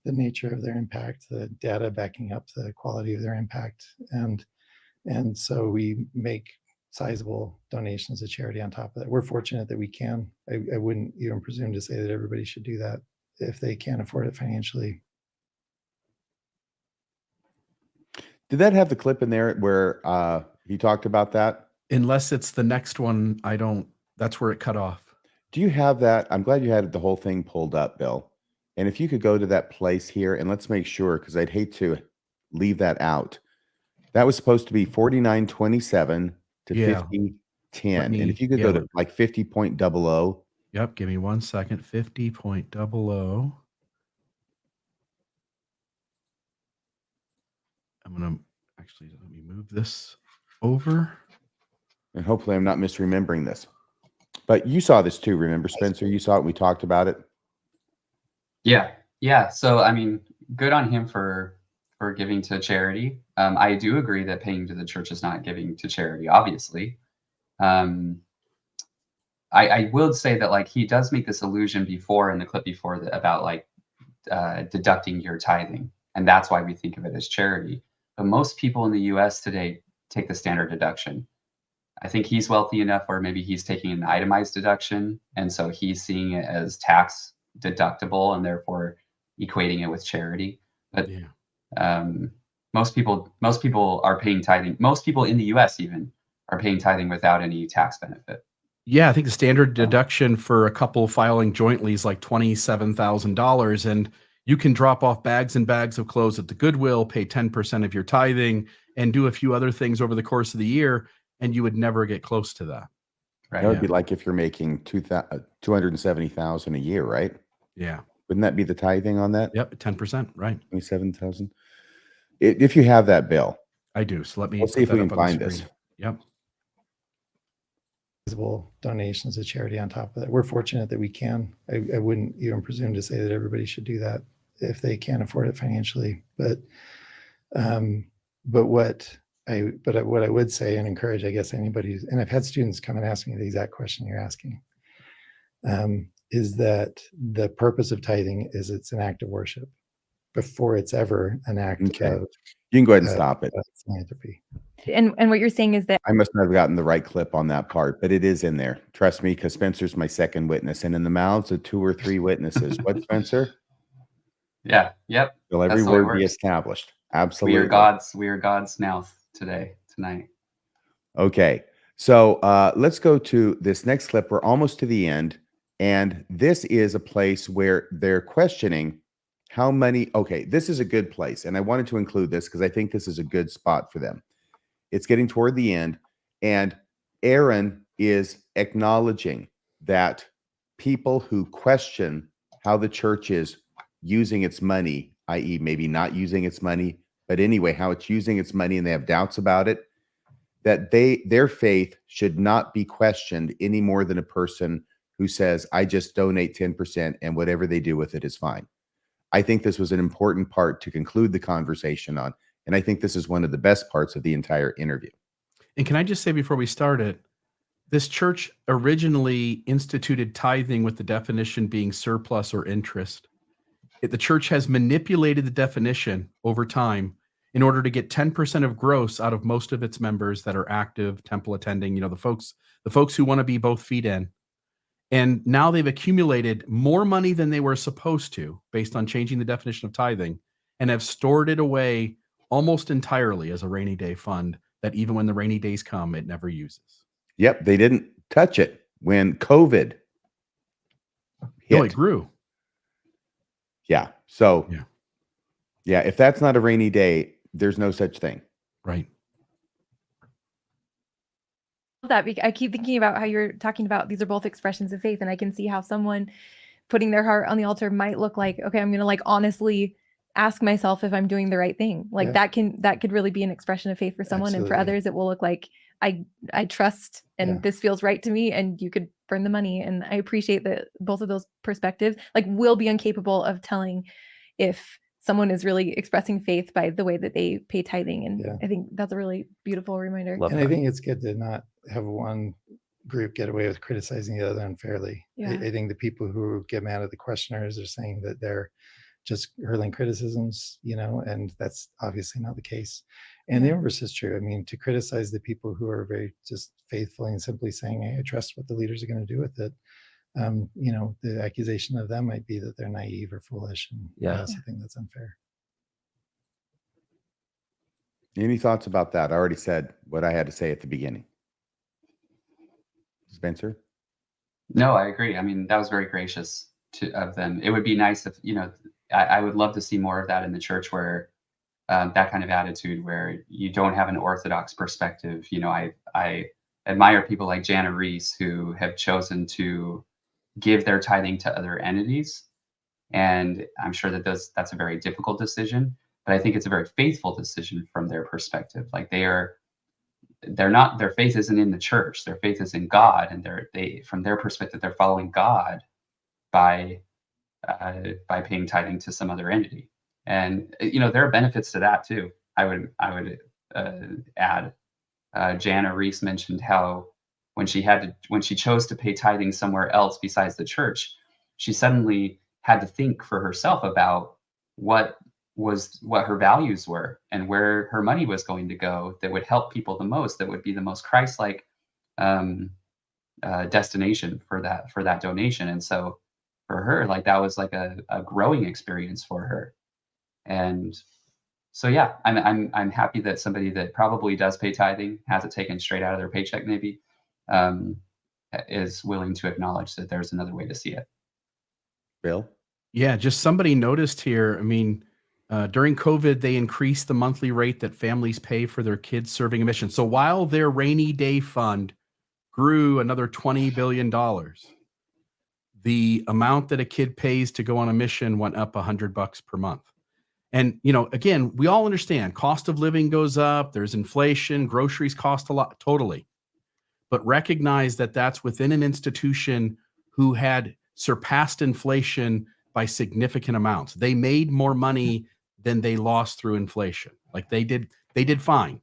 the nature of their impact, the data backing up the quality of their impact. And so we make sizable donations to charity on top of that. We're fortunate that we can. I wouldn't even presume to say that everybody should do that if they can't afford it financially. Did that have the clip in there where he talked about that? Unless it's the next one, that's where it cut off. Do you have that? I'm glad you had the whole thing pulled up, Bill. And if you could go to that place here, and let's make sure, because I'd hate to leave that out. That was supposed to be 49.27 to Yeah. 50.10. And if you could go to like 50.00. Yep. Give me 1 second. 50.00. I'm going to actually, let me move this over. And hopefully I'm not misremembering this. But you saw this too, remember, Spencer? You saw it. We talked about it. Yeah. Yeah. So, I mean, good on him for giving to charity. I do agree that paying to the church is not giving to charity, obviously. I will say that, like, he does make this allusion before in the clip before about like deducting your tithing. And that's why we think of it as charity. But most people in the US today take the standard deduction. I think he's wealthy enough where maybe he's taking an itemized deduction. And so he's seeing it as tax deductible and therefore equating it with charity. But most people are paying tithing. Most people in the US even are paying tithing without any tax benefit. Yeah, I think the standard deduction for a couple filing jointly is like $27,000, and you can drop off bags and bags of clothes at the Goodwill, pay 10% of your tithing, and do a few other things over the course of the year, and you would never get close to that. Right. That would be like if you're making $270,000 a year, right? Yeah. Wouldn't that be the tithing on that? Yep, 10%, right? 27,000. If you have that, Bill, I do. So let me. Let's see if we can find this. Yep. Donations to charity on top of that. We're fortunate that we can. I wouldn't even presume to say that everybody should do that if they can't afford it financially. But what I would say and encourage, I guess, anybody, and I've had students come and ask me the exact question you're asking, is that the purpose of tithing is it's an act of worship before it's ever an act of. You can go ahead and stop it. Philanthropy. And what you're saying is that I must not have gotten the right clip on that part, but it is in there. Trust me, because Spencer's my second witness, and in the mouths of 2 or 3 witnesses. What, Spencer? Yeah. Yep. Will every word be established? Absolutely. We are God's mouth tonight. Okay. So let's go to this next clip. We're almost to the end. And this is a place where they're questioning how many. Okay, this is a good place. And I wanted to include this because I think this is a good spot for them. It's getting toward the end. And Aaron is acknowledging that people who question how the church is using its money, i.e., maybe not using its money, but anyway, how it's using its money and they have doubts about it, that their faith should not be questioned any more than a person who says, I just donate 10% and whatever they do with it is fine. I think this was an important part to conclude the conversation on. And I think this is one of the best parts of the entire interview. And can I just say before we start it, this church originally instituted tithing with the definition being surplus or interest. The church has manipulated the definition over time in order to get 10% of gross out of most of its members that are active, temple attending, the folks who want to be both feet in. And now they've accumulated more money than they were supposed to based on changing the definition of tithing and have stored it away almost entirely as a rainy day fund that even when the rainy days come, it never uses. Yep. They didn't touch it when COVID hit. No, it grew. Yeah. So, yeah, if that's not a rainy day, there's no such thing. Right. That I keep thinking about how you're talking about these are both expressions of faith, and I can see how someone putting their heart on the altar might look like, okay, I'm going to like honestly ask myself if I'm doing the right thing. Like that could really be an expression of faith for someone. And for others, it will look like I trust and this feels right to me, and you could burn the money. And I appreciate that both of those perspectives. Like, we'll be incapable of telling if someone is really expressing faith by the way that they pay tithing. And I think that's a really beautiful reminder. And I think it's good to not have one group get away with criticizing the other unfairly. I think the people who get mad at the questioners are saying that they're just hurling criticisms, and that's obviously not the case. And the inverse is true. I mean, to criticize the people who are very just faithfully and simply saying, hey, I trust what the leaders are going to do with it. The accusation of them might be that they're naive or foolish. And I also think that's unfair. Any thoughts about that? I already said what I had to say at the beginning. Spencer? No, I agree. I mean, that was very gracious of them. It would be nice if, I would love to see more of that in the church, where that kind of attitude, where you don't have an orthodox perspective. I admire people like Jana Reese, who have chosen to give their tithing to other entities. And I'm sure that that's a very difficult decision, but I think it's a very faithful decision from their perspective. Like their faith isn't in the church. Their faith is in God. And from their perspective, they're following God by paying tithing to some other entity. And there are benefits to that too. I would add. Jana Reese mentioned how when she chose to pay tithing somewhere else besides the church, she suddenly had to think for herself about what her values were and where her money was going to go that would help people the most, that would be the most Christ-like destination for that donation. And so for her, like, that was like a growing experience for her. And so I'm happy that somebody that probably does pay tithing, has it taken straight out of their paycheck maybe, is willing to acknowledge that there's another way to see it. Bill? Yeah, just somebody noticed here. I mean, during COVID, they increased the monthly rate that families pay for their kids serving a mission. So while their rainy day fund grew another $20 billion, the amount that a kid pays to go on a mission went up $100 per month. And, again, we all understand cost of living goes up. There's inflation. Groceries cost a lot, totally. But recognize that that's within an institution who had surpassed inflation by significant amounts. They made more money than they lost through inflation. Like they did fine.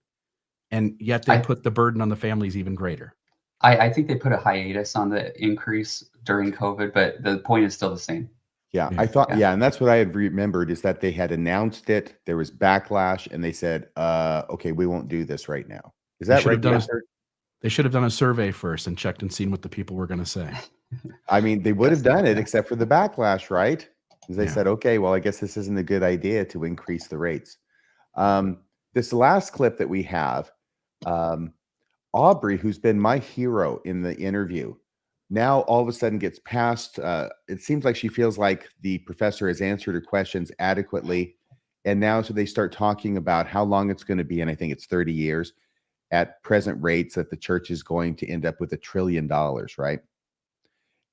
And yet they put the burden on the families even greater. I think they put a hiatus on the increase during COVID, but the point is still the same. Yeah, I thought, and that's what I had remembered, is that they had announced it. There was backlash, and they said, okay, we won't do this right now. Is that right? They should have done a survey first and checked and seen what the people were going to say. I mean, they would have done it, except for the backlash, right? Because they said, okay, well, I guess this isn't a good idea to increase the rates. This last clip that we have, Aubrey, who's been my hero in the interview, now all of a sudden gets passed. It seems like she feels like the professor has answered her questions adequately. And now, so they start talking about how long it's going to be. And I think it's 30 years at present rates, that the church is going to end up with $1 trillion, right?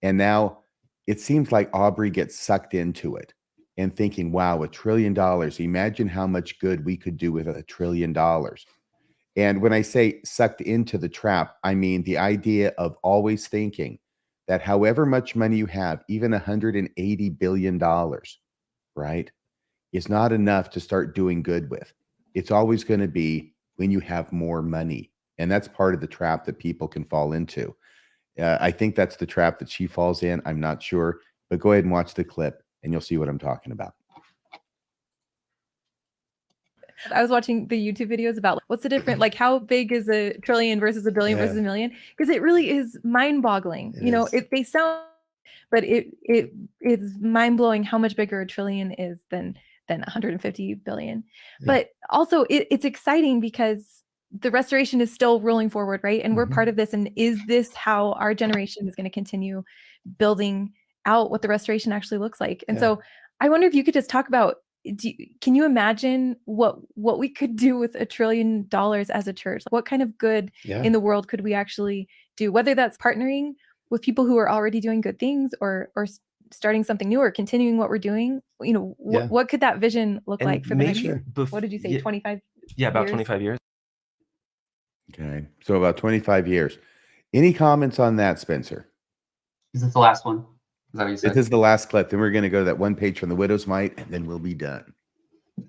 And now it seems like Aubrey gets sucked into it and thinking, wow, $1 trillion. Imagine how much good we could do with $1 trillion. And when I say sucked into the trap, I mean the idea of always thinking that however much money you have, even $180 billion, right, is not enough to start doing good with. It's always going to be when you have more money. And that's part of the trap that people can fall into. I think that's the trap that she falls in. I'm not sure, but go ahead and watch the clip and you'll see what I'm talking about. I was watching the YouTube videos about what's the difference, like how big is a trillion versus a billion versus a million? Because it really is mind-boggling. They sound, but it's mind-blowing how much bigger a trillion is than 150 billion. Yeah. But also it's exciting because the restoration is still rolling forward, right? And we're part of this. And is this how our generation is going to continue building out what the restoration actually looks like? And so I wonder if you could just talk about, can you imagine what we could do with $1 trillion as a church? What kind of good in the world could we actually do? Whether that's partnering with people who are already doing good things or starting something new or continuing what we're doing, you know, Yeah. what could that vision look like for the next, Sure. what did you say, yeah, 25 about years? 25 years. Okay. So about 25 years. Any comments on that, Spencer? Is this the last one? Is that what you This said? is the last clip. Then we're going to go to that one page from the widow's mite, and then we'll be done.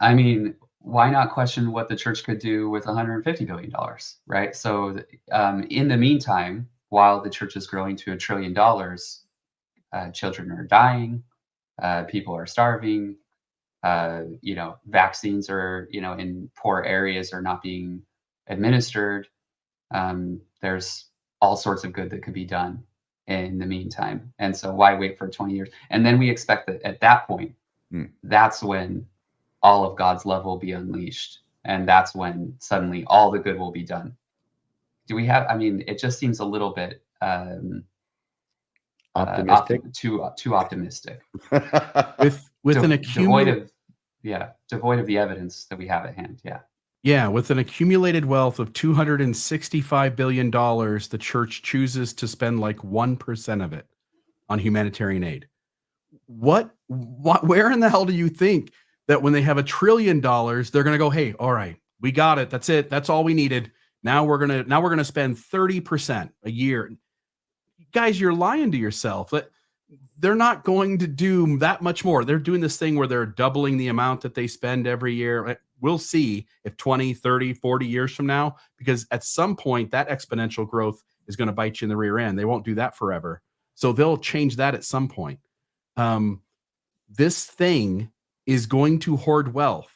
I mean, why not question what the church could do with $150 billion, right? So in the meantime, while the church is growing to $1 trillion, children are dying, people are starving, you know, vaccines are, you know, in poor areas are not being administered. There's all sorts of good that could be done in the meantime. And so why wait for 20 years? And then we expect that at that point, that's when all of God's love will be unleashed. And that's when suddenly all the good will be done. Do we have, I mean, it just seems a little bit Optimistic? too optimistic. With an devoid of the evidence that we have at hand. Yeah, with an accumulated wealth of $265 billion, the church chooses to spend like 1% of it on humanitarian aid. Where in the hell do you think that when they have $1 trillion, they're going to go, hey, all right, we got it. That's it. That's all we needed. Now we're going to spend 30% a year. Guys, you're lying to yourself. They're not going to do that much more. They're doing this thing where they're doubling the amount that they spend every year. We'll see if 20, 30, 40 years from now, because at some point that exponential growth is going to bite you in the rear end. They won't do that forever. So they'll change that at some point. This thing is going to hoard wealth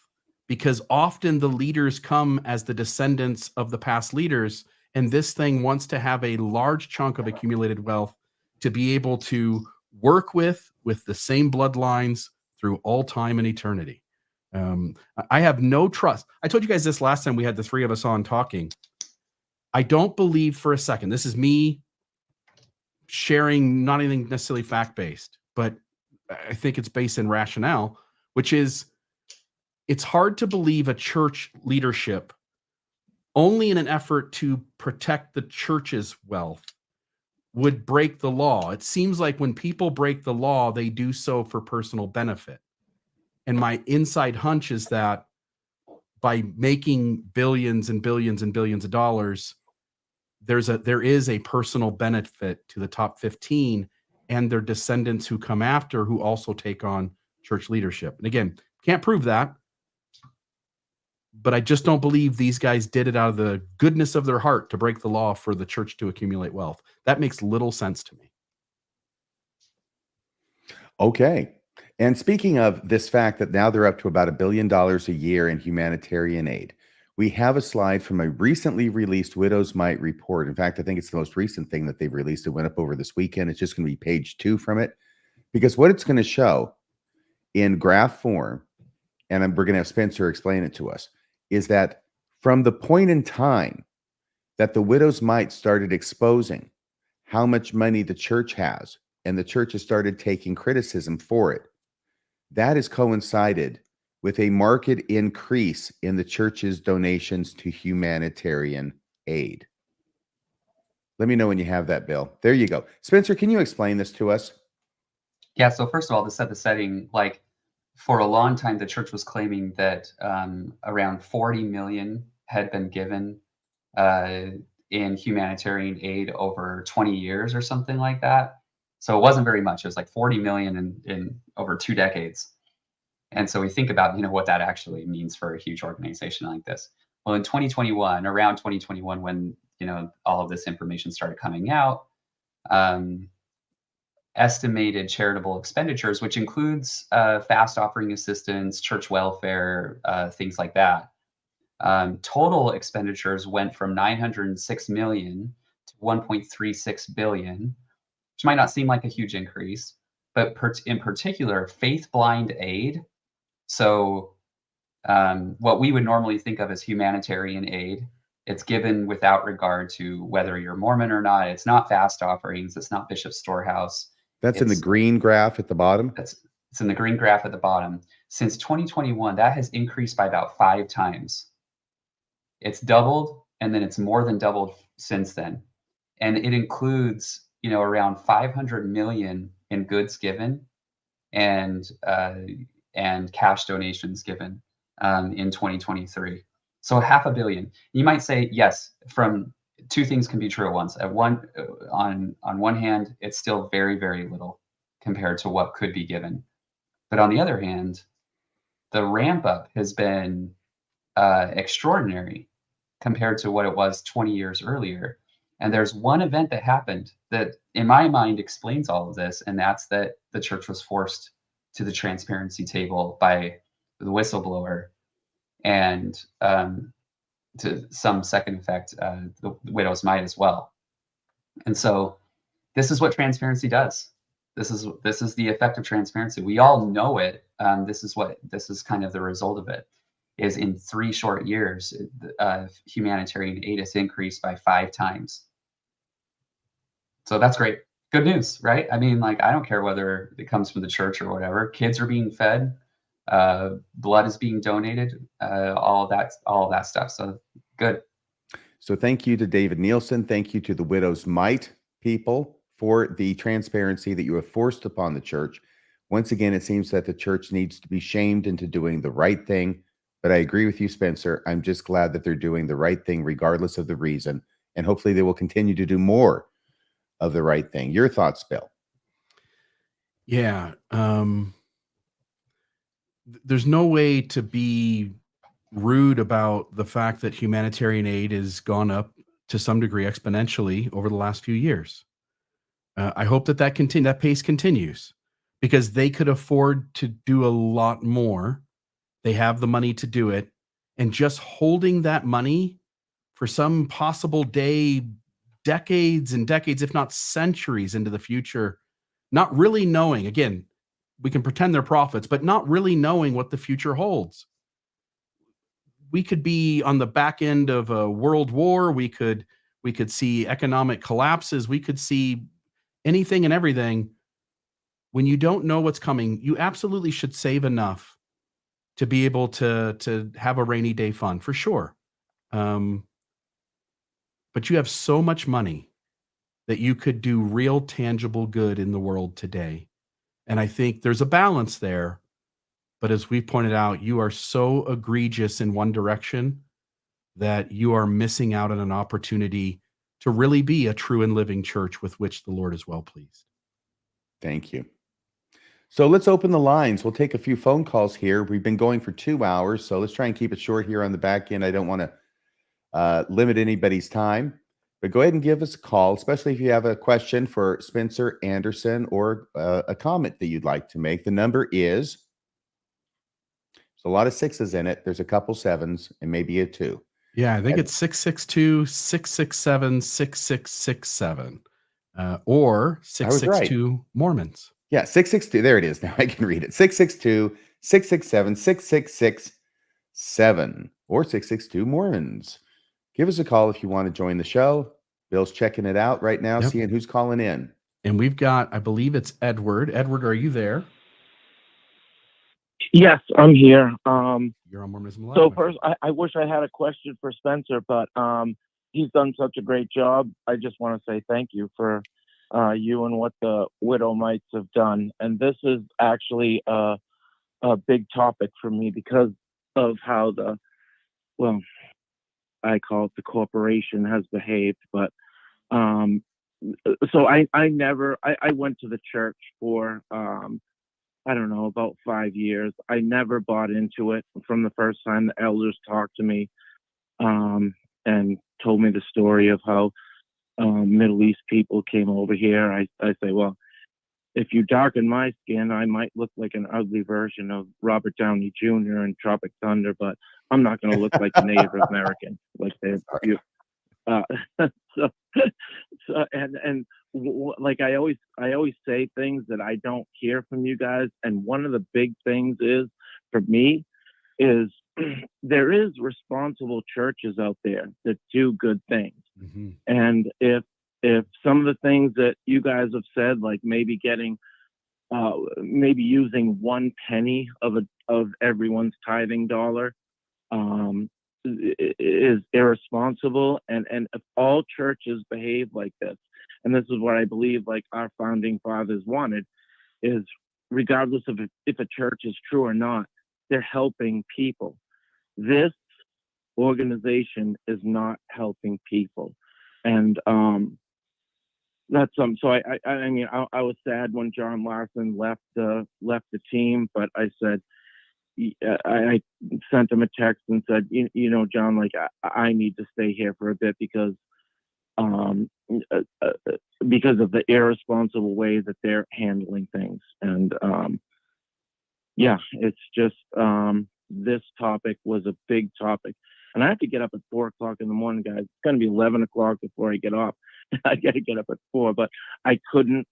because often the leaders come as the descendants of the past leaders. And this thing wants to have a large chunk of accumulated wealth to be able to work with the same bloodlines through all time and eternity. I have no trust. I told you guys this last time we had the three of us on talking. I don't believe for a second, this is me sharing not anything necessarily fact-based, but I think it's based in rationale, which is it's hard to believe a church leadership only in an effort to protect the church's wealth would break the law. It seems like when people break the law, they do so for personal benefit. And my inside hunch is that by making billions and billions and billions of dollars, there is a personal benefit to the top 15 and their descendants who come after, who also take on church leadership. And again, can't prove that, but I just don't believe these guys did it out of the goodness of their heart to break the law for the church to accumulate wealth. That makes little sense to me. Okay. And speaking of this fact that now they're up to about $1 billion a year in humanitarian aid, we have a slide from a recently released Widow's Mite report. In fact, I think it's the most recent thing that they've released. It went up over this weekend. It's just going to be page 2 from it, because what it's going to show in graph form, and we're going to have Spencer explain it to us, is that from the point in time that the Widow's Mite started exposing how much money the church has, and the church has started taking criticism for it, that has coincided with a marked increase in the church's donations to humanitarian aid. Let me know when you have that, Bill. There you go. Spencer, can you explain this to us? Yeah. So first of all, to set the setting, like for a long time, the church was claiming that around 40 million had been given in humanitarian aid over 20 years or something like that. So it wasn't very much. It was like 40 million in over 2 decades. And so we think about, what that actually means for a huge organization like this. Well, in 2021, around 2021, when, all of this information started coming out, estimated charitable expenditures, which includes fast offering assistance, church welfare, things like that. Total expenditures went from 906 million to 1.36 billion, which might not seem like a huge increase, but in particular, faith blind aid. So what we would normally think of as humanitarian aid, it's given without regard to whether you're Mormon or not. It's not fast offerings. It's not Bishop's Storehouse. That's in the green graph at the bottom. It's in the green graph at the bottom. Since 2021, that has increased by about 5 times. It's doubled, and then it's more than doubled since then. And it includes, around 500 million in goods given and cash donations given in 2023. So $500 million. You might say, yes, from two things can be true at once. On one hand, it's still very, very little compared to what could be given. But on the other hand, the ramp up has been extraordinary compared to what it was 20 years earlier. And there's one event that happened that, in my mind, explains all of this, and that's that the church was forced to the transparency table by the whistleblower, and to some second effect, the widows might as well. And so this is what transparency does. This is the effect of transparency. We all know it. This is kind of the result of it. Is in 3 short years, humanitarian aid has increased by 5 times. So that's great. Good news, right? I mean, like, I don't care whether it comes from the church or whatever. Kids are being fed, blood is being donated, all of that stuff. So good. So thank you to David Nielsen. Thank you to the Widows Might people for the transparency that you have forced upon the church. Once again, it seems that the church needs to be shamed into doing the right thing. But I agree with you, Spencer. I'm just glad that they're doing the right thing regardless of the reason. And hopefully they will continue to do more of the right thing. Your thoughts, Bill? Yeah. There's no way to be rude about the fact that humanitarian aid has gone up to some degree exponentially over the last few years. I hope that pace continues, because they could afford to do a lot more. They have the money to do it, and just holding that money for some possible day, decades and decades, if not centuries into the future, not really knowing, again, we can pretend they're prophets, but not really knowing what the future holds. We could be on the back end of a world war. We could see economic collapses. We could see anything and everything. When you don't know what's coming, you absolutely should save enough to be able to have a rainy day fund, for sure. But you have so much money that you could do real tangible good in the world today. And I think there's a balance there. But as we pointed out, you are so egregious in one direction that you are missing out on an opportunity to really be a true and living church with which the Lord is well pleased. Thank you. So let's open the lines. We'll take a few phone calls here. We've been going for 2 hours, so let's try and keep it short here on the back end. I don't want to limit anybody's time, but go ahead and give us a call, especially if you have a question for Spencer Anderson or a comment that you'd like to make. The number is, there's a lot of 6s in it. There's a couple 7s and maybe a 2. Yeah, I think it's 662-667-6667 or 662 Mormons. Yeah, 662. There it is. Now I can read it. 662-667-6667 or 662 Mormons. Give us a call if you want to join the show. Bill's checking it out right now, seeing who's calling in. And we've got, I believe it's Edward. Edward, are you there? Yes, I'm here. You're on Mormonism Live. So first, I wish I had a question for Spencer, but he's done such a great job. I just want to say thank you for you and what the Widow Mites have done. And this is actually a big topic for me because of how I call it the corporation has behaved. But so I went to the church for I don't know, about 5 years. I never bought into it from the first time the elders talked to me and told me the story of how Middle East people came over here. I say, well, if you darken my skin, I might look like an ugly version of Robert Downey Jr. in Tropic Thunder, but I'm not going to look like a Native American. Like like I always say things that I don't hear from you guys, and one of the big things is for me is there is responsible churches out there that do good things. Mm-hmm. And if some of the things that you guys have said, like maybe getting maybe using 1 penny of everyone's tithing dollar is irresponsible, and if all churches behave like this, and this is what I believe like our founding fathers wanted, is regardless of if a church is true or not, they're helping people. This organization is not helping people, and that's so I mean I was sad when John Larson left the team, but I said I sent him a text and said, you know, John, like I need to stay here for a bit because of the irresponsible way that they're handling things, and yeah, it's just this topic was a big topic, and I have to get up at 4 o'clock in the morning, guys. It's going to be 11 o'clock before I get off. I got to get up at 4, but I couldn't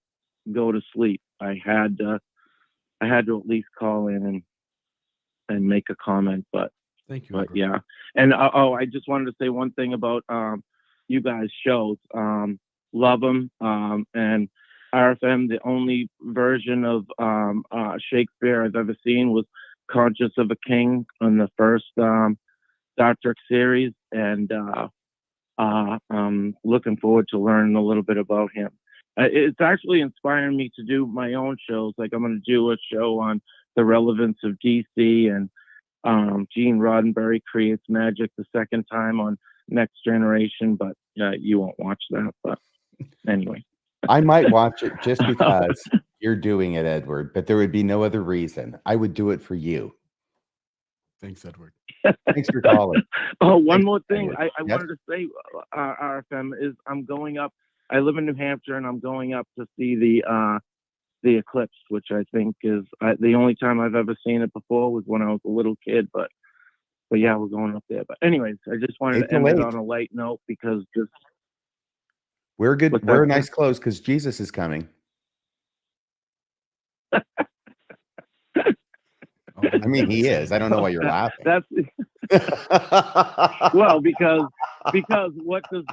go to sleep. I had to at least call in and make a comment, but Thank you. but Edward. yeah. And I just wanted to say one thing about you guys' shows. Love them. And RFM, the only version of Shakespeare I've ever seen was Conscious of a King on the first Star Trek series, and I'm looking forward to learning a little bit about him. It's actually inspiring me to do my own shows. Like I'm going to do a show on the relevance of DC, and Gene Roddenberry creates magic the second time on Next Generation, but you won't watch that. But anyway, I might watch it just because you're doing it, Edward, but there would be no other reason. I would do it for you. Thanks, Edward. Thanks for calling. Oh, one Thanks, more thing Edward. I Yes. wanted to say, RFM, is I'm going up. I live in New Hampshire, and I'm going up to see the eclipse, which I think is the only time I've ever seen it before was when I was a little kid. But yeah, we're going up there. But anyways, I just wanted to end it on a light note because just We're good. What's We're a that? nice close because Jesus is coming. I mean, he is. I don't know why you're laughing. That's well, because what does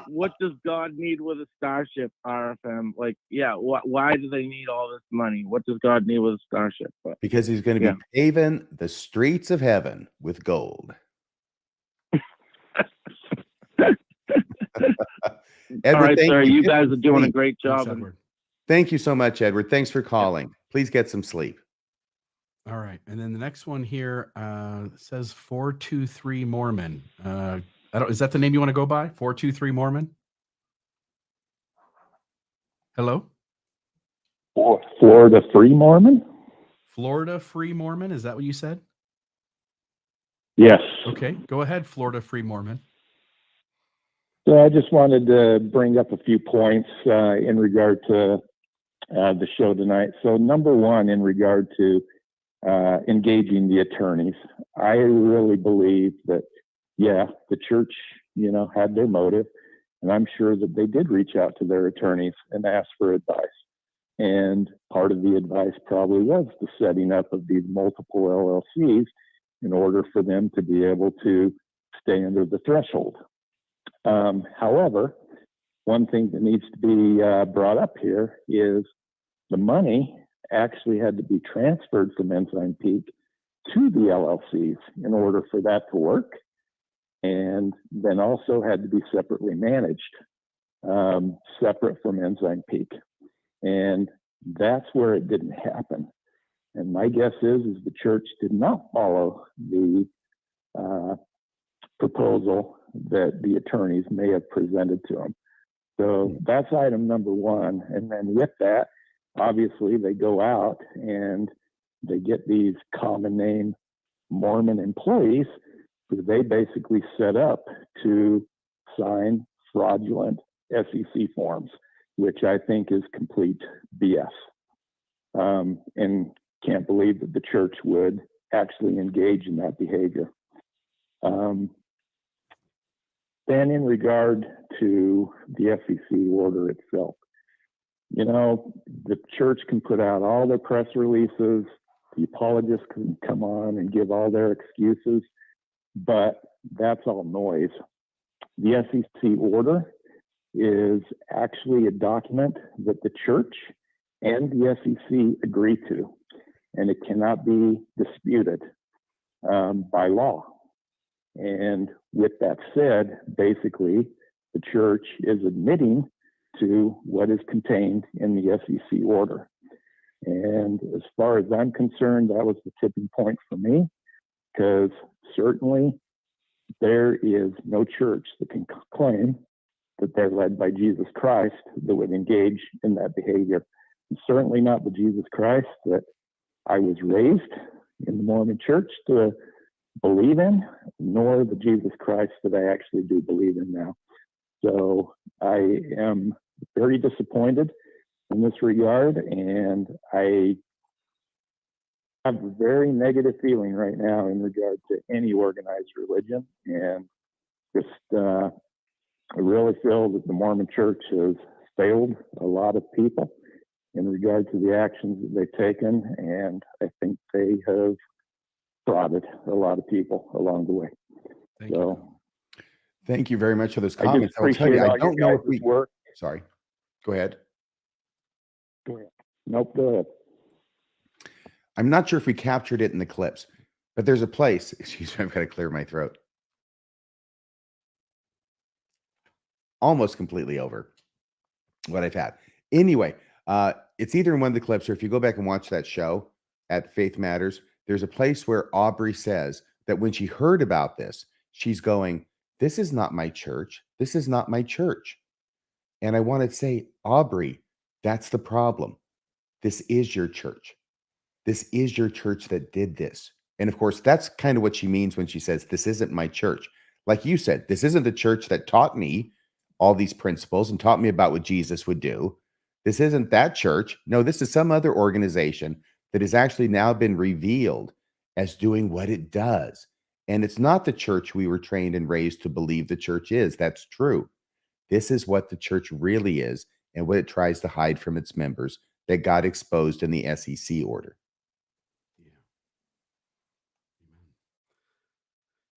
God need with a starship, RFM? Like, yeah, why do they need all this money? What does God need with a starship? But, Because he's going to be paving the streets of heaven with gold. Edward, all right, thank sir. You Get guys some are doing a sleep. great Thanks, job. And Edward. Thank you so much, Edward. Thanks for calling. Please get some sleep. All right. And then the next one here says 423 Mormon. Is that the name you want to go by? 423 Mormon? Hello? Florida Free Mormon? Florida Free Mormon? Is that what you said? Yes. Okay. Go ahead, Florida Free Mormon. So I just wanted to bring up a few points in regard to the show tonight. So number one, in regard to engaging the attorneys, I really believe that, yeah, the church, had their motive, and I'm sure that they did reach out to their attorneys and ask for advice. And part of the advice probably was the setting up of these multiple LLCs in order for them to be able to stay under the threshold. However, one thing that needs to be brought up here is the money actually had to be transferred from Ensign Peak to the LLCs in order for that to work, and then also had to be separately managed, separate from Ensign Peak. And that's where it didn't happen. And my guess is the church did not follow the proposal that the attorneys may have presented to them. So that's item number one. And then with that, obviously they go out and they get these common name Mormon employees who they basically set up to sign fraudulent SEC forms, which I think is complete BS. And can't believe that the church would actually engage in that behavior. Then in regard to the SEC order itself, the church can put out all their press releases, the apologists can come on and give all their excuses, but that's all noise. The SEC order is actually a document that the church and the SEC agree to, and it cannot be disputed by law. And with that said, basically, the church is admitting to what is contained in the SEC order. And as far as I'm concerned, that was the tipping point for me, because certainly there is no church that can claim that they're led by Jesus Christ that would engage in that behavior. And certainly not the Jesus Christ that I was raised in the Mormon church to believe in, nor the Jesus Christ that I actually do believe in now. So I am very disappointed in this regard, and I have a very negative feeling right now in regard to any organized religion, and just I really feel that the Mormon church has failed a lot of people in regard to the actions that they've taken, and I think they have frauded a lot of people along the way. Thank you. Thank you very much for those I just comments. I will tell you, appreciate I all don't your know if guys' we. work. Sorry, go ahead. Go ahead. Nope, go ahead. I'm not sure if we captured it in the clips, but there's a place. Excuse me, I've got to clear my throat. Almost completely over what I've had. Anyway, it's either in one of the clips, or if you go back and watch that show at Faith Matters, there's a place where Aubrey says that when she heard about this, she's going, "This is not my church. This is not my church." And I want to say, Aubrey, that's the problem. This is your church. This is your church that did this. And of course, that's kind of what she means when she says, "This isn't my church." Like you said, this isn't the church that taught me all these principles and taught me about what Jesus would do. This isn't that church. No, this is some other organization that has actually now been revealed as doing what it does. And it's not the church we were trained and raised to believe the church is. That's true. This is what the church really is and what it tries to hide from its members that got exposed in the SEC order.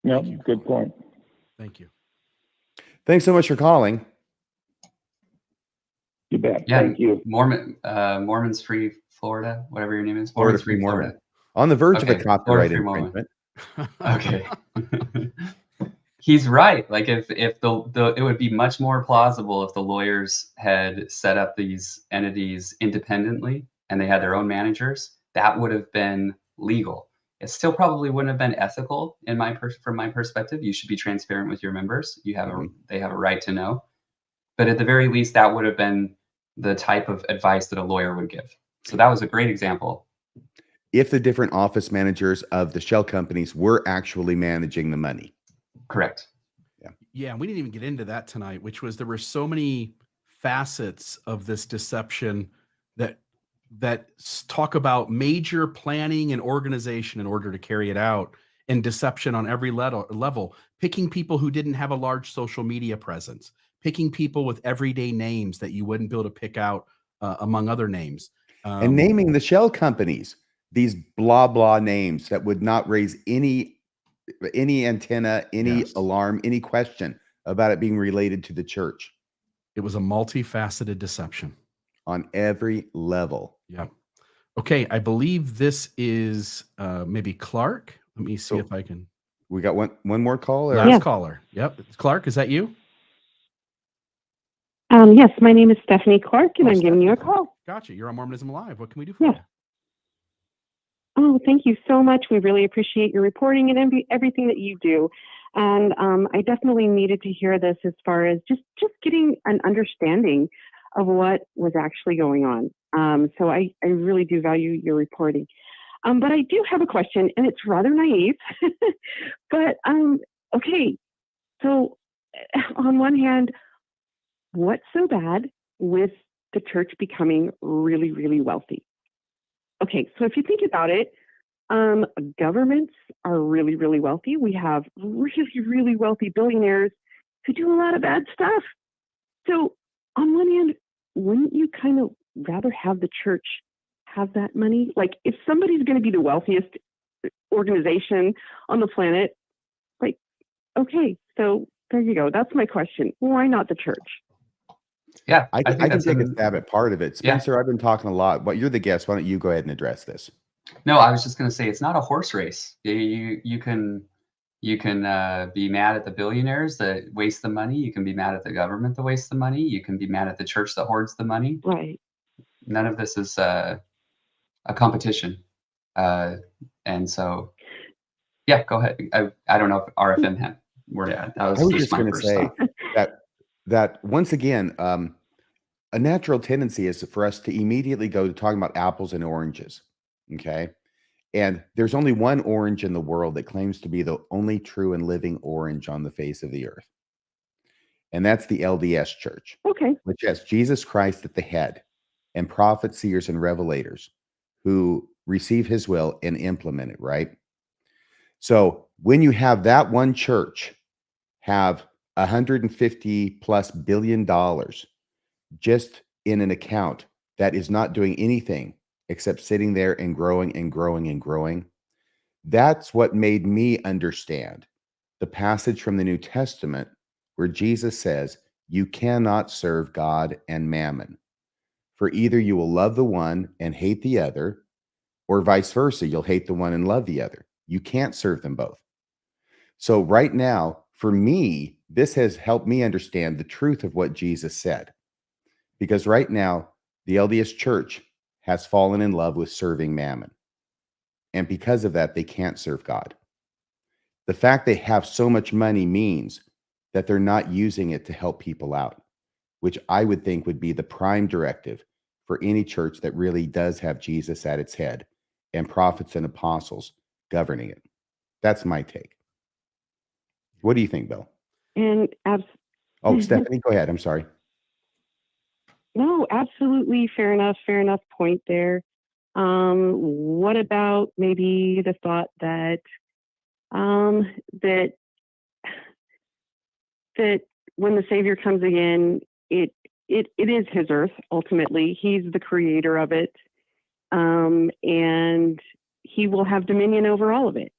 No, Thank you, good point. Thank you. Thanks so much for calling. You bet. Yeah, Thank you. Mormons Free Florida, whatever your name is. Florida Mormons Free Free Mormon. Florida. On the verge of Okay, a Florida copyright Free Mormon. infringement. Okay. He's right. Like if the it would be much more plausible if the lawyers had set up these entities independently and they had their own managers. That would have been legal. It still probably wouldn't have been ethical from my perspective. You should be transparent with your members. They have a right to know. But at the very least, that would have been the type of advice that a lawyer would give. So that was a great example. If the different office managers of the shell companies were actually managing the money. Correct. Yeah, and we didn't even get into that tonight, which was there were so many facets of this deception that talk about major planning and organization in order to carry it out, and deception on every level, picking people who didn't have a large social media presence, picking people with everyday names that you wouldn't be able to pick out among other names. And naming the shell companies, these blah, blah names that would not raise any antenna, any alarm, any question about it being related to the church. It was a multifaceted deception. On every level. Yeah. Okay, I believe this is maybe Clark. Let me see if I can. We got one more call? Or? Last caller. Yep. Clark, is that you? Yes, my name is Stephanie Clark, and I'm giving you a call. Gotcha. You're on Mormonism Live. What can we do for you? Oh, thank you so much. We really appreciate your reporting and everything that you do. And I definitely needed to hear this as far as just getting an understanding of what was actually going on. So I really do value your reporting. But I do have a question, and it's rather naive. But okay, so on one hand, what's so bad with the church becoming really, really wealthy? Okay, so if you think about it, governments are really, really wealthy. We have really, really wealthy billionaires who do a lot of bad stuff. So on one hand, wouldn't you kind of rather have the church have that money? Like if somebody's going to be the wealthiest organization on the planet, like, okay, so there you go. That's my question. Why not the church? Yeah, I can take a stab at part of it. Spencer, I've been talking a lot, but you're the guest. Why don't you go ahead and address this? No, I was just going to say it's not a horse race. You can be mad at the billionaires that waste the money. You can be mad at the government that wastes the money. You can be mad at the church that hoards the money. Right. None of this is a competition. And so, yeah, go ahead. I don't know if RFM had where to add. That I was was just just my going to first say thought. that once again, a natural tendency is for us to immediately go to talking about apples and oranges. Okay. And there's only one orange in the world that claims to be the only true and living orange on the face of the earth. And that's the LDS church, Okay. which has Jesus Christ at the head and prophets, seers, and revelators who receive his will and implement it, right? So when you have that one church have $150+ billion just in an account that is not doing anything except sitting there and growing and growing and growing, that's what made me understand the passage from the New Testament where Jesus says, you cannot serve God and mammon. For either you will love the one and hate the other, or vice versa, you'll hate the one and love the other. You can't serve them both. So right now, for me, this has helped me understand the truth of what Jesus said. Because right now, the LDS church has fallen in love with serving mammon. And because of that, they can't serve God. The fact they have so much money means that they're not using it to help people out, which I would think would be the prime directive for any church that really does have Jesus at its head and prophets and apostles governing it. That's my take. What do you think, Bill? And Oh, Stephanie, go ahead. I'm sorry. no, absolutely fair enough. Fair enough point there. What about maybe the thought that that when the Savior comes again, it is his earth ultimately. He's the creator of it, and he will have dominion over all of it.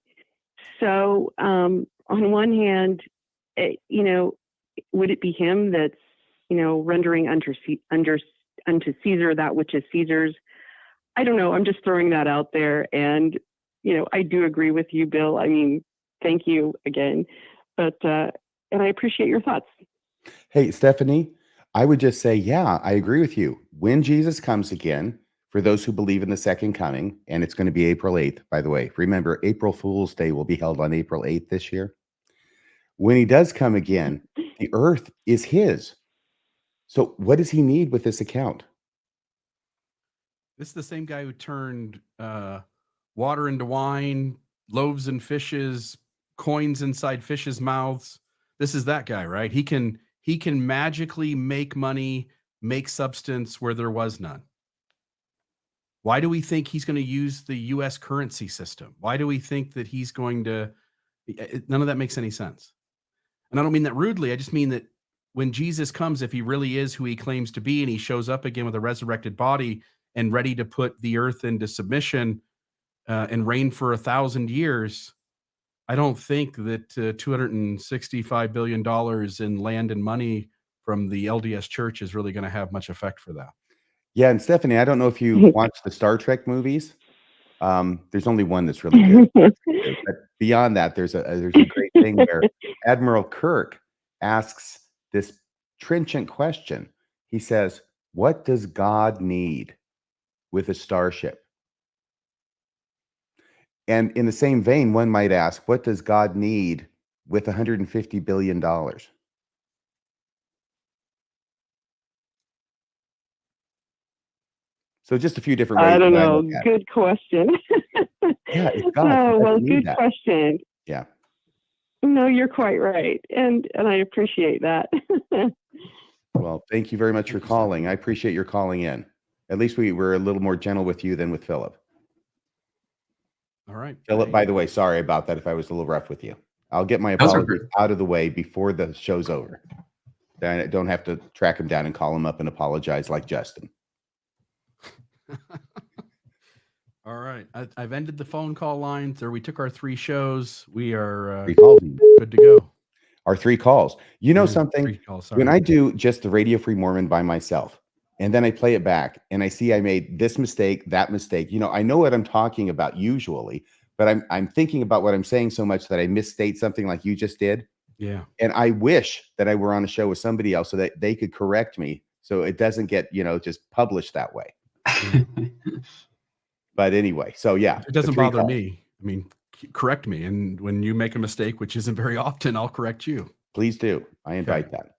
So, on one hand, would it be him that's rendering unto Caesar that which is Caesar's? I don't know. I'm just throwing that out there, and I do agree with you, Bill. I mean, thank you again, but and I appreciate your thoughts. Hey, Stephanie, I would just say, yeah, I agree with you. When Jesus comes again, for those who believe in the second coming, and it's going to be April 8th, by the way, remember, April Fool's Day will be held on April 8th this year. When he does come again, the earth is his. So what does he need with this account? This is the same guy who turned water into wine, loaves and fishes, coins inside fishes' mouths. This is that guy, right? He can magically make money, make substance where there was none. Why do we think he's going to use the US currency system? Why do we think that he's going to none of that makes any sense. And I don't mean that rudely. I just mean that when Jesus comes, if he really is who he claims to be, and he shows up again with a resurrected body and ready to put the earth into submission and reign for 1,000 years, I don't think that $265 billion in land and money from the LDS church is really going to have much effect for that. Yeah, and Stephanie, I don't know if you watched the Star Trek movies. There's only one that's really good. But beyond that, there's a great thing where Admiral Kirk asks this trenchant question. He says, "What does God need with a starship?" And in the same vein, one might ask, what does God need with $150 billion? So just a few different ways. I don't that know. look at it. Good question. Yeah, it's God. He Oh, doesn't well, need good that. question. Yeah. No, you're quite right. And I appreciate that. Well, thank you very much for calling. I appreciate your calling in. At least we were a little more gentle with you than with Philip. All right. Philip, by the way, sorry about that if I was a little rough with you. I'll get my Those are apologies great. out of the way before the show's over. Then I don't have to track him down and call him up and apologize like Justin. All right. I've ended the phone call lines, or we took our 3 shows. We are 3 calls. good to go. Our 3 calls. You know Yeah, something? 3 calls, When sorry. I do just the Radio Free Mormon by myself, and then I play it back and I see I made this mistake, that mistake, I know what I'm talking about usually, but I'm thinking about what I'm saying so much that I misstate something like you just did. Yeah. And I wish that I were on a show with somebody else so that they could correct me so it doesn't get, just published that way. But anyway, so yeah, It doesn't the three bother calls. me. I mean, correct me. And when you make a mistake, which isn't very often, I'll correct you. Please do. I invite that.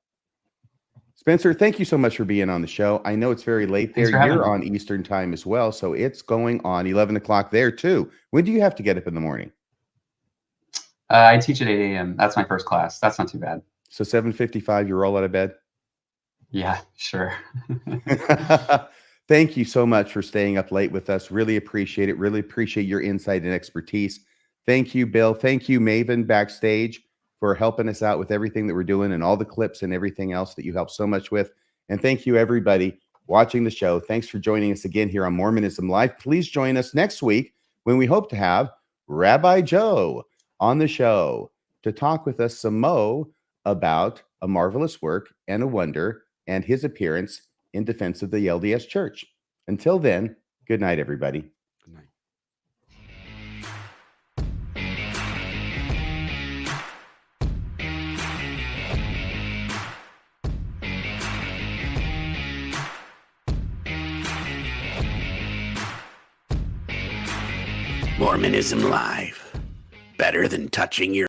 Spencer, thank you so much for being on the show. I know it's very late there. Thanks for having You're me. on Eastern time as well. So it's going on 11 o'clock there too. When do you have to get up in the morning? I teach at 8 a.m. That's my first class. That's not too bad. So 7:55, you're all out of bed? Yeah, sure. Thank you so much for staying up late with us. Really appreciate it. Really appreciate your insight and expertise. Thank you, Bill. Thank you, Maven, backstage, for helping us out with everything that we're doing and all the clips and everything else that you helped so much with. And thank you, everybody watching the show. Thanks for joining us again here on Mormonism Live. Please join us next week when we hope to have Rabbi Joe on the show to talk with us some more about a marvelous work and a wonder and his appearance in defense of the LDS Church. Until then, good night, everybody. Good night. Mormonism Live. Better than touching your